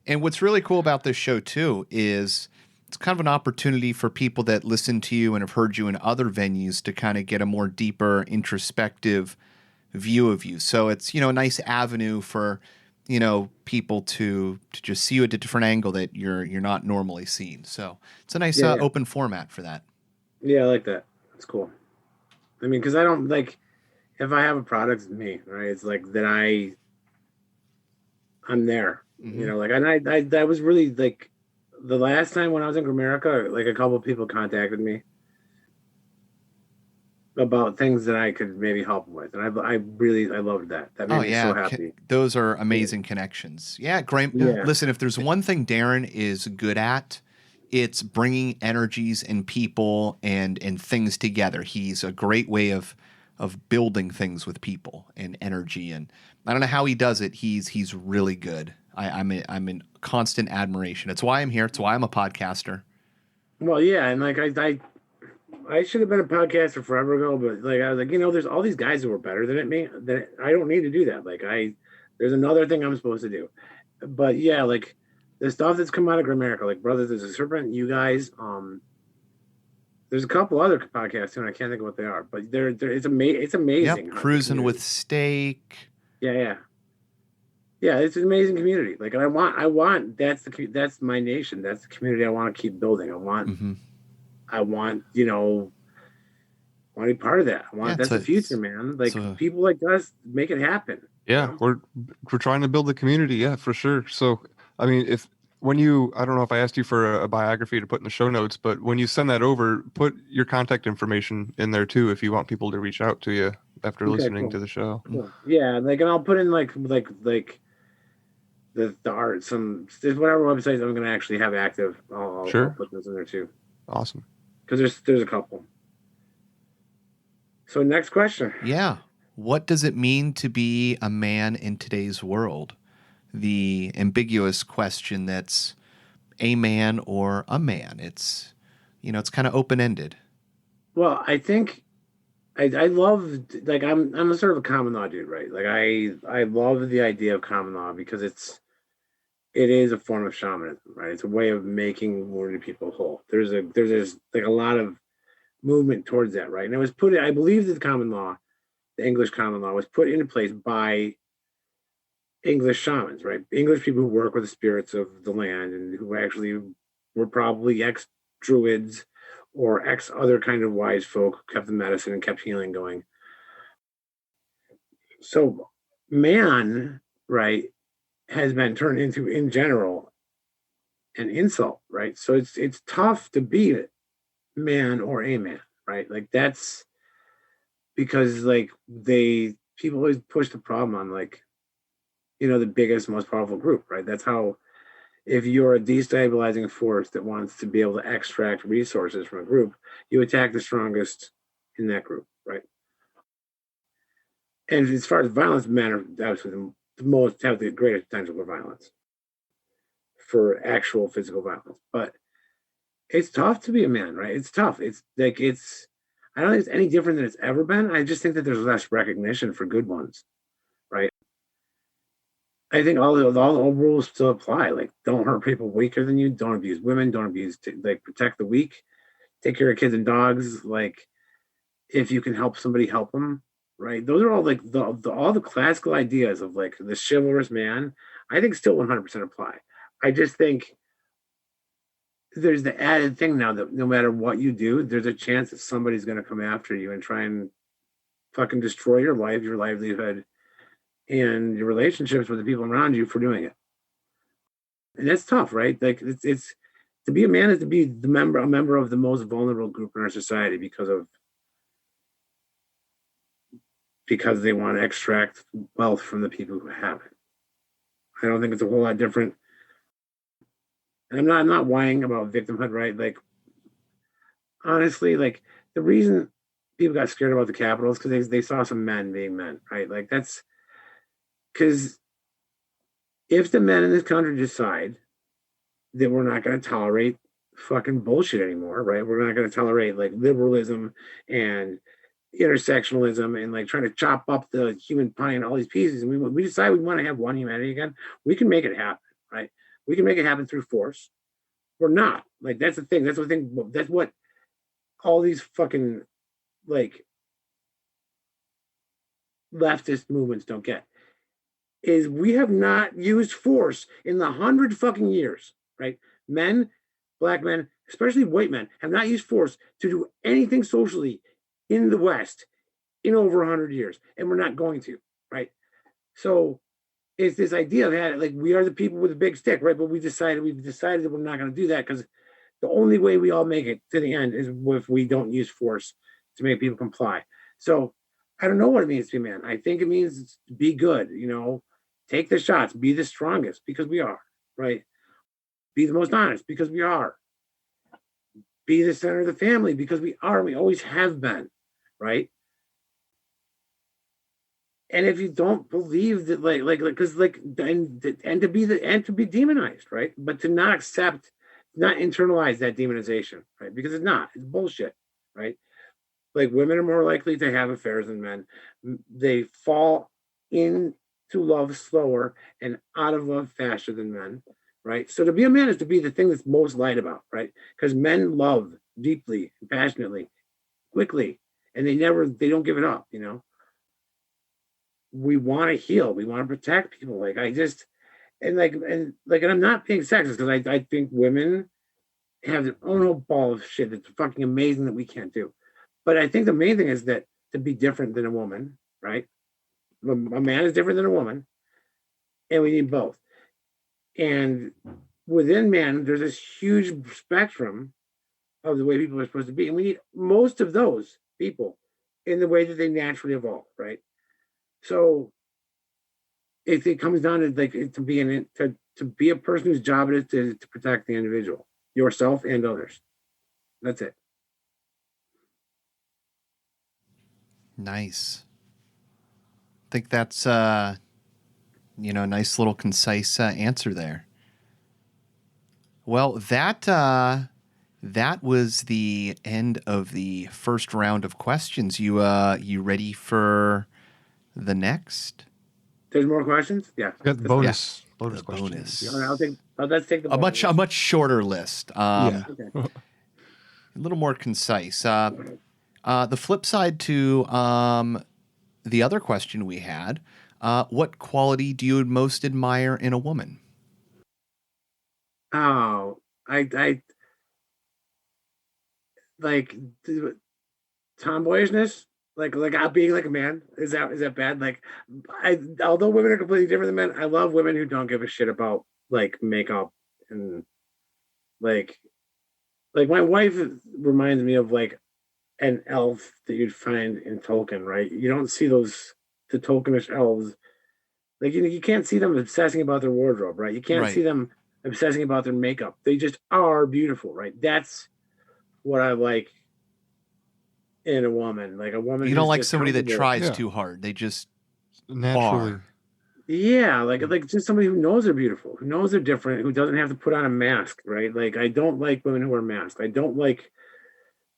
And what's really cool about this show too is it's kind of an opportunity for people that listen to you and have heard you in other venues to kind of get a more deeper introspective view of you. So it's, a nice avenue for, people to just see you at a different angle that you're not normally seen. So it's a nice open format for that. Yeah, I like that. That's cool. I mean, because I don't if I have a product, it's me, right? It's like that I'm there, and I was really like, the last time when I was in Grimerica, like a couple of people contacted me about things that I could maybe help them with. And I loved that. That made me so happy. Those are amazing connections. Yeah, great. Yeah. Listen, if there's one thing Darren is good at, it's bringing energies and people and things together. He's a great way of building things with people and energy. And I don't know how he does it. He's really good. I'm in constant admiration. It's why I'm here. It's why I'm a podcaster. Well, yeah, and I should have been a podcaster forever ago, but I was like, there's all these guys who are better than me. That I don't need to do that. There's another thing I'm supposed to do. But yeah, the stuff that's come out of Grimerica, like Brothers There's a Serpent, you guys, there's a couple other podcasts too, and I can't think of what they are, but it's amazing. Yep, Cruising with Steak. Yeah. It's an amazing community. Like, and I want that's my nation. That's the community I want to keep building. I want, I want to be part of that. That's the future, man. Like, people like us make it happen. Yeah, we're trying to build the community. Yeah, for sure. So, I mean, I don't know if I asked you for a biography to put in the show notes, but when you send that over, put your contact information in there too, if you want people to reach out to you after listening to the show. Cool. Yeah, like, and I'll put in like the art, whatever websites I'm going to actually have active. I'll put those in there too. Awesome. Because there's a couple. So next question. Yeah. What does it mean to be a man in today's world? The ambiguous question that's a man or a man. It's, it's kind of open-ended. Well, I think I love, like, I'm a sort of a common law dude, right? Like, I love the idea of common law because it is a form of shamanism, right? It's a way of making wounded people whole. There's like a lot of movement towards that, right? And it was I believe that the English common law was put into place by English shamans, right? English people who work with the spirits of the land and who actually were probably ex-druids or ex-other kind of wise folk who kept the medicine and kept healing going. So man, right, has been turned into, in general, an insult, right? So it's tough to be man or a man, right? Like, that's because, like, people always push the problem on, like, the biggest, most powerful group, right? That's how, if you're a destabilizing force that wants to be able to extract resources from a group, you attack the strongest in that group, right? And as far as violence, men are obviously have the greatest potential for violence, for actual physical violence. But it's tough to be a man, right? It's tough. It's like, I don't think it's any different than it's ever been. I just think that there's less recognition for good ones, right? I think all the rules still apply. Like, don't hurt people weaker than you. Don't abuse women. Don't abuse, protect the weak. Take care of kids and dogs. Like, if you can help somebody, help them, right? Those are all, like, all the classical ideas of, like, the chivalrous man, I think still 100% apply. I just think there's the added thing now that no matter what you do, there's a chance that somebody's going to come after you and try and fucking destroy your life, your livelihood, and your relationships with the people around you for doing it. And that's tough, right? Like, it's to be a man is to be a member of the most vulnerable group in our society because they want to extract wealth from the people who have it. I don't think it's a whole lot different. And I'm not whining about victimhood, right? Like, honestly, like, the reason people got scared about the Capitol is because they saw some men being men, right? Like, that's because if the men in this country decide that we're not going to tolerate fucking bullshit anymore, right? We're not going to tolerate, like, liberalism and intersectionalism and, like, trying to chop up the human pie in all these pieces, and we decide we want to have one humanity again, we can make it happen, right? We can make it happen through force. We're not. Like, that's the thing. That's the thing. That's what all these fucking, like, leftist movements don't get, is we have not used force in the 100 fucking years, right? Men, black men, especially white men, have not used force to do anything socially in the West in over 100 years, and we're not going to, right? So it's this idea that, like, we are the people with a big stick, right? But we've decided that we're not going to do that because the only way we all make it to the end is if we don't use force to make people comply. So I don't know what it means to be a man. I think it means be good, take the shots, be the strongest because we are, right? Be the most honest because we are. Be the center of the family because we are. We always have been, right? And if you don't believe that, and to be demonized, right? But to not accept, not internalize that demonization, right? Because it's bullshit, right? Like, women are more likely to have affairs than men. They fall into love slower and out of love faster than men. right? So to be a man is to be the thing that's most lied about, right? Because men love deeply, passionately, quickly, and they don't give it up, We want to heal, we want to protect people. Like and I'm not being sexist because I think women have their own whole ball of shit that's fucking amazing that we can't do. But I think the main thing is that to be different than a woman, right? A man is different than a woman, and we need both. And within man, there's this huge spectrum of the way people are supposed to be. And we need most of those people in the way that they naturally evolve, right? So if it comes down to like to be a person whose job it is to protect the individual, yourself and others. That's it. Nice. I think that's a nice little concise answer there. Well, that was the end of the first round of questions. You ready for the next? There's more questions? Yeah. Got the bonus The questions. bonus. Yeah. Let's take the bonus. A much shorter list. Yeah. Okay. A little more concise. The flip side to the other question we had, what quality do you most admire in a woman? Oh, I like tomboyishness, like being like a man. Is that bad? Like, although women are completely different than men, I love women who don't give a shit about like makeup and like my wife reminds me of like an elf that you'd find in Tolkien, right? You don't see the Tolkienish elves. Like you can't see them obsessing about their wardrobe, right? You can't see them obsessing about their makeup. They just are beautiful, right? That's what I like in a woman. Like a woman. You don't like somebody that tries too hard. They just naturally are. Yeah, like just somebody who knows they're beautiful, who knows they're different, who doesn't have to put on a mask, right? Like I don't like women who wear masks. I don't like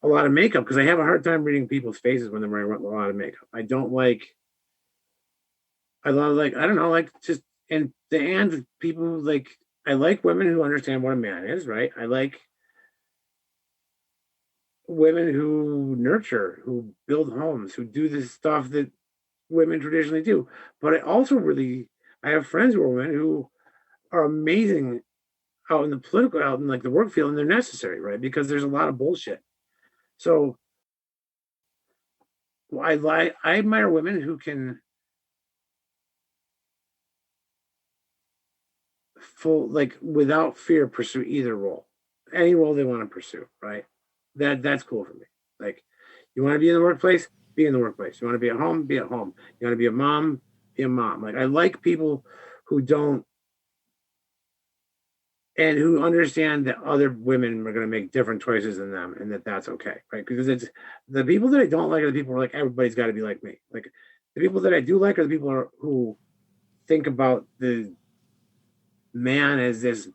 a lot of makeup because I have a hard time reading people's faces when they're wearing a lot of makeup. I don't like. I love like I don't know like just and people who, like I like women who understand what a man is, right? I like women who nurture, who build homes, who do this stuff that women traditionally do. But I have friends who are women who are amazing out in like the work field, and they're necessary, right? Because there's a lot of bullshit. So I admire women who can without fear pursue either role, any role they want to pursue, right? That's cool for me. Like, you want to be in the workplace, be in the workplace. You want to be at home, be at home. You want to be a mom, be a mom. Like I like people who don't and who understand that other women are going to make different choices than them, and that's okay, right? Because it's the people that I don't like are the people who are like everybody's got to be like me. Like the people that I do like are the people who think about the man as this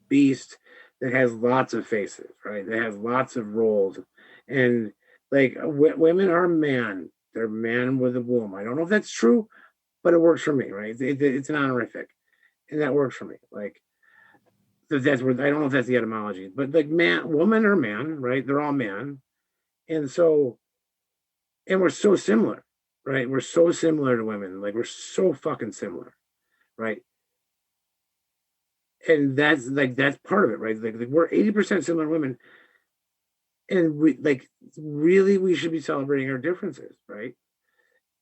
beast that has lots of faces, right? That has lots of roles, and like women are man. They're man with a womb. I don't know if that's true, but it works for me, right? It's an honorific, and that works for me. Like that's where I don't know if that's the etymology, but like woman or man, right? They're all man, and we're so similar, right? We're so similar to women. Like we're so fucking similar, right? And that's part of it, right? Like we're 80% similar to women, and we should be celebrating our differences, right?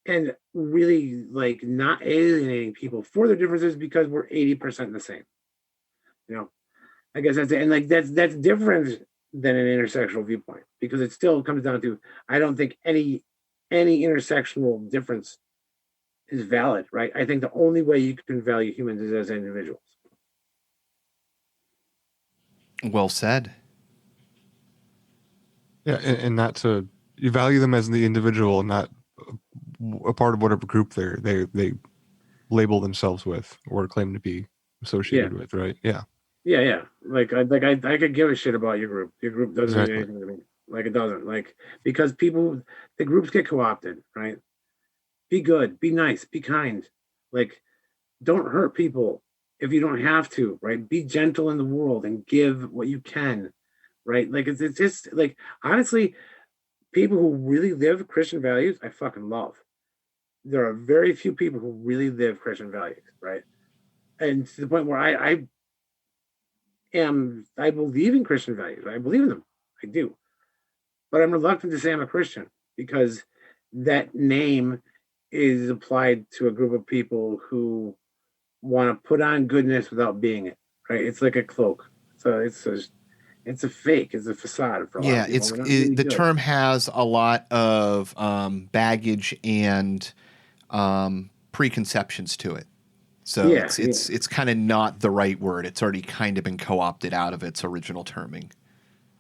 And really like not alienating people for their differences because we're 80% the same. I guess that's it. And like that's different than an intersectional viewpoint because it still comes down to I don't think any intersectional difference is valid, right? I think the only way you can value humans is as individuals. Well said. Yeah, and not to you value them as the individual, not a part of whatever group they label themselves with or claim to be associated with, right? Yeah. Yeah. Like I could give a shit about your group. Your group doesn't mean anything to me. Like it doesn't. Like because the groups get co-opted, right? Be good, be nice, be kind. Like don't hurt people if you don't have to, right? Be gentle in the world and give what you can, right? Like it's just like honestly, people who really live Christian values, I fucking love. There are very few people who really live Christian values, right? And to the point where I believe in Christian values. I believe in them. I do. But I'm reluctant to say I'm a Christian because that name is applied to a group of people who want to put on goodness without being it, right? It's like a cloak. So it's a fake, it's a facade for a lot of people. The term has a lot of baggage and preconceptions to it. So it's kind of not the right word. It's already kind of been co-opted out of its original terming.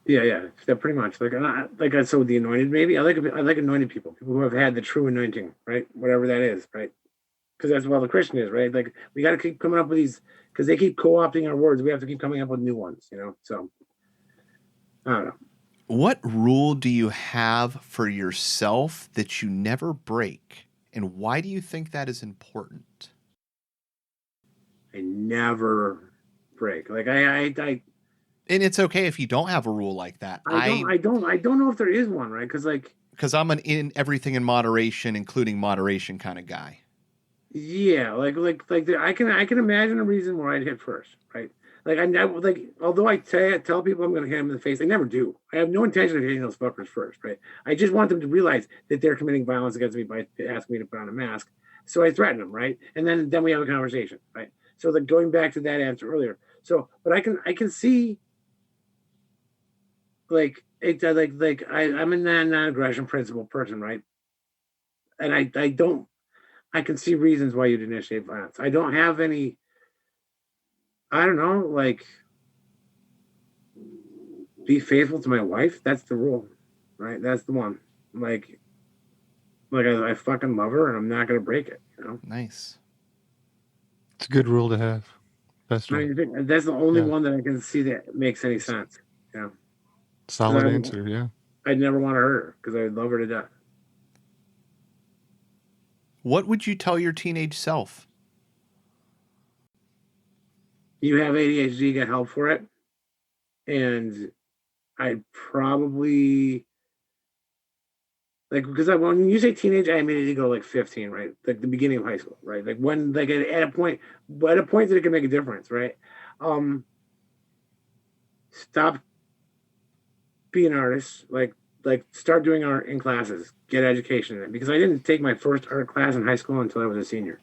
Yeah, pretty much. Like I said, the anointed. Maybe I like anointed people who have had the true anointing, right? Whatever that is, right? Because that's what the Christian is, right? Like we got to keep coming up with these because they keep co-opting our words. We have to keep coming up with new ones, So I don't know. What rule do you have for yourself that you never break, and why do you think that is important? I never break. Like I and it's okay if you don't have a rule like that. I don't know if there is one, right? Because I'm an in everything in moderation, including moderation kind of guy. Yeah, I can imagine a reason where I'd hit first, right? Although I tell people I'm going to hit them in the face, I never do. I have no intention of hitting those fuckers first, right? I just want them to realize that they're committing violence against me by asking me to put on a mask. So I threaten them, right? And then we have a conversation, right? So going back to that answer earlier. So, but I can see I'm a non-aggression principle person, right? And I can see reasons why you'd initiate violence. I don't have any. I don't know, be faithful to my wife. That's the rule, right? That's the one. I fucking love her, and I'm not gonna break it. Nice. It's a good rule to have. Best one. That's the only one that I can see that makes any sense. Solid answer. Yeah. I'd never want to hurt her because I would love her to death. What would you tell your teenage self? You have ADHD, get help for it. And I probably because when you say teenage, I immediately go 15, right? Like the beginning of high school, right? Like when at a point that it can make a difference, right? Stop being an artist, start doing art in classes, get education in it. Because I didn't take my first art class in high school until I was a senior.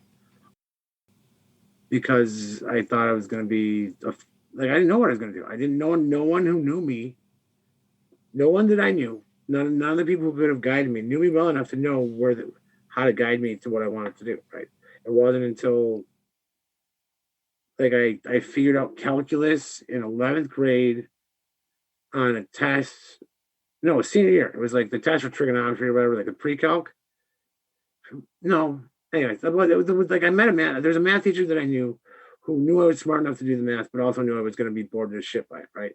Because I thought I was going to be I didn't know what I was going to do. I didn't know no one who knew me. No one that I knew. None of the people who could have guided me knew me well enough to know how to guide me to what I wanted to do. Right. It wasn't until I figured out calculus in 11th grade on a test. No, senior year. It was the test for trigonometry or whatever, a pre-calc. No. Anyways, it was I met a man. There's a math teacher that I knew who knew I was smart enough to do the math, but also knew I was going to be bored as shit by it, right?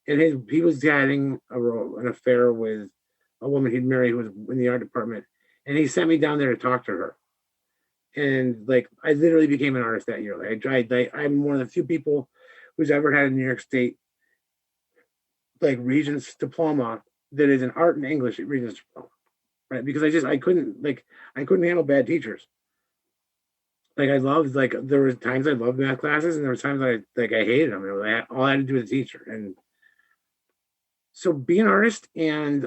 And he was having an affair with a woman he'd married who was in the art department, and he sent me down there to talk to her. And I literally became an artist that year. I'm one of the few people who's ever had a New York State Regents diploma that is an art and English Regents diploma. Right, because I couldn't handle bad teachers. There was times I loved math classes, and there was times I hated them. All I had to do with the teacher, and so be an artist and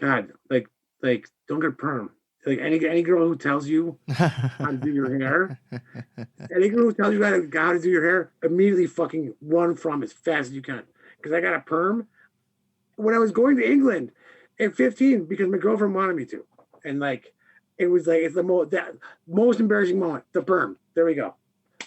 God, don't get a perm. Any girl who tells you how to do your hair, any girl who tells you how to do your hair, immediately fucking run from as fast as you can. Because I got a perm when I was going to England at 15 because my girlfriend wanted me to. And it was it's the most embarrassing moment, the perm. There we go.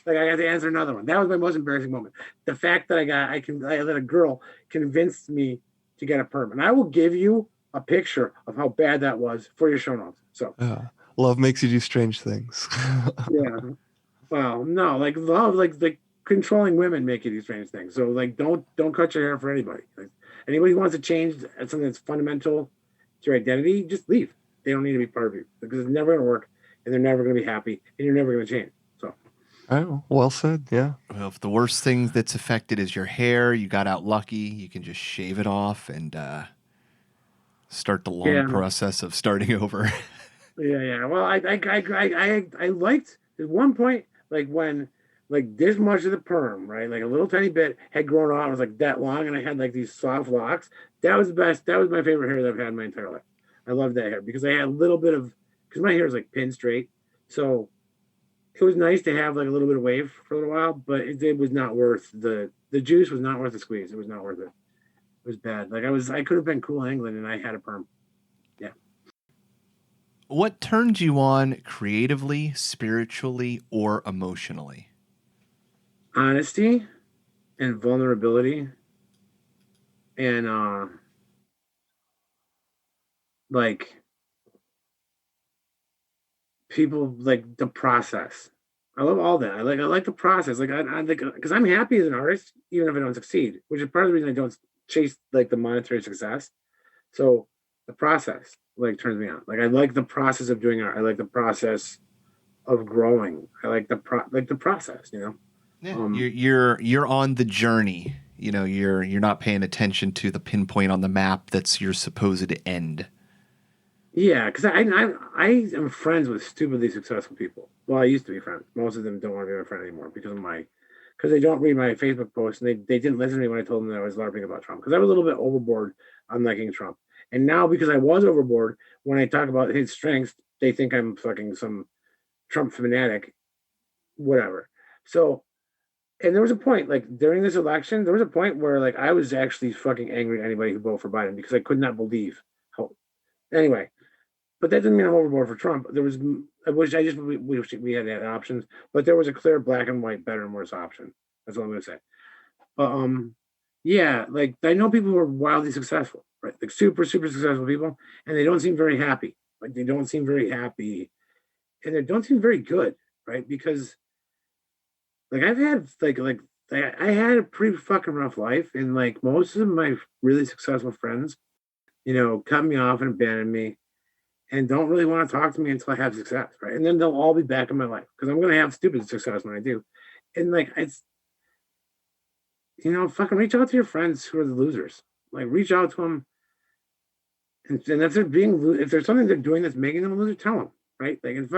I had to answer another one. That was my most embarrassing moment. The fact that I let a girl convince me to get a perm. And I will give you a picture of how bad that was for your show notes. So love makes you do strange things. Yeah. Well, no, love, controlling women make you do strange things. So don't cut your hair for anybody. Anybody who wants to change something that's fundamental to your identity, just leave. They don't need to be part of you because it's never going to work. and they're never going to be happy, and you're never going to change. So, Oh, well said. Yeah. Well, if the worst thing that's affected is your hair, you got out lucky. You can just shave it off and start the long yeah, process of starting over. yeah. Well, I liked at one point, like when like this much of the perm, right? Like a little tiny bit had grown out. It was like that long, and I had like these soft locks. That was the best. That was my favorite hair that I've had in my entire life. I loved that hair because I had a little bit of, because my hair is like pin straight, so it was nice to have like a little bit of wave for a little while, but it was not worth the juice was not worth the squeeze. It was not worth it. It was bad. Like I could have been cool in England, and I had a perm. Yeah. What turned you on creatively, spiritually, or emotionally? Honesty and vulnerability, and like people, like the process. I love all that. I like the process. Like I like, because I'm happy as an artist, even if I don't succeed, which is part of the reason I don't chase like the monetary success. So the process like turns me on. Like I like the process of doing art. I like the process of growing. I like the process, you know. Yeah. You're on the journey. You know, you're not paying attention to the pinpoint on the map that's your supposed end. Yeah, because I am friends with stupidly successful people. Well, I used to be friends. Most of them don't want to be my friend anymore because they don't read my Facebook posts, and they didn't listen to me when I told them that I was LARPing about Trump, because I was a little bit overboard on liking Trump. And now, because I was overboard, when I talk about his strengths, they think I'm fucking some Trump fanatic, whatever. So, and there was a point, like during this election, there was a point where like I was actually fucking angry at anybody who voted for Biden because I could not believe how. Anyway, but that didn't mean I'm overboard for Trump. There was, I wish we had options, but there was a clear black and white better and worse option. That's all I'm gonna say. But yeah, like I know people who are wildly successful, right? Like super successful people, and they don't seem very happy. Like they don't seem very happy, and they don't seem very good, right? Because like I've had I had a pretty fucking rough life, and like most of my really successful friends, you know, cut me off and abandoned me and don't really want to talk to me until I have success, right? And then they'll all be back in my life because I'm going to have stupid success when I do. And like, it's, you know, fucking reach out to your friends who are the losers. Like, reach out to them. And if they're if there's something they're doing that's making them a loser, tell them, right? Like, and if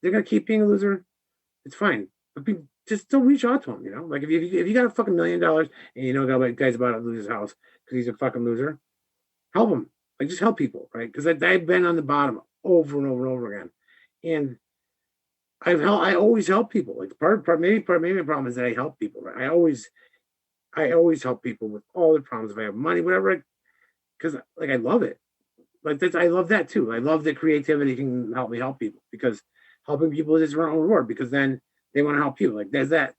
they're going to keep being a loser, it's fine. But just still reach out to them, you know? Like, if you got a fucking $1 million and you know a guy's about to lose his house because he's a fucking loser, help him. Like just help people, right? Because I've been on the bottom over and over and over again, and I always help people. Like maybe my problem is that I help people. Right? I always help people with all their problems. If I have money, whatever, because like I love it. Like I love that too. I love that creativity can help me help people because helping people is their own reward. Because then they want to help you. Like there's that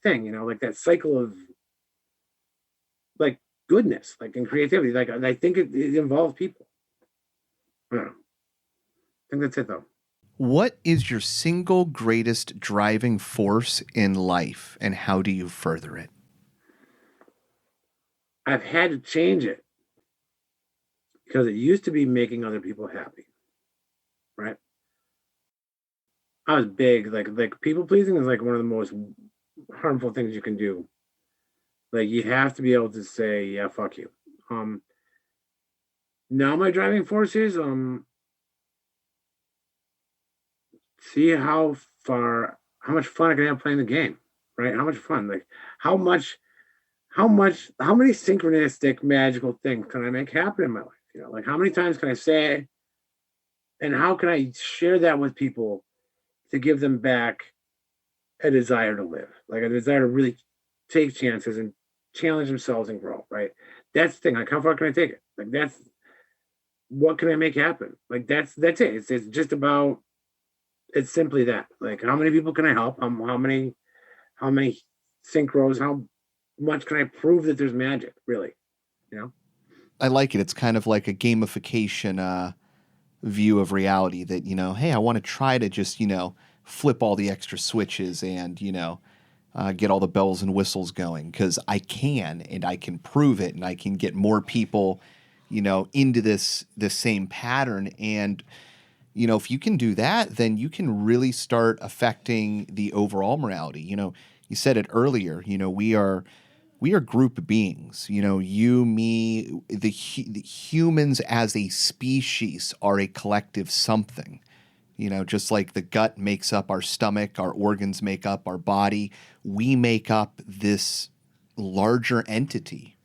thing, you know, like that cycle of like goodness, like in creativity. Like I think it involves people. I don't know. I think that's it though. What is your single greatest driving force in life, and how do you further it? I've had to change it because it used to be making other people happy, right? I was big, like people pleasing is like one of the most harmful things you can do. Like you have to be able to say, yeah, fuck you. Now my driving force is see how much fun I can have playing the game, right? How much fun, like how many synchronistic magical things can I make happen in my life? You know, like how many times can I say, and how can I share that with people to give them back a desire to live, like a desire to really take chances and challenge themselves and grow, right? That's the thing. Like how far can I take it? Like that's what can I make happen? Like that's it. It's just about, it's simply that. Like how many people can I help? How many synchros? How much can I prove that there's magic? Really, you know? I like it. It's kind of like a gamification view of reality that, you know, hey, I want to try to just, you know, flip all the extra switches and, you know, get all the bells and whistles going because I can, and I can prove it, and I can get more people, you know, into this same pattern. And You know, if you can do that, then you can really start affecting the overall morality. You know, you said it earlier, you know, we are group beings. You know, you, me, the humans as a species are a collective something. You know, just like the gut makes up our stomach, our organs make up our body, we make up this larger entity.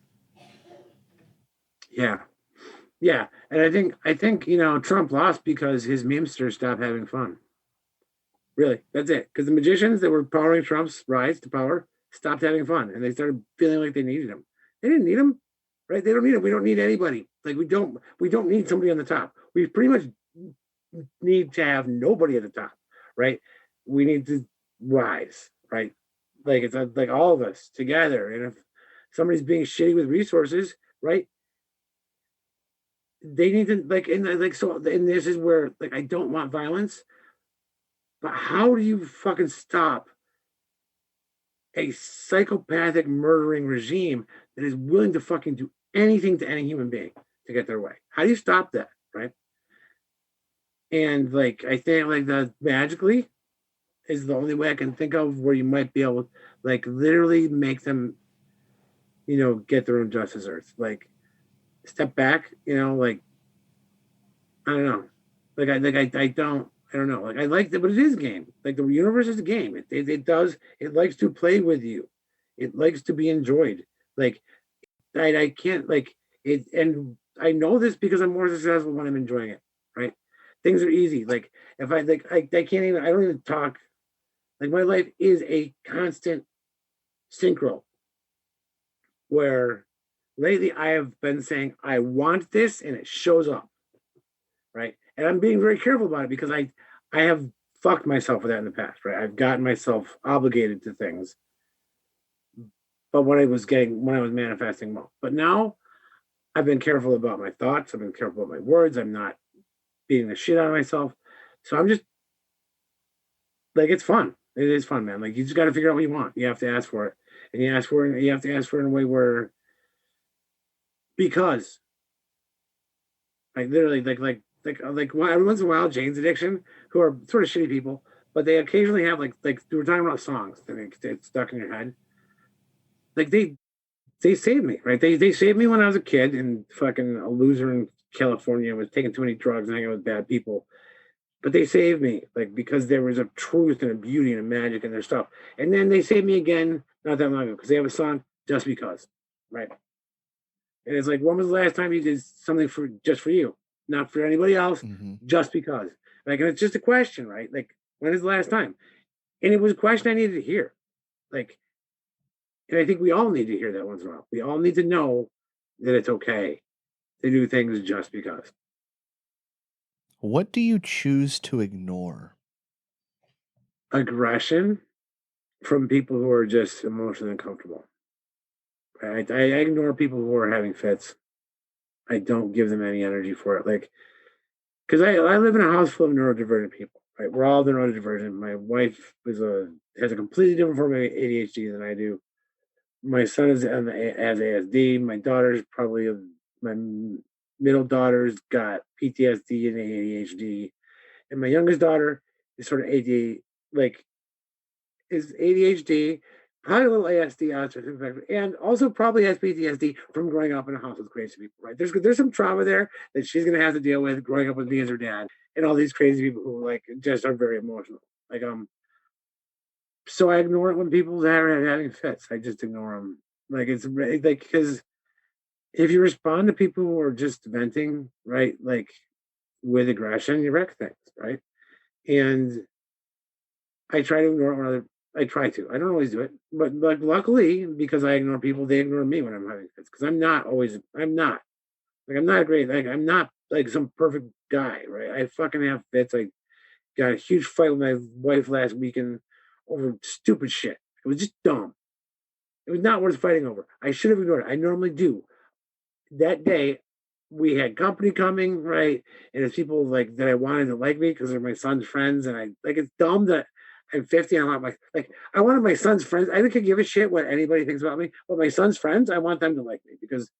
Yeah. Yeah. And I think, you know, Trump lost because his memesters stopped having fun. Really, that's it. Because the magicians that were powering Trump's rise to power stopped having fun, and they started feeling like they needed him. They didn't need him, right? They don't need him. We don't need anybody. Like we don't need somebody on the top. We pretty much need to have nobody at the top, right? We need to rise, right? Like it's like all of us together. And if somebody's being shitty with resources, right? They need to like, and like so. And this is where like I don't want violence. But how do you fucking stop a psychopathic murdering regime that is willing to fucking do anything to any human being to get their way? How do you stop that, right? And like I think like the magically is the only way I can think of where you might be able to like literally make them, you know, get their own just desserts. Like step back, you know, like I don't know. Like I don't know. Like I like that, but it is a game. Like the universe is a game. It likes to play with you. It likes to be enjoyed. Like I can't like it, and I know this because I'm more successful when I'm enjoying it. Right? Things are easy. Like if I can't even I don't even talk. Like my life is a constant synchro. Where lately I have been saying I want this and it shows up. Right? And I'm being very careful about it because I have fucked myself with that in the past, right? I've gotten myself obligated to things, but when I was manifesting more. But now I've been careful about my thoughts. I've been careful about my words. I'm not beating the shit out of myself. So I'm just like, it's fun. It is fun, man. Like you just got to figure out what you want. You have to ask for it, and you have to ask for it in a way where, because, like literally, like every once in a while, Jane's Addiction, who are sort of shitty people, but they occasionally have like we were talking about songs that get stuck in your head. Like they saved me, right? They saved me when I was a kid and fucking a loser in California, was taking too many drugs and hanging out with bad people. But they saved me, like because there was a truth and a beauty and a magic in their stuff. And then they saved me again not that long ago because they have a song Just Because, right? And it's like, when was the last time you did something for just for you? Not for anybody else, just because. Like, and it's just a question, right? Like, when is the last time? And it was a question I needed to hear. Like, and I think we all need to hear that once in a while. We all need to know that it's okay to do things just because. What do you choose to ignore? Aggression from people who are just emotionally uncomfortable. I ignore people who are having fits. I don't give them any energy for it. Like, because I live in a house full of neurodivergent people. Right, we're all neurodivergent. My wife has a completely different form of ADHD than I do. My son has ASD. My daughter's probably my middle daughter's got PTSD and ADHD, and my youngest daughter is sort of AD, like is ADHD, probably a little ASD, autism spectrum, and also probably has PTSD from growing up in a house with crazy people. Right? There's some trauma there that she's gonna have to deal with growing up with me as her dad, and all these crazy people who like just are very emotional. Like so I ignore it when people are having fits. I just ignore them. Like it's like because if you respond to people who are just venting, right, like with aggression, you wreck things, right? And I try to ignore it when I try to. I don't always do it, but like luckily, because I ignore people, they ignore me when I'm having fits. Because I'm not like I'm not a great like I'm not like some perfect guy, right? I fucking have fits. I got a huge fight with my wife last weekend over stupid shit. It was just dumb. It was not worth fighting over. I should have ignored it. I normally do. That day, we had company coming, right? And it's people like that I wanted to like me because they're my son's friends. And I like it's dumb that I'm 50 and I want I wanted my son's friends. I could give a shit what anybody thinks about me, but my son's friends, I want them to like me because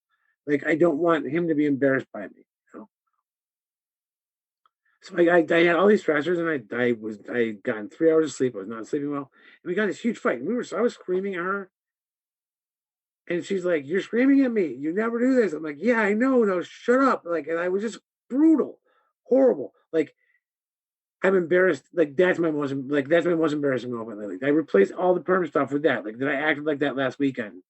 like I don't want him to be embarrassed by me, you know. So I had all these stressors, and I gotten 3 hours of sleep. I was not sleeping well, and we got this huge fight. And I was screaming at her, and she's like, "You're screaming at me. You never do this." I'm like, "Yeah, I know. No, shut up." Like, and I was just brutal, horrible. Like, I'm embarrassed. Like, that's my most embarrassing moment lately. I replaced all the perm stuff with that. Like, that I acted like that last weekend.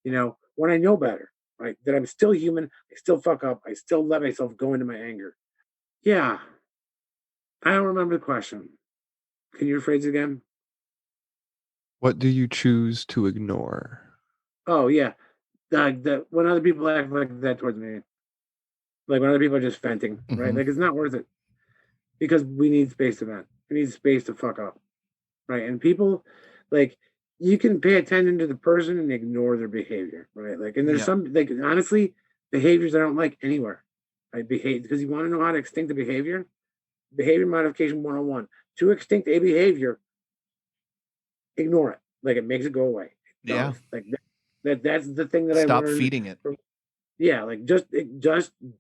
When I know better, right? That I'm still human. I still fuck up. I still let myself go into my anger. Yeah, I don't remember the question. Can you rephrase it again? What do you choose to ignore? Oh yeah, when other people act like that towards me, like when other people are just venting, right? Mhm. Like, it's not worth it, because we need space to vent. We need space to fuck up, right? And people, like, you can pay attention to the person and ignore their behavior, right? Like, and there's Yep. some, like, honestly, behaviors I don't like anywhere. I behave because you want to know how to extinct the behavior. Behavior modification 101. To extinct a behavior, ignore it. Like, it makes it go away. It Yeah. does. Like, that's the thing that I Stop learned feeding it. from, yeah, like, just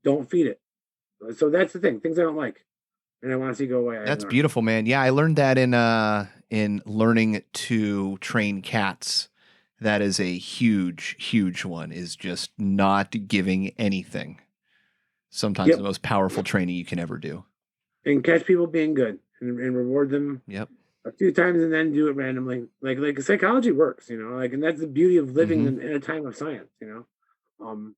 don't feed it. So that's the thing. Things I don't like, and I want to see go away. I That's ignore. beautiful, man. Yeah, I learned that in learning to train cats. That is a huge, huge one, is just not giving anything. Sometimes the Yep, most powerful training you can ever do. and catch people being good, and reward them Yep. a few times, and then do it randomly. Like psychology works, Like, and that's the beauty of living Hmm. in a time of science, And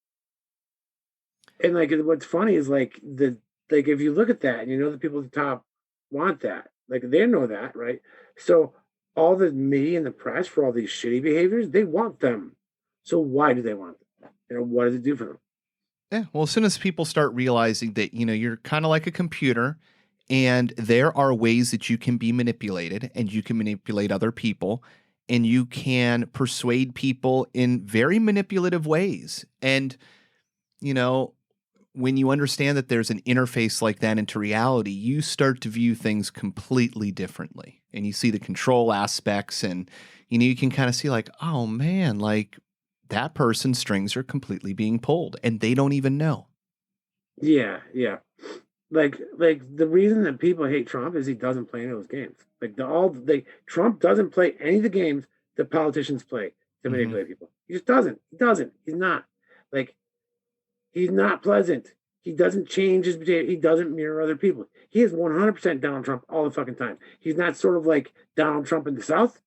like, what's funny is like if you look at that, and the people at the top want that, like, they know that, right? So all the media and the press for all these shitty behaviors, they want them. So why do they want them? What does it do for them? Yeah. Well, as soon as people start realizing that, you're kind of like a computer and there are ways that you can be manipulated and you can manipulate other people and you can persuade people in very manipulative ways. And, you know, when you understand that there's an interface like that into reality, you start to view things completely differently. And you see the control aspects and, you can kind of see like, oh man, like that person's strings are completely being pulled and they don't even know. Yeah, yeah. Like the reason that people hate Trump is he doesn't play any of those games. Trump doesn't play any of the games that politicians play to Hmm. manipulate people. He just doesn't. He doesn't. He's not. Like, he's not pleasant. He doesn't change his behavior. He doesn't mirror other people. He is 100% Donald Trump all the fucking time. He's not sort of like Donald Trump in the South,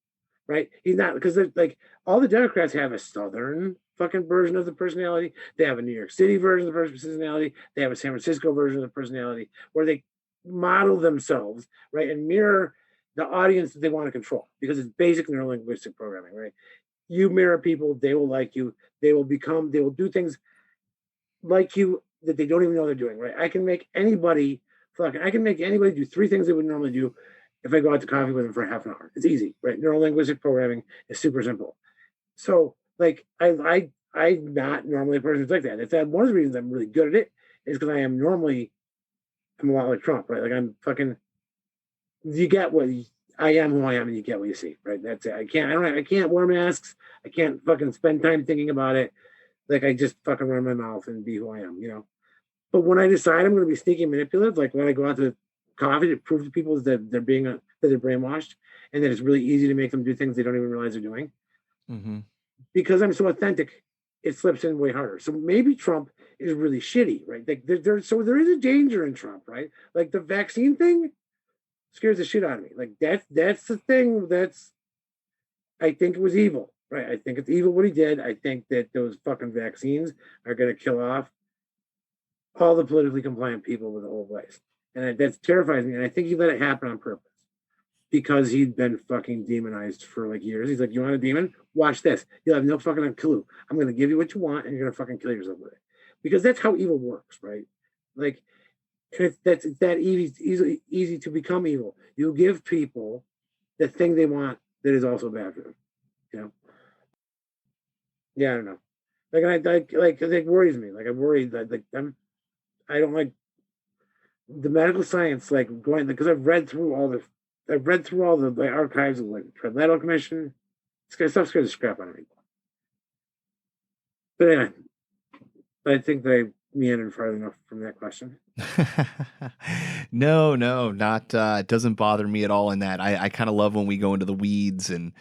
right? He's not, because like all the Democrats have a Southern fucking version of the personality. They have a New York City version of the personality. They have a San Francisco version of the personality where they model themselves, right, and mirror the audience that they want to control, because it's basic neurolinguistic programming, right? You mirror people, they will like you. They will do things like you that they don't even know they're doing, right? I can make anybody do three things they would normally do if I go out to coffee with them for half an hour. It's easy, right? Neurolinguistic programming is super simple. So, like, I'm not normally a person who's like that. It's that one of the reasons I'm really good at it is because I'm a lot like Trump, right? Like, I'm fucking, you get what I am, who I am, and you get what you see, right? That's it. I can't wear masks. I can't fucking spend time thinking about it. Like, I just fucking run my mouth and be who I am. But when I decide I'm going to be sneaky and manipulative, like when I go out to coffee to prove to people that that they're brainwashed, and that it's really easy to make them do things they don't even realize they're doing, Hmm. because I'm so authentic, it slips in way harder. So maybe Trump is really shitty, right? Like, there is a danger in Trump, right? Like, the vaccine thing scares the shit out of me. Like, that's the thing I think it was evil, right? I think it's evil what he did. I think that those fucking vaccines are going to kill off all the politically compliant people with the whole place. And that terrifies me. And I think he let it happen on purpose, because he'd been fucking demonized for like years. He's like, you want a demon? Watch this. You'll have no fucking clue. I'm going to give you what you want, and you're going to fucking kill yourself with it. Because that's how evil works, right? Like, it's that easy to become evil. You give people the thing they want that is also bad for them. You know? Yeah, I don't know. Like, it worries me. Like, I'm worried that, like, I don't like the medical science, like, going, because I've read through all the archives of, like, the Trilateral Commission. Stuff scares the scrap out of me. But anyway, I think that meandered far enough from that question. No, not it doesn't bother me at all in that. I kind of love when we go into the weeds and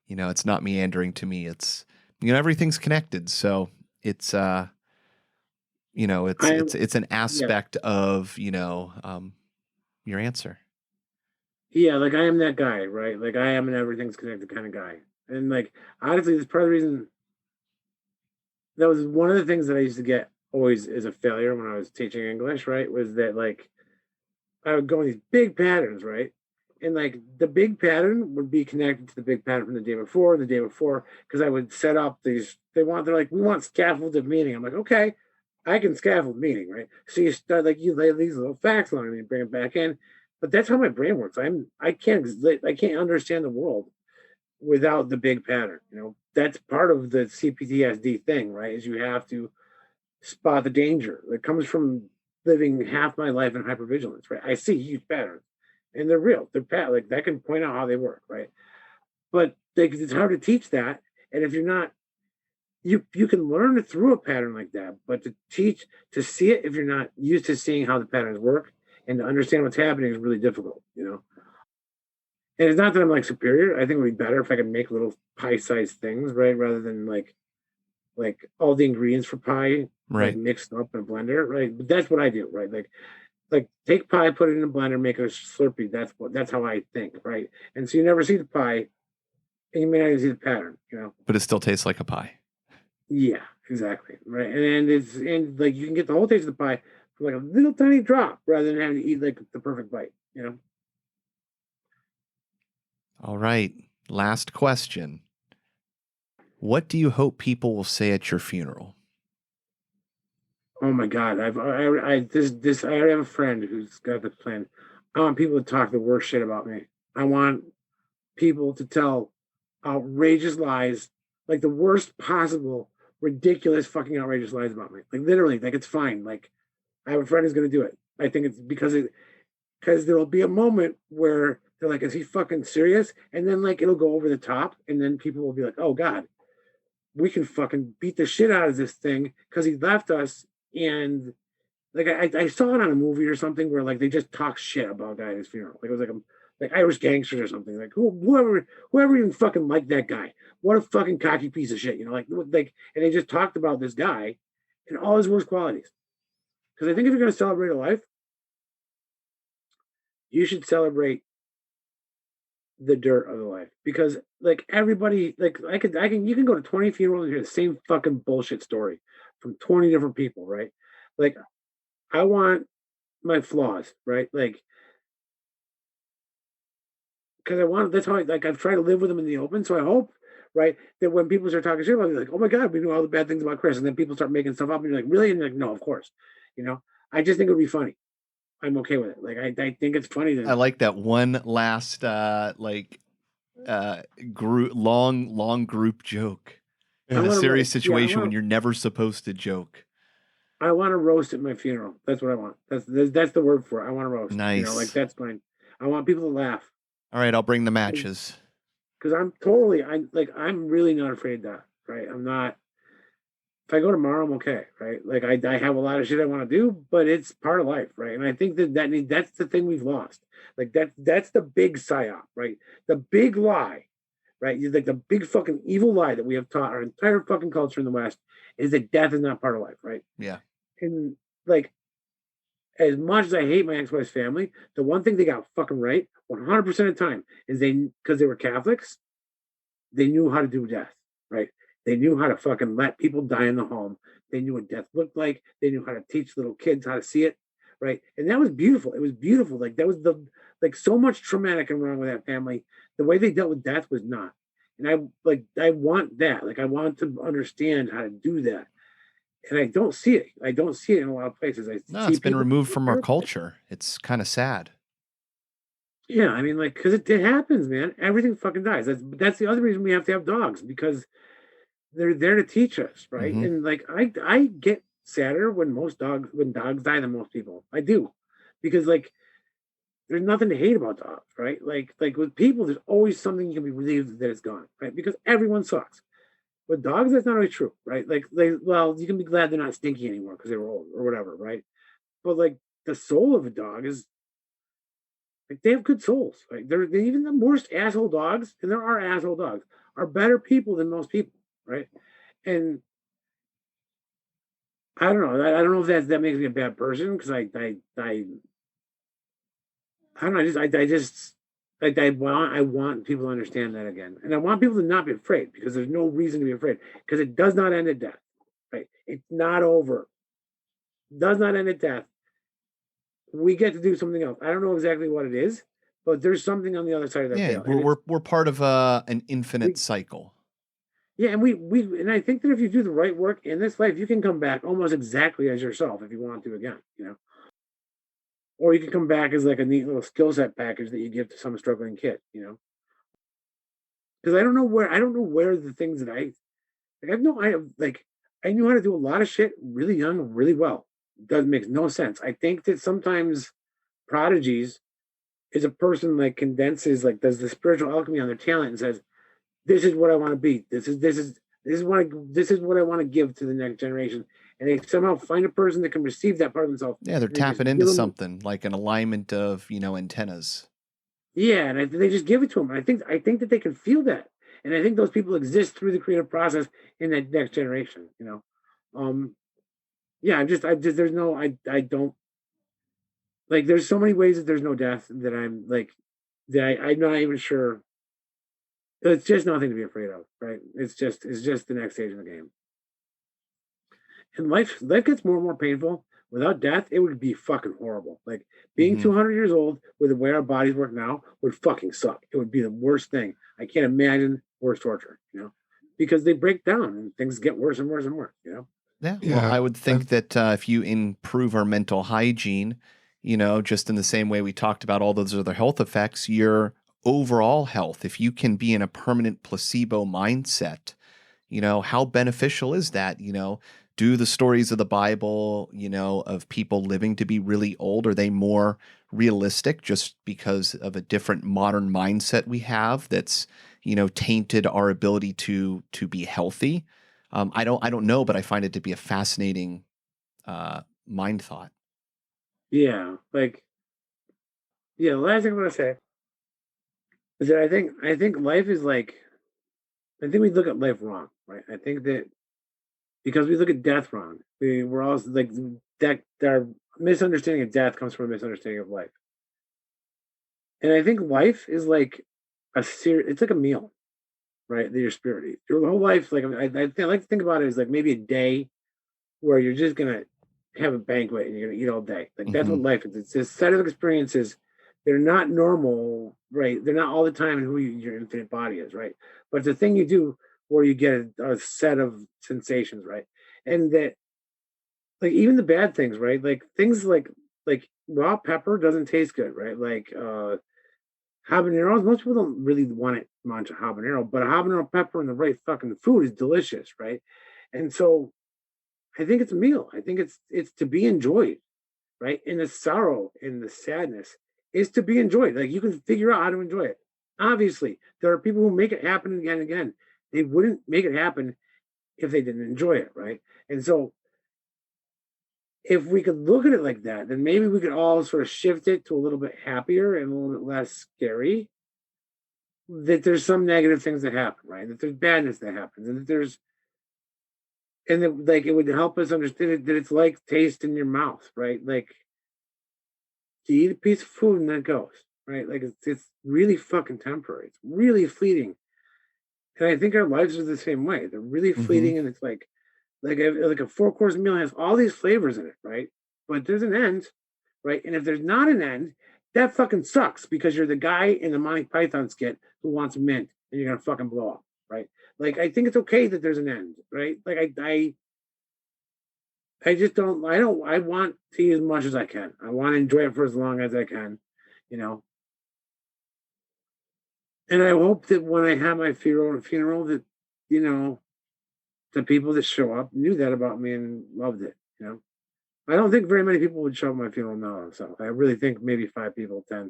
it's not meandering to me. It's everything's connected. So it's I am, it's an yeah, aspect of, your answer. yeah, like I am that guy, right? Like I am an everything's connected kind of guy. And like honestly, that's part of the reason that was one of the things that I used to get always as a failure when I was teaching English, right? Was that like I would go in these big patterns, right? And like the big pattern would be connected to the big pattern from the day before, because I would set up these. They're like, we want scaffolded meaning. I'm like, okay, I can scaffold meaning, right? So you start like you lay these little facts on and you bring it back in, but that's how my brain works. I can't understand the world without the big pattern. That's part of the CPTSD thing, right? Is you have to spot the danger that comes from living half my life in hypervigilance, right? I see huge patterns and they're real. Like that can point out how they work, right? But it's hard to teach that. And if you're not, you can learn through a pattern like that, but to see it if you're not used to seeing how the patterns work and to understand what's happening is really difficult. And it's not that I'm like superior. I think it would be better if I could make little pie-sized things, right? Rather than like all the ingredients for pie like Right. mixed up in a blender, right? But that's what I do, right? Like take pie, put it in a blender, make it a Slurpee. That's how I think, right? And so you never see the pie, and you may not even see the pattern. But it still tastes like a pie. Yeah, exactly, right. And like you can get the whole taste of the pie from like a little tiny drop rather than having to eat like the perfect bite. All right. Last question. What do you hope people will say at your funeral? Oh my God, I already have a friend who's got the plan. I want people to talk the worst shit about me. I want people to tell outrageous lies, like the worst possible, ridiculous, fucking outrageous lies about me. Like literally, like it's fine. Like I have a friend who's gonna do it. I think it's because there will be a moment where they're like, "Is he fucking serious?" And then like it'll go over the top, and then people will be like, "Oh God, we can fucking beat the shit out of this thing because he left us." And like I saw it on a movie or something where like they just talk shit about a guy at his funeral. Like it was like Irish gangsters or something. Like whoever even fucking liked that guy. What a fucking cocky piece of shit. Like and they just talked about this guy and all his worst qualities. Because I think if you're gonna celebrate a life, you should celebrate the dirt of the life. Because like everybody, like you can go to 20 funerals and hear the same fucking bullshit story from 20 different people, right? Like I want my flaws, right? Like because I want that's how I've tried to live with them in the open. So I hope, right, that when people start talking shit about me, like, oh my God, we know all the bad things about Chris, and then people start making stuff up, and you're like, really? And you're like, no, of course. I just think it would be funny. I'm okay with it. Like I think it's funny I that like that one last group long group joke I in a Yeah. want serious to, yeah, situation when you're never supposed to joke. I want to roast at my funeral. That's what I want. That's the word for it. I want to roast. Like Nice. that's fine. I want people to laugh All right, I'll bring the matches. because I'm really not afraid of that. Right. I'm not. If I go tomorrow, I'm okay, right? Like I have a lot of shit I want to do, but it's part of life, right? And I think that's the thing we've lost. Like that's the big psyop, right? The big lie, right? Like the big fucking evil lie that we have taught our entire fucking culture in the West is that death is not part of life, right? Yeah. And like as much as I hate my ex-wife's family, the one thing they got fucking right 100% of the time is because they were Catholics, they knew how to do death, right? They knew how to fucking let people die in the home. They knew what death looked like. They knew how to teach little kids how to see it, right? And that was beautiful. It was beautiful. Like that was so much traumatic and wrong with that family. The way they dealt with death was not. And I want that. Like I want to understand how to do that. And I don't see it. I don't see it in a lot of places. I No, see it's been people. removed from our culture. It's kind of sad. Yeah, I mean, like, because it happens, man. Everything fucking dies. That's the other reason we have to have dogs because they're there to teach us, right? Mm-hmm. And like I get sadder when dogs die than most people. I do. Because like there's nothing to hate about dogs, right? Like with people, there's always something you can be relieved that it's gone, right? Because everyone sucks. With dogs, that's not always true, right? Like, well, you can be glad they're not stinky anymore because they were old or whatever, right? But like the soul of a dog is like they have good souls. Like they're even the worst asshole dogs, and there are asshole dogs, are better people than most people, right? And I don't know. I don't know if that makes me a bad person because I don't know. I want people to understand that again, and I want people to not be afraid because there's no reason to be afraid because it does not end at death, right? It's not over. It does not end at death. We get to do something else. I don't know exactly what it is, but there's something on the other side of that Yeah, veil. we're part of an infinite cycle. Yeah, and and I think that if you do the right work in this life, you can come back almost exactly as yourself if you want to again, or you can come back as like a neat little skill set package that you give to some struggling kid, because I don't know where the things that I knew how to do a lot of shit really young, really well. It does makes no sense. I think that sometimes prodigies is a person like condenses like does the spiritual alchemy on their talent and says, "This is what I want to be. This is what I want to give to the next generation." And they somehow find a person that can receive that part of themselves. Yeah, they're And they just tapping give into them- something like an alignment of, antennas. Yeah, and they just give it to them. I think that they can feel that, and I think those people exist through the creative process in that next generation. Yeah, there's no, I don't like. There's so many ways that there's no death that I'm like that I'm not even sure. It's just nothing to be afraid of, right? It's just the next stage of the game. And life gets more and more painful. Without death, it would be fucking horrible. Like being 200 years old with the way our bodies work now would fucking suck. It would be the worst thing. I can't imagine worse torture, because they break down and things get worse and worse and worse. Yeah. Yeah, Well, I would think that if you improve our mental hygiene, just in the same way we talked about all those other health effects, your overall health, if you can be in a permanent placebo mindset, how beneficial is that? Do the stories of the Bible, of people living to be really old, are they more realistic just because of a different modern mindset we have that's, tainted our ability to be healthy? I don't know, but I find it to be a fascinating mind thought. Yeah, the last thing I'm gonna say is that I think life is like I think we look at life wrong, right? I think that because we look at death wrong, we're also like that our misunderstanding of death comes from a misunderstanding of life. And I think life is like it's like a meal, right? That your spirit eats. Your whole life, like I like to think about it as like maybe a day where you're just gonna have a banquet and you're gonna eat all day. Like that's what life is. It's this set of experiences. They're not normal, right? They're not all the time in who your infinite body is, right? But it's a thing you do where you get a set of sensations, right? And that like even the bad things, right? Like things like raw pepper doesn't taste good, right? Like habaneros, most people don't really want it much of habanero, but a habanero pepper in the right fucking food is delicious, right? And so I think it's a meal. I think it's to be enjoyed, right? And the sorrow and the sadness is to be enjoyed. Like you can figure out how to enjoy it. Obviously, there are people who make it happen again and again. They wouldn't make it happen if they didn't enjoy it, right? And so if we could look at it like that, then maybe we could all sort of shift it to a little bit happier and a little bit less scary. That there's some negative things that happen, right? That there's badness that happens, and that there's and that like it would help us understand it, that it's like taste in your mouth, right? Like you eat a piece of food and then it goes, right? Like it's really fucking temporary. It's really fleeting. And I think our lives are the same way. They're really fleeting, and it's like a 4-course meal has all these flavors in it, right? But there's an end, right? And if there's not an end, that fucking sucks because you're the guy in the Monty Python skit who wants mint and you're gonna fucking blow up, right? Like I think it's okay that there's an end, right? Like I just I want to eat as much as I can. I want to enjoy it for as long as I can, you know. And I hope that when I have my funeral that, you know, the people that show up knew that about me and loved it, you know. I don't think very many people would show up at my funeral now, so I really think maybe 5 people, 10,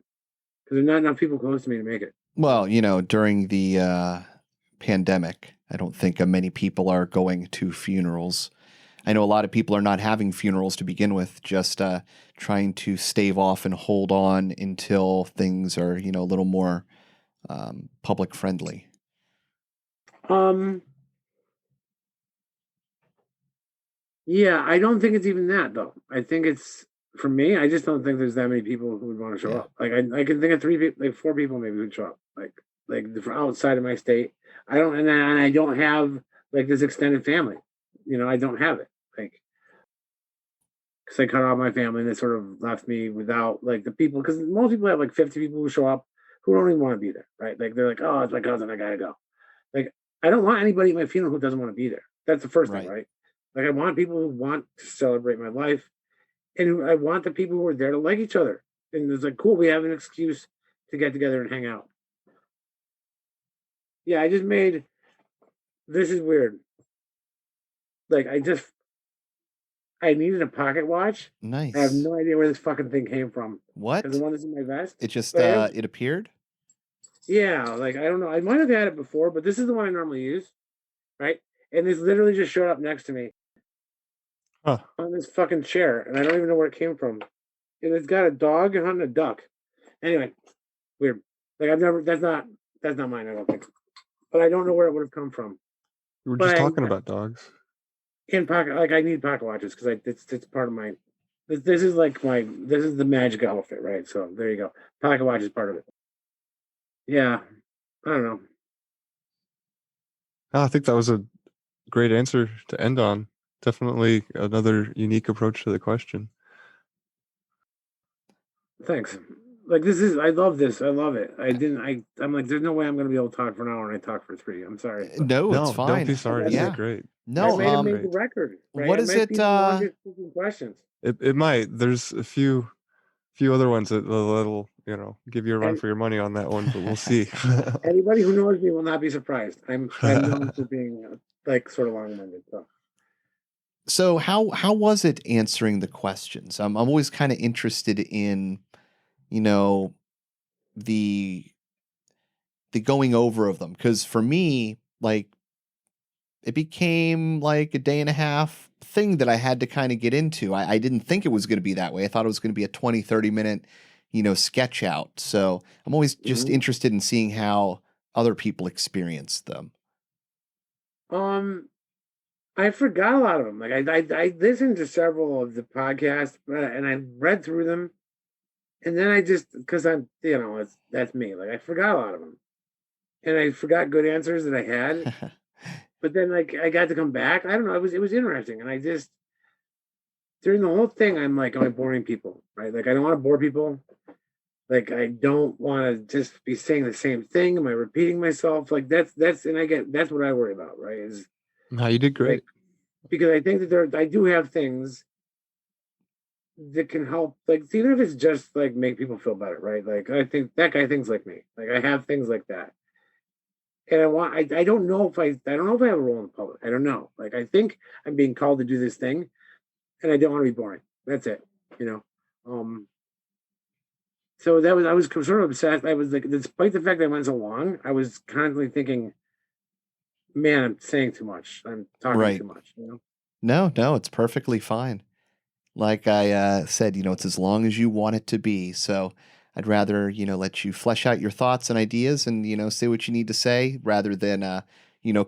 because there's not enough people close to me to make it. Well, during the pandemic, I don't think many people are going to funerals. I know a lot of people are not having funerals to begin with, just trying to stave off and hold on until things are, a little more public friendly. Yeah, I don't think it's even that though. I think it's for me. I just don't think there's that many people who would want to show Yeah. up. Like I can think of 3 people, like 4 people maybe who'd show up. Like from outside of my state. I don't, and I don't have like this extended family. I don't have it. Like because I cut off my family and it sort of left me without like the people. Because most people have like 50 people who show up who don't even want to be there, right? Like they're like, oh, it's my cousin, I gotta go. Like I don't want anybody at my funeral who doesn't want to be there. That's the first thing, Right. right? Like I want people who want to celebrate my life, and I want the people who are there to like each other. And it's like, cool, we have an excuse to get together and hang out. Yeah, I just made. This is weird. Like I needed a pocket watch. Nice. I have no idea where this fucking thing came from. What? Because the one that's in my vest. It just But it appeared? yeah, like I don't know. I might have had it before, but this is the one I normally use, right? And this literally just showed up next to me. Huh. On this fucking chair, and I don't even know where it came from. And it's got a dog and a duck. Anyway, weird. Like I've never. That's not mine. I don't think. But I don't know where it would have come from. We were But just talking about dogs. In pocket, like I need pocket watches because it's part of my. This is like this is the magic outfit, right? So there you go. Pocket watch is part of it. Yeah, I don't know. I think that was a great answer to end on. Definitely another unique approach to the question. Thanks. Like I love this. I love it. I'm like, there's no way I'm gonna be able to talk for an hour and I talk for 3. I'm sorry. No, it's No, fine. don't be sorry. This Yeah. is great. No, I might have made the record. Right? what I is might it, be the longest questions. It might. There's a few other ones that'll give you a run And- for your money on that one, but we'll see. Anybody who knows me will not be surprised. I'm known for being like sort of long-winded. So how was it answering the questions? I'm always kind of interested in, the going over of them, because for me, like, it became like a day and a half thing that I had to kind of get into. I didn't think it was going to be that way. I thought it was going to be a 20-30 minute, sketch out. So I'm always just interested in seeing how other people experience them. I forgot a lot of them. Like I listened to several of the podcasts, and I read through them, and then I just because I'm that's me. Like I forgot a lot of them, and I forgot good answers that I had. But then like I got to come back. I don't know. It was interesting, and I just during the whole thing, I'm like, am I boring people? Right? Like I don't want to bore people. Like I don't want to just be saying the same thing. Am I repeating myself? Like that's that's what I worry about. Right? Is No, you did great. like, because I think that I do have things that can help, like even if it's just like make people feel better, right? Like I think that guy thinks like me. Like I have things like that, and I don't know if I don't know if I have a role in the public. I don't know. Like I think I'm being called to do this thing, and I don't want to be boring. That's it, you know. So I was sort of obsessed. I was like, despite the fact that I went so long, I was constantly thinking, man, I'm saying too much. I'm talking too much, No, it's perfectly fine. Like I said, it's as long as you want it to be. So I'd rather, let you flesh out your thoughts and ideas and, say what you need to say rather than,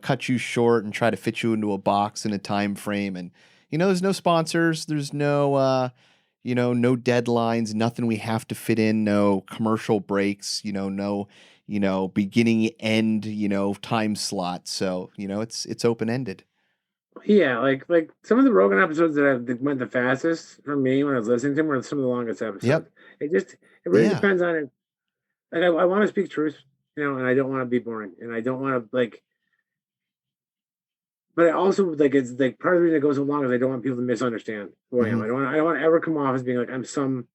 cut you short and try to fit you into a box in a time frame. And, there's no sponsors. There's no, no deadlines, nothing we have to fit in, no commercial breaks, no, beginning, end, time slot. So, it's open-ended. Yeah, like some of the Rogan episodes that went the fastest for me when I was listening to them were some of the longest episodes. Yep. It really depends on it. Like I want to speak truth, and I don't want to be boring, and I don't want to but I also like it's like part of the reason it goes so long is I don't want people to misunderstand who I am. I don't want to ever come off as being like I'm some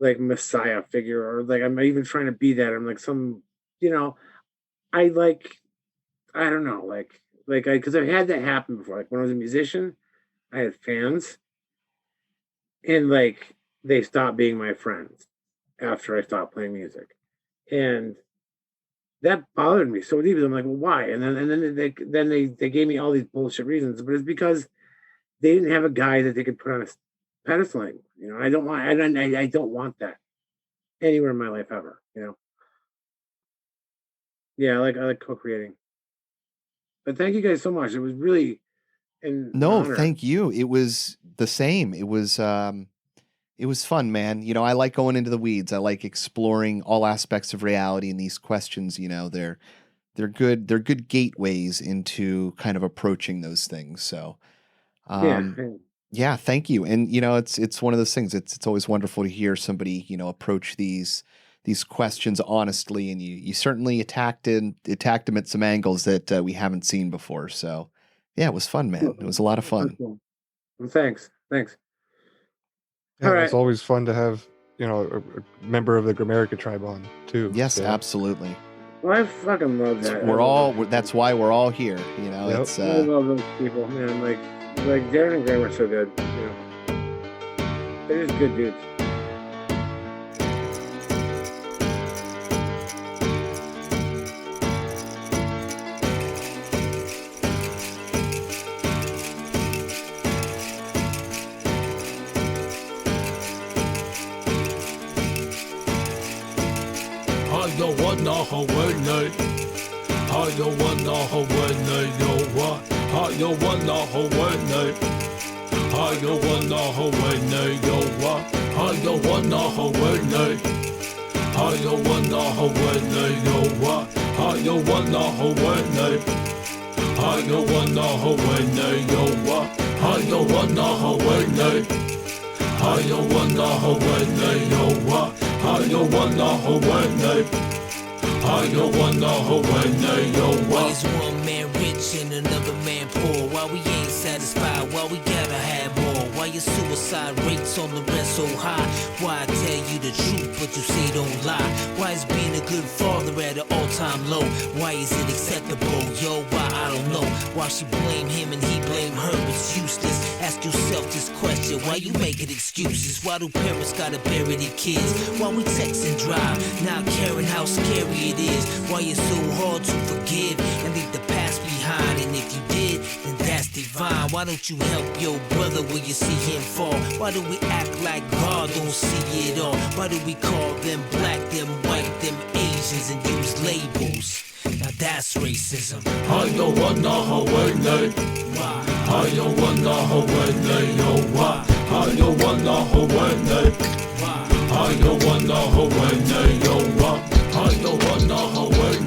like messiah figure or like I'm even trying to be that. I'm like some, I don't know, because I've had that happen before. Like when I was a musician, I had fans, and like they stopped being my friends after I stopped playing music, and that bothered me so deeply. I'm like, well, why? And then they gave me all these bullshit reasons, but it's because they didn't have a guy that they could put on a pedestal. You know, I don't want that anywhere in my life ever. You know. Yeah, I like co-creating. But thank you guys so much. It was really an honor. Thank you. It was the same. It was fun, man. You know, I like going into the weeds. I like exploring all aspects of reality, and these questions, you know, they're good gateways into kind of approaching those things. So yeah, thank you. And you know, it's one of those things. It's always wonderful to hear somebody, you know, approach these questions honestly, and you certainly attacked them at some angles that we haven't seen before. So yeah, it was fun, man. It was a lot of fun. Well, thanks. Yeah, All right. It's always fun to have, you know, a member of the Grammarica tribe on too. Yes, so. Absolutely. Well, I fucking love that. That's why we're all here. You know, Yep. it's I love those people, man. Like Darren and Graham are so good. You know, they're just good dudes. Why is one man rich and another man poor? Why we ain't satisfied? Why we gotta have more? Why your suicide rates on the rest so high? Why I tell you the truth but you say don't lie? Why is being a good father at an all-time low? Why is it acceptable? Yo, why I don't know. Why she blame him and he blame her? It's useless. Ask yourself this question. Why you making excuses? Why do parents gotta bury their kids? Why we text and drive, not caring how scary it is? Why it's so hard to forgive and leave the past behind? And if you did, then that's divine. Why don't you help your brother when you see him fall? Why do we act like God don't see it all? Why do we call them black, them white, them Asians and use labels? Now that's racism. I don't wanna Hawaii. Why? I don't wanna Hawaii. Why? I don't wanna Hawaii. Why? I don't wanna Hawaii. Why? I don't wanna Hawaii.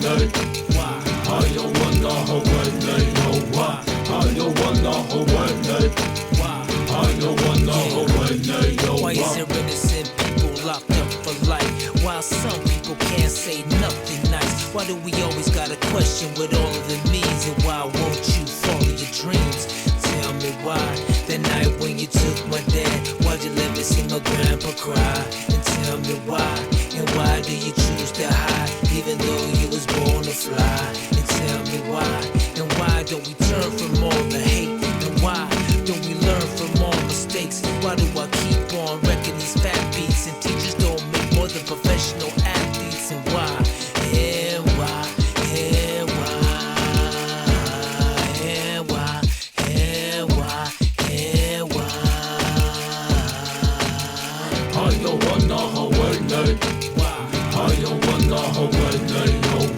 Why? I don't wanna Hawaii. Why? I don't wanna Hawaii. Why? I don't wanna Hawaii. Why is there innocent people locked up for life? While some people can't say nothing nice. Why do we always gotta question what all of it means? And why won't you follow your dreams? Tell me why. The night when you took my dad, why'd you let me see my grandpa cry? And tell me why. And why do you choose to hide, even though you was born to fly? And tell me why. And why don't we turn from all the hate? And why don't we learn from all mistakes? Why do I keep on wrecking these fat beats? And teachers don't make more than professional athletes. And why? And why? And why? And why? And why? And why? I don't wanna Hawaii. Why? I don't wanna Hawaii.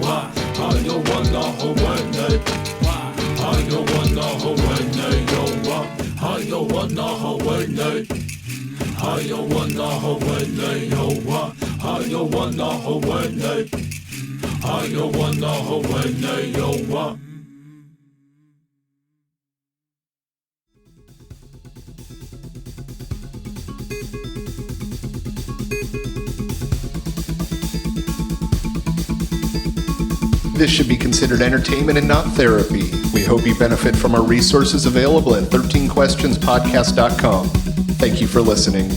Why? I don't wanna Hawaii. Why? I don't wanna Hawaii. Why? I don't wanna Hawaii. I don't wanna Hawaii. Why? I don't wanna Hawaii. I don't wanna Hawaii. Why? This should be considered entertainment and not therapy. We hope you benefit from our resources available at 13questionspodcast.com. Thank you for listening.